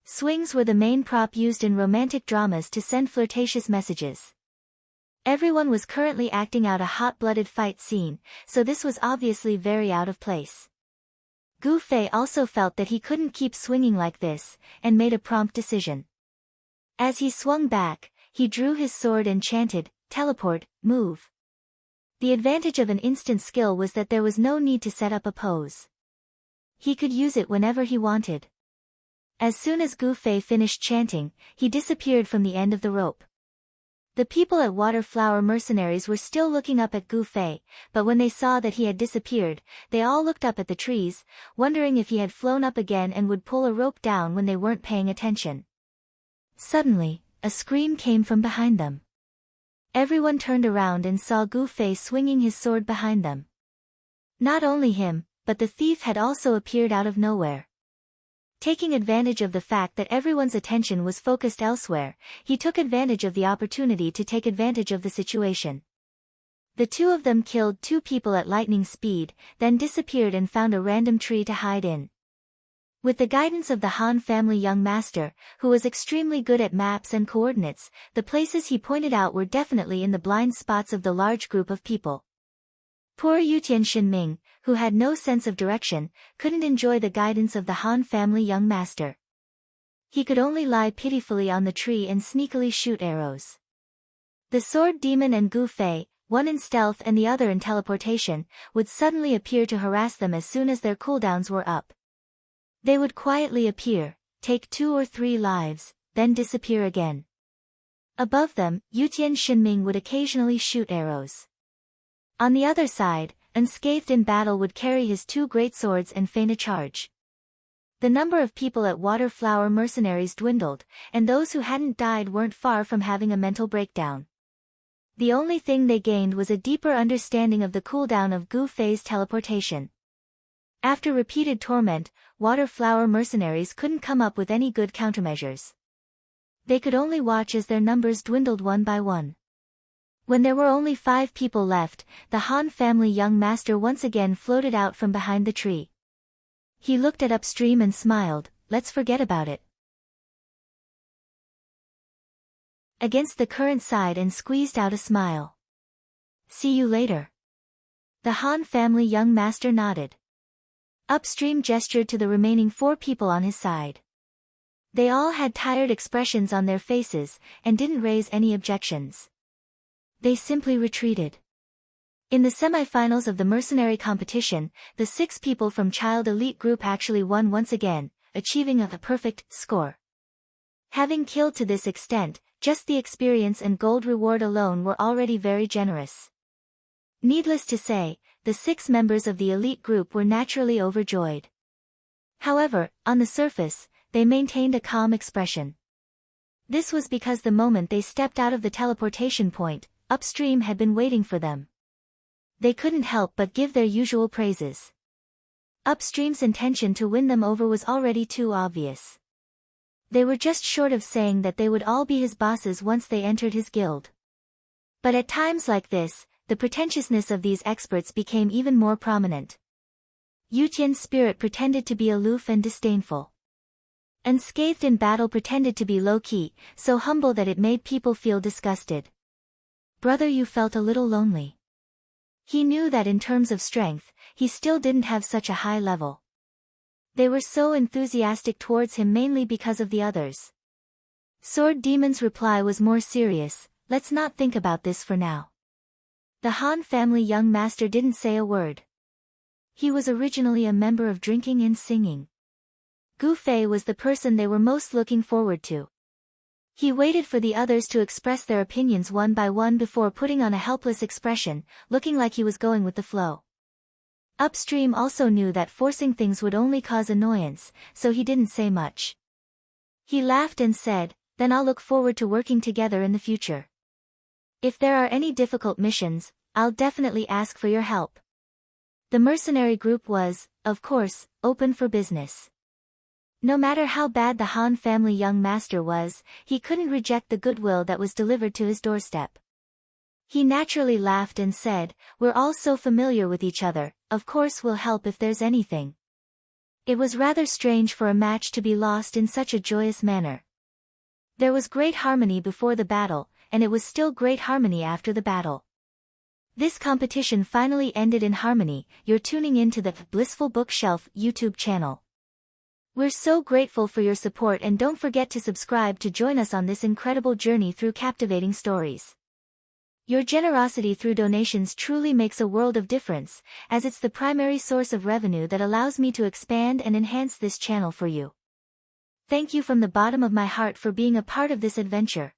Swings were the main prop used in romantic dramas to send flirtatious messages. Everyone was currently acting out a hot-blooded fight scene, so this was obviously very out of place. Gu Fei also felt that he couldn't keep swinging like this, and made a prompt decision. As he swung back, he drew his sword and chanted, "Teleport, move." The advantage of an instant skill was that there was no need to set up a pose. He could use it whenever he wanted. As soon as Gu Fei finished chanting, he disappeared from the end of the rope. The people at Waterflower mercenaries were still looking up at Gu Fei, but when they saw that he had disappeared, they all looked up at the trees, wondering if he had flown up again and would pull a rope down when they weren't paying attention. Suddenly, a scream came from behind them. Everyone turned around and saw Gu Fei swinging his sword behind them. Not only him, but the thief had also appeared out of nowhere. Taking advantage of the fact that everyone's attention was focused elsewhere, he took advantage of the opportunity to take advantage of the situation. The two of them killed 2 people at lightning speed, then disappeared and found a random tree to hide in. With the guidance of the Han family young master, who was extremely good at maps and coordinates, the places he pointed out were definitely in the blind spots of the large group of people. Poor Yutian Shinming, who had no sense of direction, couldn't enjoy the guidance of the Han family young master. He could only lie pitifully on the tree and sneakily shoot arrows. The sword demon and Gu Fei, one in stealth and the other in teleportation, would suddenly appear to harass them as soon as their cooldowns were up. They would quietly appear, take 2 or 3 lives, then disappear again. Above them, Yutian Shinming would occasionally shoot arrows. On the other side, unscathed in battle would carry his 2 great swords and feign a charge. The number of people at Waterflower mercenaries dwindled, and those who hadn't died weren't far from having a mental breakdown. The only thing they gained was a deeper understanding of the cooldown of Gu Fei's teleportation. After repeated torment, Waterflower mercenaries couldn't come up with any good countermeasures. They could only watch as their numbers dwindled one by one. When there were only 5 people left, the Han family young master once again floated out from behind the tree. He looked at upstream and smiled, "Let's forget about it." against the current side and squeezed out a smile. See you later. The Han family young master nodded. Upstream gestured to the remaining 4 people on his side. They all had tired expressions on their faces, and didn't raise any objections. They simply retreated. In the semi-finals of the mercenary competition, the 6 people from Child Elite Group actually won once again, achieving a perfect score. Having killed to this extent, just the experience and gold reward alone were already very generous. Needless to say, the 6 members of the elite group were naturally overjoyed. However, on the surface, they maintained a calm expression. This was because the moment they stepped out of the teleportation point, Upstream had been waiting for them. They couldn't help but give their usual praises. Upstream's intention to win them over was already too obvious. They were just short of saying that they would all be his bosses once they entered his guild. But at times like this, the pretentiousness of these experts became even more prominent. Yutian's spirit pretended to be aloof and disdainful. Unscathed in battle pretended to be low-key, so humble that it made people feel disgusted. Brother, you felt a little lonely. He knew that in terms of strength, he still didn't have such a high level. They were so enthusiastic towards him mainly because of the others. Sword Demon's reply was more serious. Let's not think about this for now. The Han family young master didn't say a word. He was originally a member of Drinking and Singing. Gu Fei was the person they were most looking forward to. He waited for the others to express their opinions one by one before putting on a helpless expression, looking like he was going with the flow. Upstream also knew that forcing things would only cause annoyance, so he didn't say much. He laughed and said, "Then I'll look forward to working together in the future. If there are any difficult missions, I'll definitely ask for your help." The mercenary group was, of course, open for business. No matter how bad the Han family young master was, he couldn't reject the goodwill that was delivered to his doorstep. He naturally laughed and said, "We're all so familiar with each other, of course we'll help if there's anything." It was rather strange for a match to be lost in such a joyous manner. There was great harmony before the battle, and it was still great harmony after the battle. This competition finally ended in harmony. You're tuning into the Blissful Bookshelf YouTube channel. We're so grateful for your support, and don't forget to subscribe to join us on this incredible journey through captivating stories. Your generosity through donations truly makes a world of difference, as it's the primary source of revenue that allows me to expand and enhance this channel for you. Thank you from the bottom of my heart for being a part of this adventure.